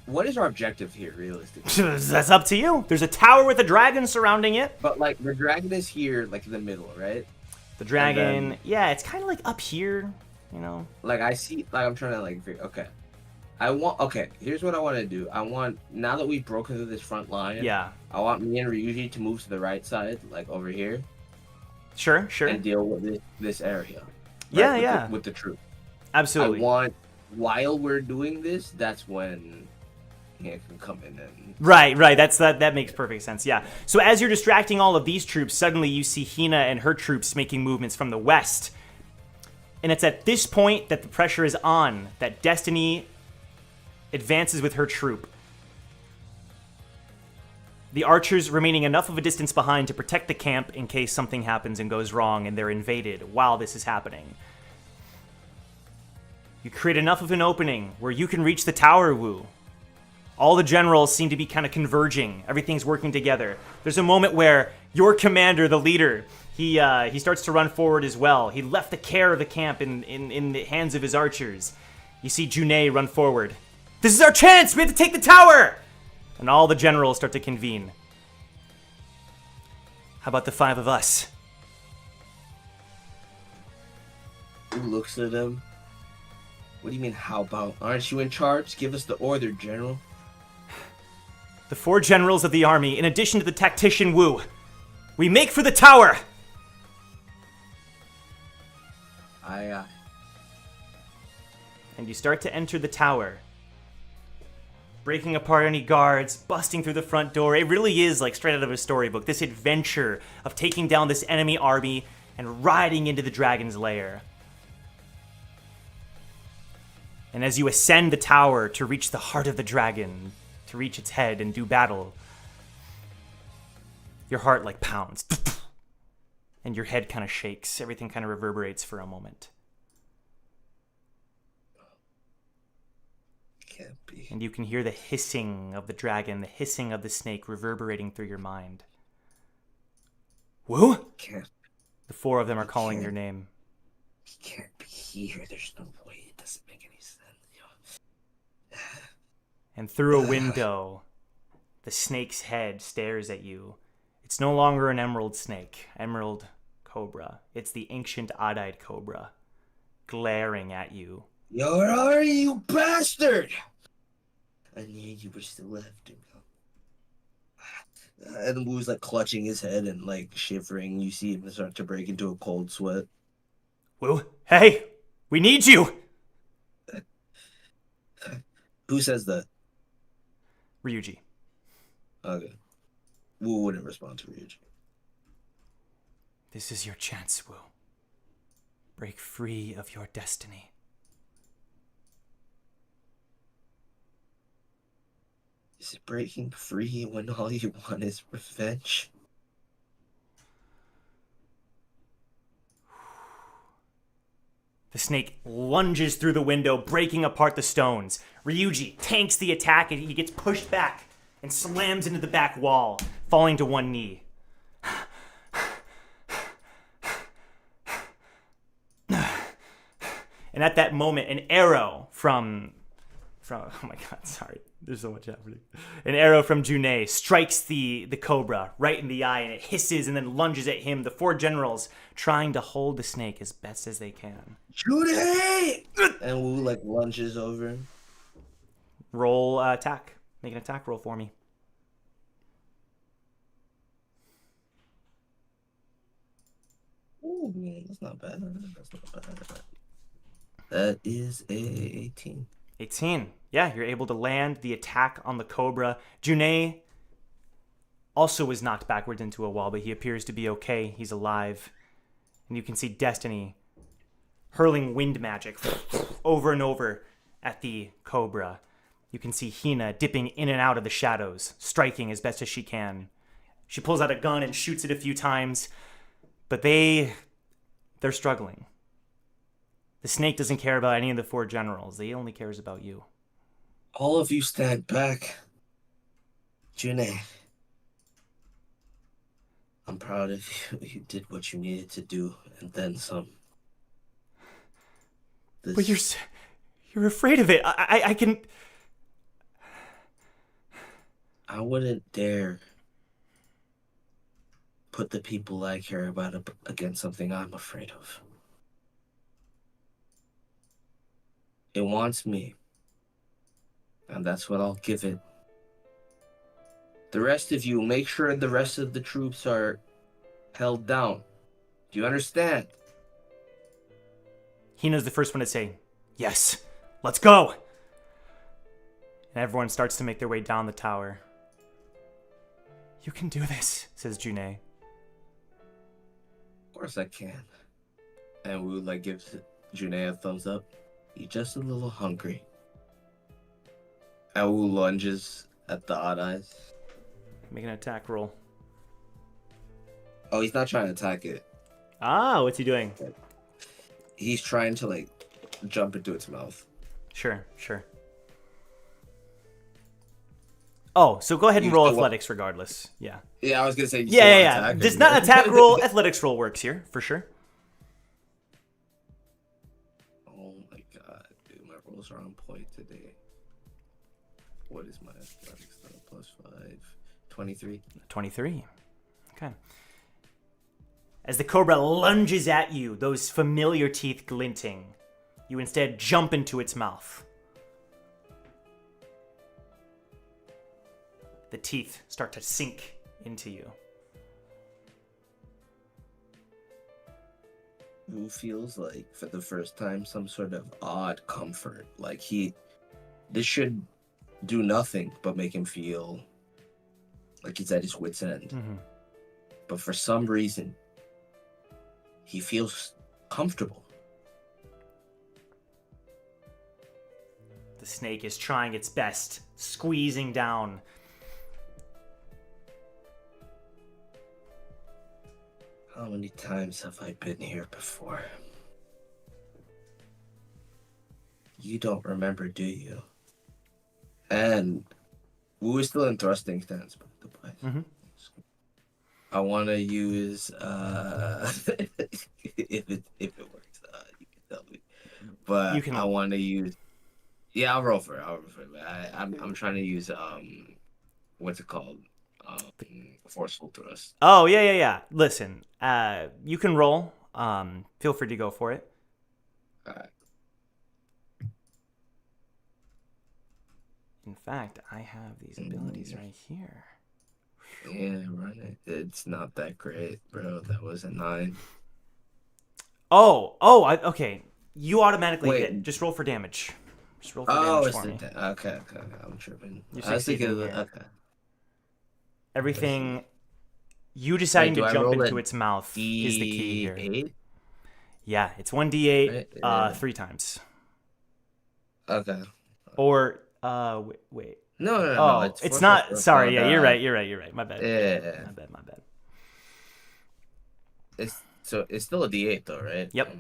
what is our objective here, realistically? That's up to you. There's a tower with a dragon surrounding it. But the dragon is here, in the middle, right? The dragon, yeah, it's kind of up here, I see, I'm trying to okay. Here's what I want to do. Now that we've broken through this front line, yeah, I want me and Ryuji to move to the right side, over here. Sure. And deal with this area. Right? Yeah, with the troop. Absolutely. While we're doing this, that's when he can come in and... Right. That makes perfect sense, yeah. So as you're distracting all of these troops, suddenly you see Hina and her troops making movements from the west. And it's at this point that the pressure is on, that Destiny advances with her troop. The archers remaining enough of a distance behind to protect the camp in case something happens and goes wrong and they're invaded while this is happening. You create enough of an opening where you can reach the tower, Wu. All the generals seem to be kind of converging. Everything's working together. There's a moment where your commander, the leader, he starts to run forward as well. He left the care of the camp in the hands of his archers. You see June run forward. This is our chance! We have to take the tower! And all the generals start to convene. How about the 5 of us? Who looks at him? What do you mean, how about? Aren't you in charge? Give us the order, General. The 4 generals of the army, in addition to the tactician Wu. We make for the tower! Aye. and you start to enter the tower. Breaking apart any guards, busting through the front door. It really is like straight out of a storybook. This adventure of taking down this enemy army and riding into the dragon's lair. And as you ascend the tower to reach the heart of the dragon, to reach its head and do battle, your heart like pounds. And your head kind of shakes. Everything kind of reverberates for a moment. Can't be. And you can hear the hissing of the dragon, the hissing of the snake reverberating through your mind. Woo? Can't. The four of them are calling your name. He can't be here. There's no way. It doesn't make any sense. And through a window, the snake's head stares at you. It's no longer an emerald snake, emerald cobra. It's the ancient odd-eyed cobra, glaring at you. Yo, where are you, you bastard? I need you, but still left him. And Wu's like clutching his head and like shivering. You see him start to break into a cold sweat. Wu, hey, we need you. Who says that? Ryuji. Okay. Wu wouldn't respond to Ryuji. This is your chance, Wu. Break free of your destiny. Is it breaking free when all you want is revenge? The snake lunges through the window, breaking apart the stones. Ryuji tanks the attack and he gets pushed back and slams into the back wall, falling to one knee. And at that moment, an arrow from oh my god, sorry. There's so much happening. An arrow from June strikes the cobra right in the eye, and it hisses and then lunges at him. The four generals trying to hold the snake as best as they can. June! And Wu like lunges over him. Roll attack. Make an attack roll for me. Ooh, that's not bad. That's not bad. That is a 18. 18. Yeah, you're able to land the attack on the cobra. June also was knocked backwards into a wall, but he appears to be okay. He's alive. And you can see Destiny hurling wind magic over and over at the cobra. You can see Hina dipping in and out of the shadows, striking as best as she can. She pulls out a gun and shoots it a few times, but they're struggling. The snake doesn't care about any of the four generals. He only cares about you. All of you stand back. June. I'm proud of you. You did what you needed to do, and then some. But you're afraid of it. I can... I wouldn't dare put the people I care about up against something I'm afraid of. It wants me, and that's what I'll give it. The rest of you, make sure the rest of the troops are held down. Do you understand? Hina's the first one to say, yes, let's go. And everyone starts to make their way down the tower. You can do this, says June. Of course I can. And Wu like gives June a thumbs up. You're just a little hungry. And Wu lunges at the odd eyes. Make an attack roll. Oh, he's not trying to attack it. Ah, what's he doing? He's trying to like jump into its mouth. Sure. Oh, so go ahead and roll athletics regardless. Yeah. Yeah, I was gonna say. Yeah. Does not attack roll. Athletics roll works here for sure. Oh my god, dude, my rolls are on point today. What is my athletics though? +5, 23. 23. Okay. As the cobra lunges at you, those familiar teeth glinting, you instead jump into its mouth. The teeth start to sink into you. Wu feels like for the first time some sort of odd comfort. Like this should do nothing but make him feel like he's at his wit's end. Mm-hmm. But for some reason, he feels comfortable. The snake is trying its best, squeezing down. How many times have I been here before? You don't remember, do you? And Wu is still in thrusting stance, by the way. Mm-hmm. I want to use if it works, you can tell me. But You can- I want to use. Yeah, I'll roll for it. But I'm trying to use what's it called? Forceful thrust. Oh, yeah. Listen, you can roll. Feel free to go for it. Alright. In fact, I have these abilities right here. Yeah, run it. It's not that great, bro. That was a 9. Okay. You automatically Wait. hit. Just roll for damage. Just roll for Oh, damage it's for me. okay. I'm tripping. You're I was thinking succeeding of here. okay. Everything you deciding Wait, do to I jump roll into a its mouth is the key here. D8? Yeah, it's 1d8 Right, yeah. 3 times. Okay. Or wait. No. Oh, It's it's forceful not. thrust, Sorry, not yeah, you're that. right. My bad. Yeah. My bad. It's still a D8 though, right? Yep.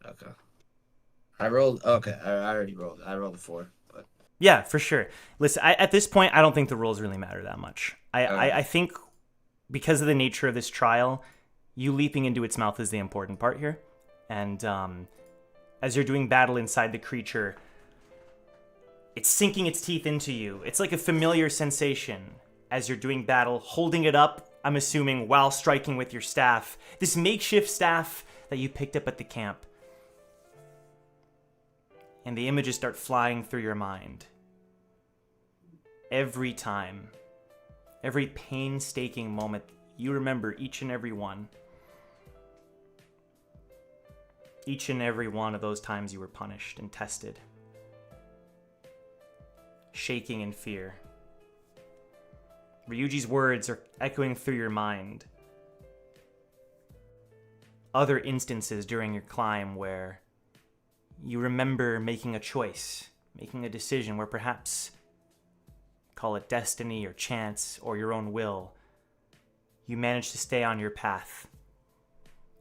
Okay. I rolled. Okay, I already rolled. I rolled a 4. But Yeah, for sure. Listen, at this point, I don't think the rules really matter that much. I think because of the nature of this trial, you leaping into its mouth is the important part here. And as you're doing battle inside the creature, it's sinking its teeth into you. It's like a familiar sensation as you're doing battle, holding it up, I'm assuming, while striking with your staff. This makeshift staff that you picked up at the camp. And the images start flying through your mind. Every time. Every painstaking moment. You remember each and every one. Each and every one of those times you were punished and tested. Shaking in fear. Ryuji's words are echoing through your mind. Other instances during your climb where you remember making a choice, making a decision where perhaps, call it destiny or chance or your own will, you managed to stay on your path.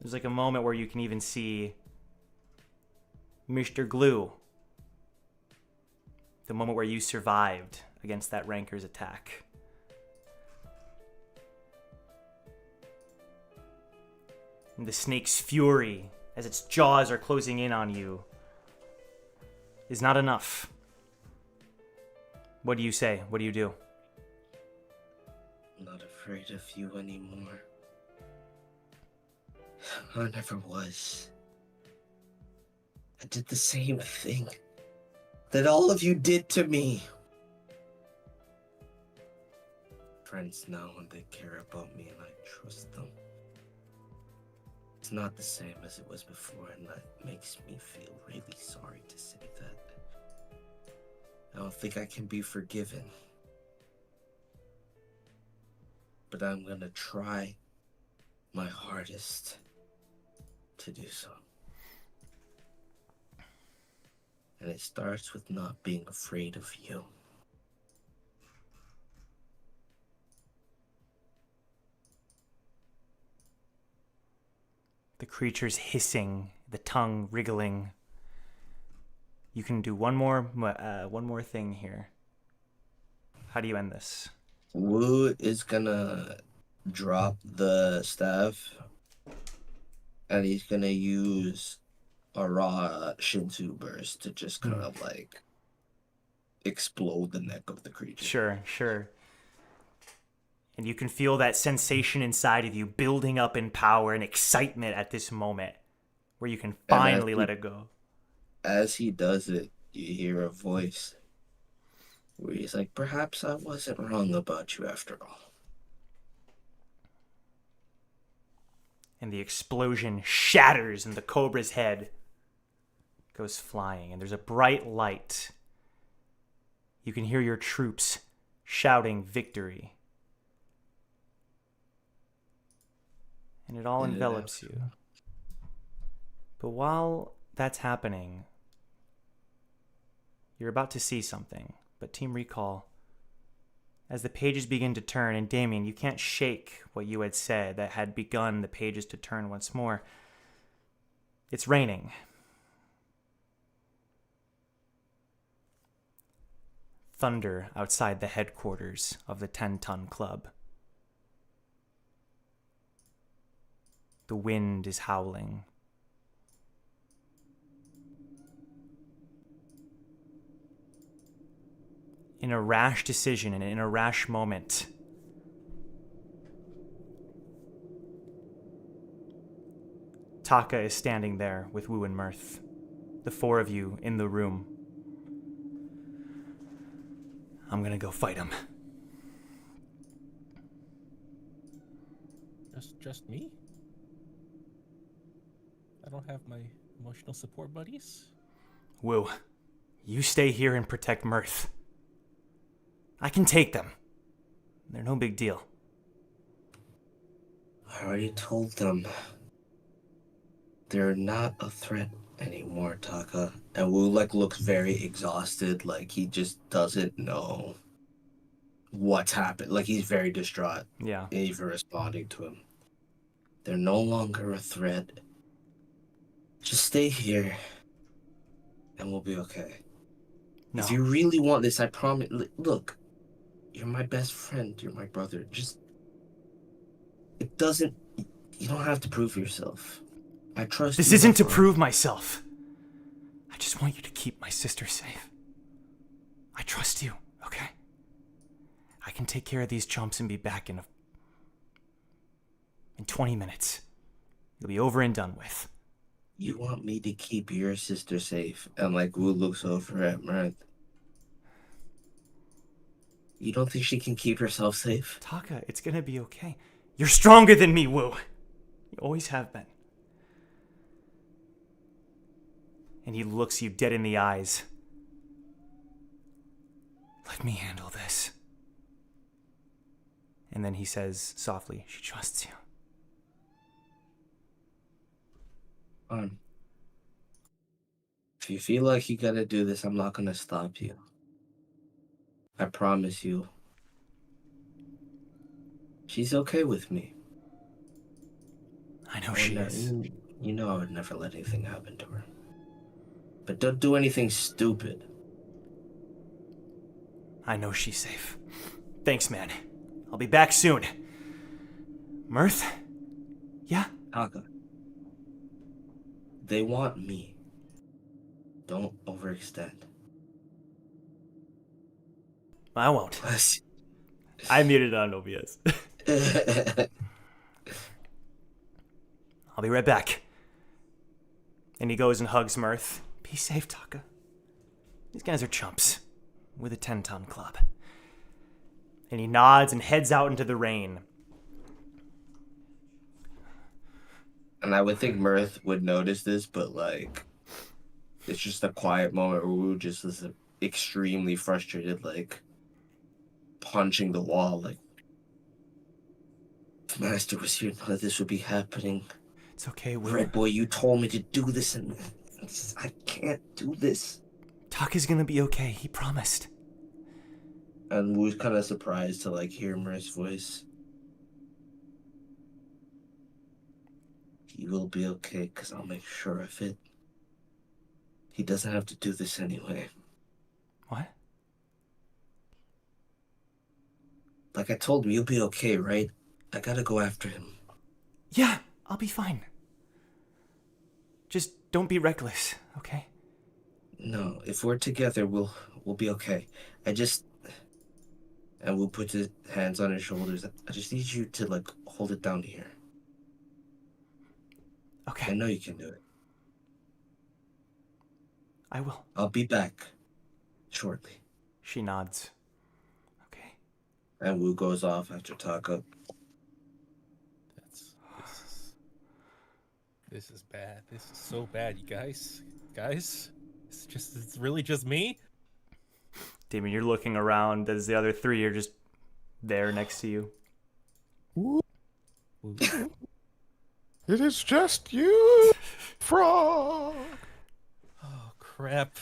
There's like a moment where you can even see Mr. Glue. The moment where you survived against that ranker's attack. And the snake's fury, as its jaws are closing in on you, is not enough. What do you say? What do you do? I'm not afraid of you anymore. I never was. I did the same thing that all of you did to me. Friends now and they care about me and I trust them. It's not the same as it was before and that makes me feel really sorry to say that. I don't think I can be forgiven. But I'm gonna try my hardest to do so. And it starts with not being afraid of you. The creature's hissing, the tongue wriggling. You can do one more thing here. How do you end this? Wu is gonna drop the staff and he's gonna use a raw Shinsu burst to just kind of like explode the neck of the creature. Sure. And you can feel that sensation inside of you building up in power and excitement at this moment where you can finally let it go. As he does it, you hear a voice where he's like, perhaps I wasn't wrong about you after all. And the explosion shatters and the cobra's head goes flying. And there's a bright light. You can hear your troops shouting victory. And it all envelops you. But while that's happening, you're about to see something. But Team Recall, as the pages begin to turn, and Damien, you can't shake what you had said that had begun the pages to turn once more. It's raining. Thunder outside the headquarters of the 10-ton club. The wind is howling. In a rash decision and in a rash moment, Taka is standing there with Wu and Mirth, the four of you in the room. I'm gonna go fight him. Just me? I don't have my emotional support buddies? Wu, you stay here and protect Mirth. I can take them. They're no big deal. I already told them. They're not a threat anymore, Taka. And Wu looks very exhausted, like he just doesn't know what's happened. Like he's very distraught. Yeah. Even responding to him. They're no longer a threat. Just stay here and we'll be okay. No. If you really want this, I promise. Look, you're my best friend. You're my brother. It doesn't. You don't have to prove yourself. I trust you. This isn't to prove myself. I just want you to keep my sister safe. I trust you, okay? I can take care of these chumps and be back in 20 minutes. You'll be over and done with. You want me to keep your sister safe? And Wu looks over at Mirth. You don't think she can keep herself safe? Taka, it's gonna be okay. You're stronger than me, Wu. You always have been. And he looks you dead in the eyes. Let me handle this. And then he says softly, she trusts you. If you feel like you gotta do this, I'm not gonna stop you. I promise you. She's okay with me. I know she is. You know I would never let anything happen to her. But don't do anything stupid. I know she's safe. Thanks, man. I'll be back soon. Mirth? Yeah? Taka. They want me. Don't overextend. I won't. Bless I muted on OBS. I'll be right back. And he goes and hugs Mirth. Be safe, Taka. These guys are chumps. We're the 10-ton club. And he nods and heads out into the rain. And I would think Mirth would notice this, but it's just a quiet moment where Wu just is extremely frustrated, punching the wall, if Master was here, none of this would be happening. It's okay, Wu. Red boy, you told me to do this, and I can't do this. Taka's gonna be okay, he promised. And Wu's kind of surprised to hear Mirth's voice. He will be okay, because I'll make sure of it. He doesn't have to do this anyway. What? Like I told him, you'll be okay, right? I gotta go after him. Yeah, I'll be fine. Just don't be reckless, okay? No, if we're together, we'll be okay. And Wu puts his hands on his shoulders. I just need you to hold it down here. Okay. I know you can do it. I will. I'll be back shortly. She nods. Okay. And Wu goes off after Taka. This is bad. This is so bad, you guys. Guys, it's really just me? Damon, you're looking around as the other three are just there next to you. It is just you, frog. Oh, crap.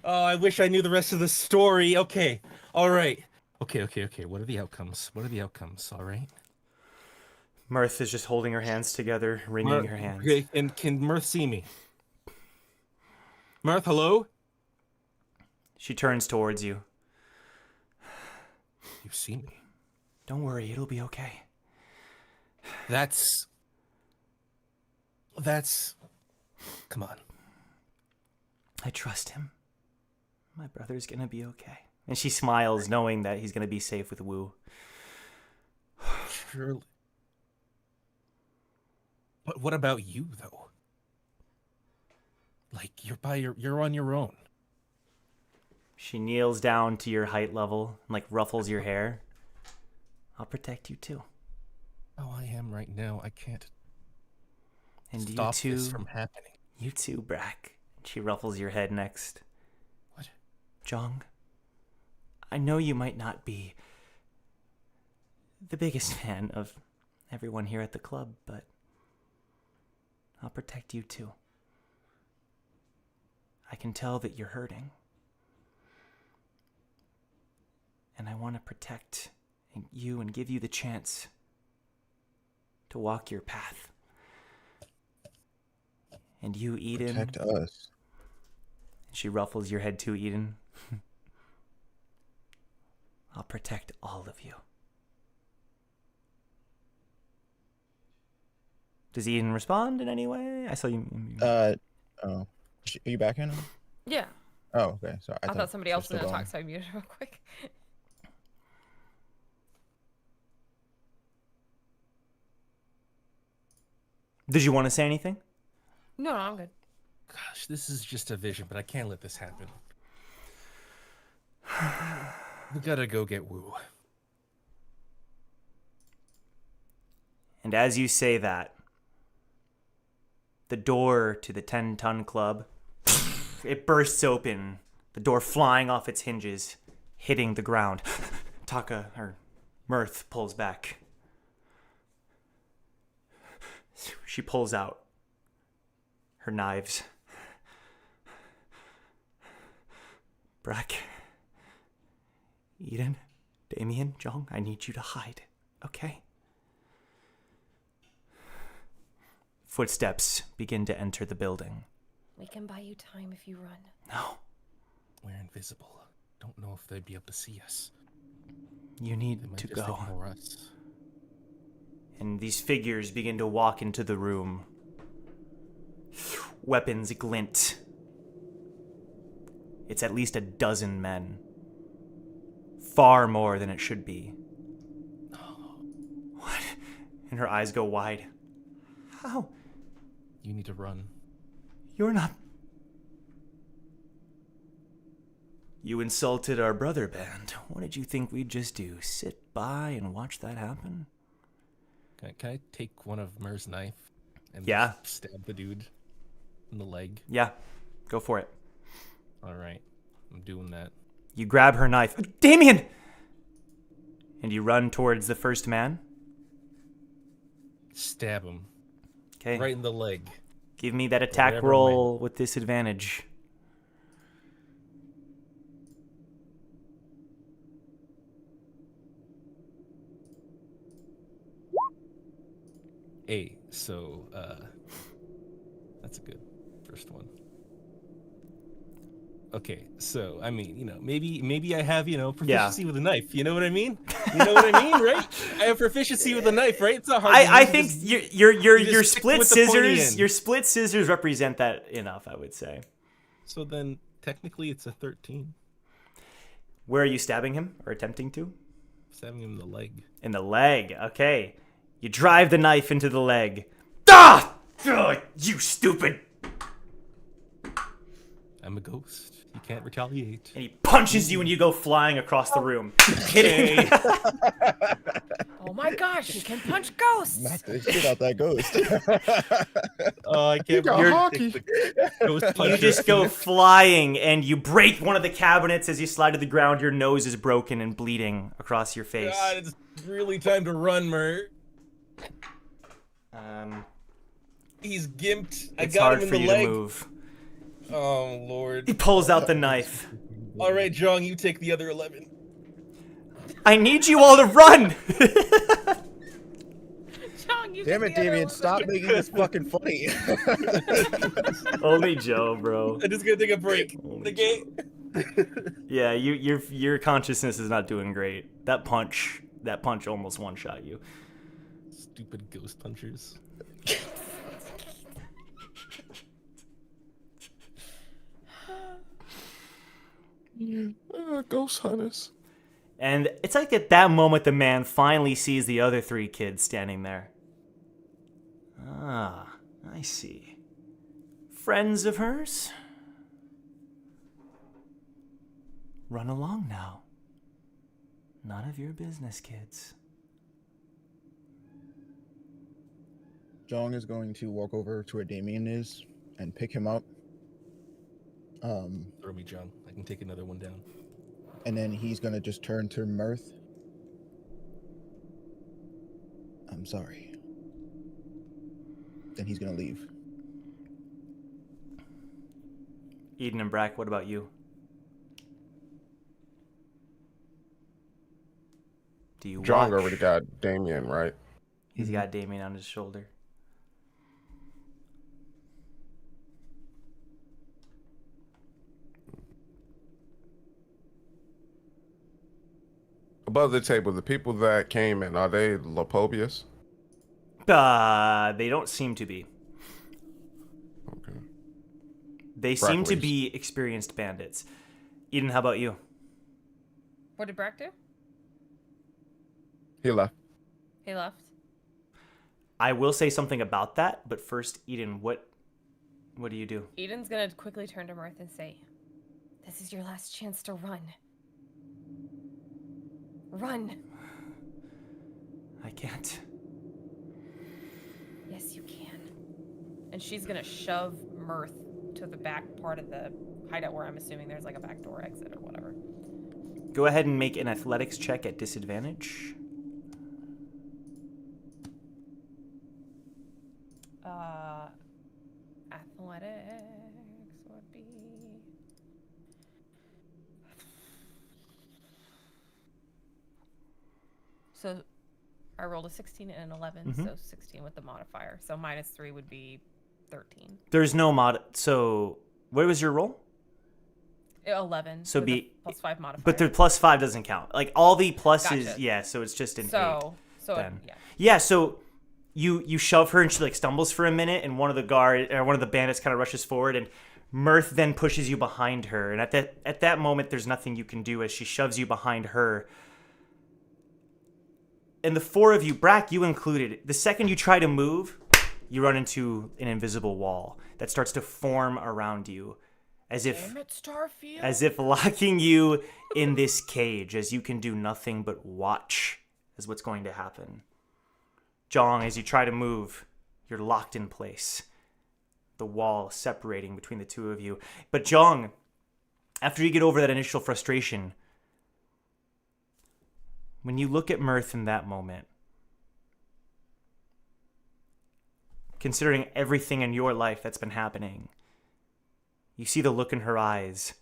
Oh, I wish I knew the rest of the story. Okay. All right. Okay. What are the outcomes? All right. Mirth is just holding her hands together, wringing her hands. Okay, and can Mirth see me? Mirth, hello? She turns towards you. You see me? Don't worry, it'll be okay. That's... Come on. I trust him. My brother's gonna be okay. And she smiles, knowing that he's gonna be safe with Wu. Surely. But what about you, though? Like, you're on your own. She kneels down to your height level and, like, ruffles your hair. I'll protect you, too. Oh, I am right now. I can't and stop you too, this from happening. You too, Brack. She ruffles your head next. What? Jong, I know you might not be the biggest fan of everyone here at the club, but I'll protect you too. I can tell that you're hurting. And I want to protect you and give you the chance to walk your path. And you, Eden. Protect us. She ruffles your head too, Eden. I'll protect all of you. Does Eden respond in any way? I saw you. Oh. Are you back in? Yeah. Oh, okay. Sorry. I thought somebody else was still going to going. talk, so I muted real quick. Did you want to say anything? No, I'm good. Gosh, this is just a vision, but I can't let this happen. We gotta go get Wu. And as you say that, the door to the 10-ton club, it bursts open, the door flying off its hinges, hitting the ground. Mirth pulls back. She pulls out her knives. Brack, Eden, Damien, Jong, I need you to hide, okay? Footsteps begin to enter the building. We can buy you time if you run. No. We're invisible. Don't know if they'd be able to see us. You need They might to just go. ignore us. And these figures begin to walk into the room. Weapons glint. It's at least a dozen men. Far more than it should be. What? And her eyes go wide. How? You need to run. You're not... You insulted our brother band. What did you think we'd just do? Sit by and watch that happen? Can I take one of Mirth's knife and Yeah. stab the dude in the leg? Yeah, go for it. All right, I'm doing that. You grab her knife. Damien! And you run towards the first man. Stab him. Okay. Right in the leg. Give me that attack Whatever roll with disadvantage. So that's a good first one. Okay, so I mean, maybe I have, proficiency with a knife. You know what I mean? You know what I mean, right? I have proficiency with a knife, right? It's not hard. I think your stick split with the pointy scissors, end. your split scissors represent that enough, I would say. So then, technically, it's a 13. Where are you stabbing him or attempting to? Stabbing him in the leg. In the leg. Okay. You drive the knife into the leg. Ah! Ugh, you stupid! I'm a ghost. You can't retaliate. And he punches you and you go flying across the room. Hitting. Oh my my gosh, he can punch ghosts. Knock the shit out that ghost. Oh, I can't got believe hockey. You just go flying and you break one of the cabinets as you slide to the ground. Your nose is broken and bleeding across your face. God, it's really time to run, Mert. He's gimped. I It's got hard him in for the you leg. to move. Oh, Lord. He pulls out the knife. All right, Jong, you take the other 11. I need you all to run! John, you Damn get it, the other Damien, one. stop making this fucking funny. Only Joe, bro. I'm just gonna take a break. Okay? Yeah, your consciousness is not doing great. That punch almost one-shot you. Stupid ghost punchers. Ghost hunters. And it's like at that moment the man finally sees the other 3 kids standing there. Ah, I see. Friends of hers? Run along now. None of your business, kids. Jong is going to walk over to where Damien is and pick him up. Throw me, John. I can take another one down. And then he's gonna just turn to Mirth. I'm sorry. Then he's gonna leave. Eden and Brack, what about you? Do you Jong watch? already got Damien, right? He's got Damien on his shoulder. Above the table, the people that came in, are they Lopobius? They don't seem to be. Okay. They seem to Brack be experienced bandits. Eden, how about you? What did Brack do? He left. He left. I will say something about that, but first, Eden, what do you do? Eden's gonna quickly turn to Mirth and say, "This is your last chance to run. Run." I can't. Yes, you can. And she's gonna shove Mirth to the back part of the hideout where I'm assuming there's like a back door exit or whatever. Go ahead and make an athletics check at disadvantage. Athletics would be... So I rolled a 16 and an 11, so 16 with the modifier. So -3 would be 13. There's no mod. So, what was your roll? 11. So with be a +5 modifier. But the +5 doesn't count. Like all the pluses, Gotcha. yeah. So it's just an 8. So Then. yeah. Yeah. So you shove her and she like stumbles for a minute, and one of the bandits kind of rushes forward, and Mirth then pushes you behind her. And at that moment, there's nothing you can do as she shoves you behind her. And the 4 of you, Brack, you included, the second you try to move, you run into an invisible wall that starts to form around you, as if locking you in this cage, as you can do nothing but watch as what's going to happen. Jong, as you try to move, you're locked in place. The wall separating between the 2 of you. But Jong, after you get over that initial frustration, when you look at Mirth in that moment, considering everything in your life that's been happening, you see the look in her eyes.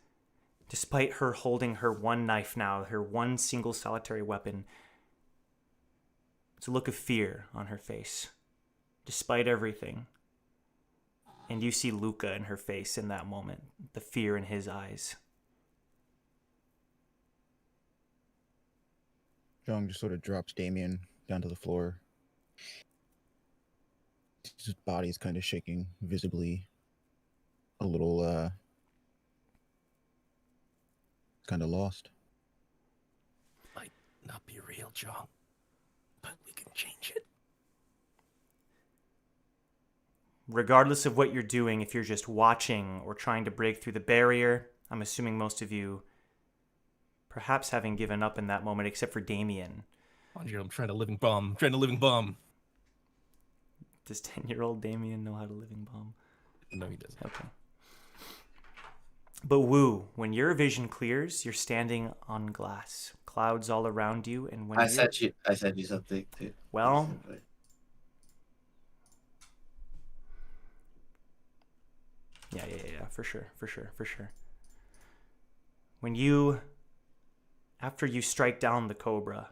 Despite her holding her one knife now, her one single solitary weapon, it's a look of fear on her face, despite everything. And you see Luca in her face in that moment, the fear in his eyes. Jong just sort of drops Damien down to the floor. His body's kind of shaking, visibly a little, kind of lost. Might not be real, John, but we can change it. Regardless of what you're doing, if you're just watching or trying to break through the barrier, I'm assuming most of you, perhaps having given up in that moment, except for Damien, I'm trying to living bomb. Trying to living bomb. Does 10-year-old Damien know how to living bomb? No, he doesn't. Okay. But Wu, when your vision clears, you're standing on glass. Clouds all around you, and when I sent you something too. Well, yeah, for sure. When you, after you strike down the cobra,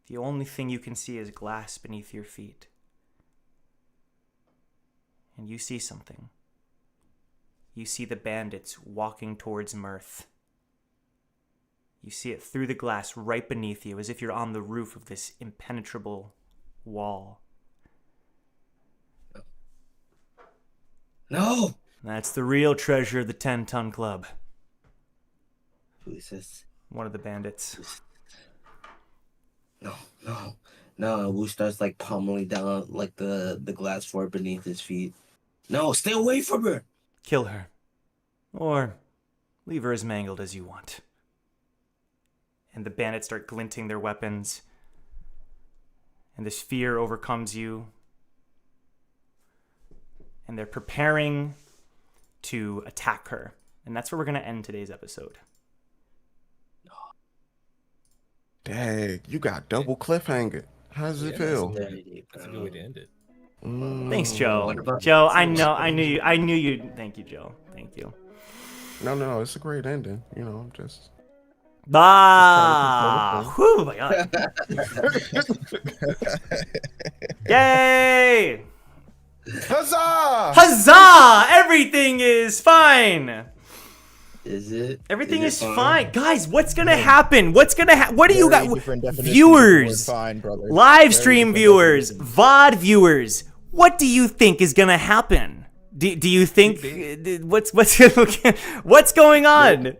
the only thing you can see is glass beneath your feet. And you see something. You see the bandits walking towards Mirth. You see it through the glass right beneath you, as if you're on the roof of this impenetrable wall. No! That's the real treasure of the 10-ton club. Who is this? One of the bandits. No. Wu starts like pummeling down like the glass floor beneath his feet. No, stay away from her! Kill her. Or leave her as mangled as you want. And the bandits start glinting their weapons. And this fear overcomes you. And they're preparing to attack her. And that's where we're going to end today's episode. Dang, you got double cliffhanger. How does it feel? That's a good way to end it. Thanks, Joe. Joe, I knew you. Thank you, Joe. Thank you. No, it's a great ending. You know, I'm just. Whew, my God. Yay! Huzzah! Huzzah! Everything is fine. Is it? Everything is fine. Guys, what's going to happen? What do you got? Viewers, fine, brother. Live stream viewers, VOD viewers, what do you think is going to happen? Do you think what's going on?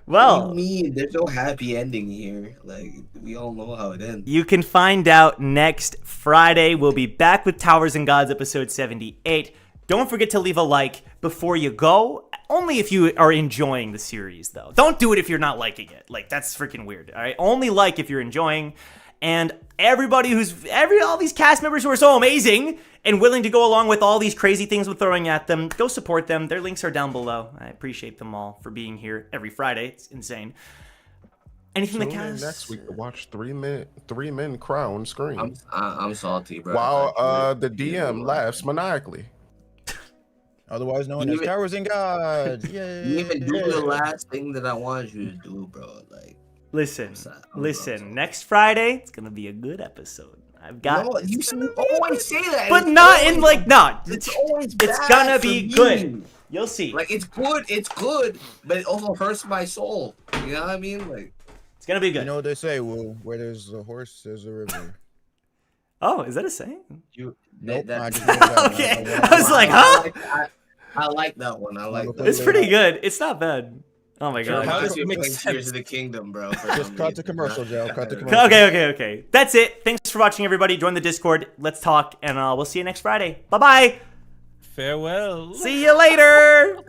Well, what do you mean? There's no happy ending here. Like, we all know how it ends. You can find out next Friday. We'll be back with Towers and Gods episode 78. Don't forget to leave a like before you go. Only if you are enjoying the series, though. Don't do it if you're not liking it. Like, that's freaking weird. All right. Only like if you're enjoying. And everybody all these cast members who are so amazing and willing to go along with all these crazy things we're throwing at them, go support them. Their links are down below. I appreciate them all for being here every Friday. It's insane. Anything the cast next week to watch three men cry on screen. I'm salty, bro. While the DM laughs maniacally. Otherwise known as Towers and Gods. Yay. You even do the last thing that I wanted you to do, bro. Like, listen. Next Friday, it's gonna be a good episode. I've got. No, you always say that, but not in like not. It's always it's gonna be good. You'll see. Like, it's good, but it also hurts my soul. You know what I mean? Like, it's gonna be good. You know what they say? Well, where there's a horse, there's a river. Oh, is that a saying? Nope. Okay. I was like, huh? I like that one. I like that. It's pretty good. It's not bad. Oh my God. How does it make sense? Tears of the Kingdom, bro. Just cut the commercial, Joe. Cut the commercial. Okay. That's it. Thanks for watching, everybody. Join the Discord. Let's talk, and we'll see you next Friday. Bye-bye. Farewell. See you later.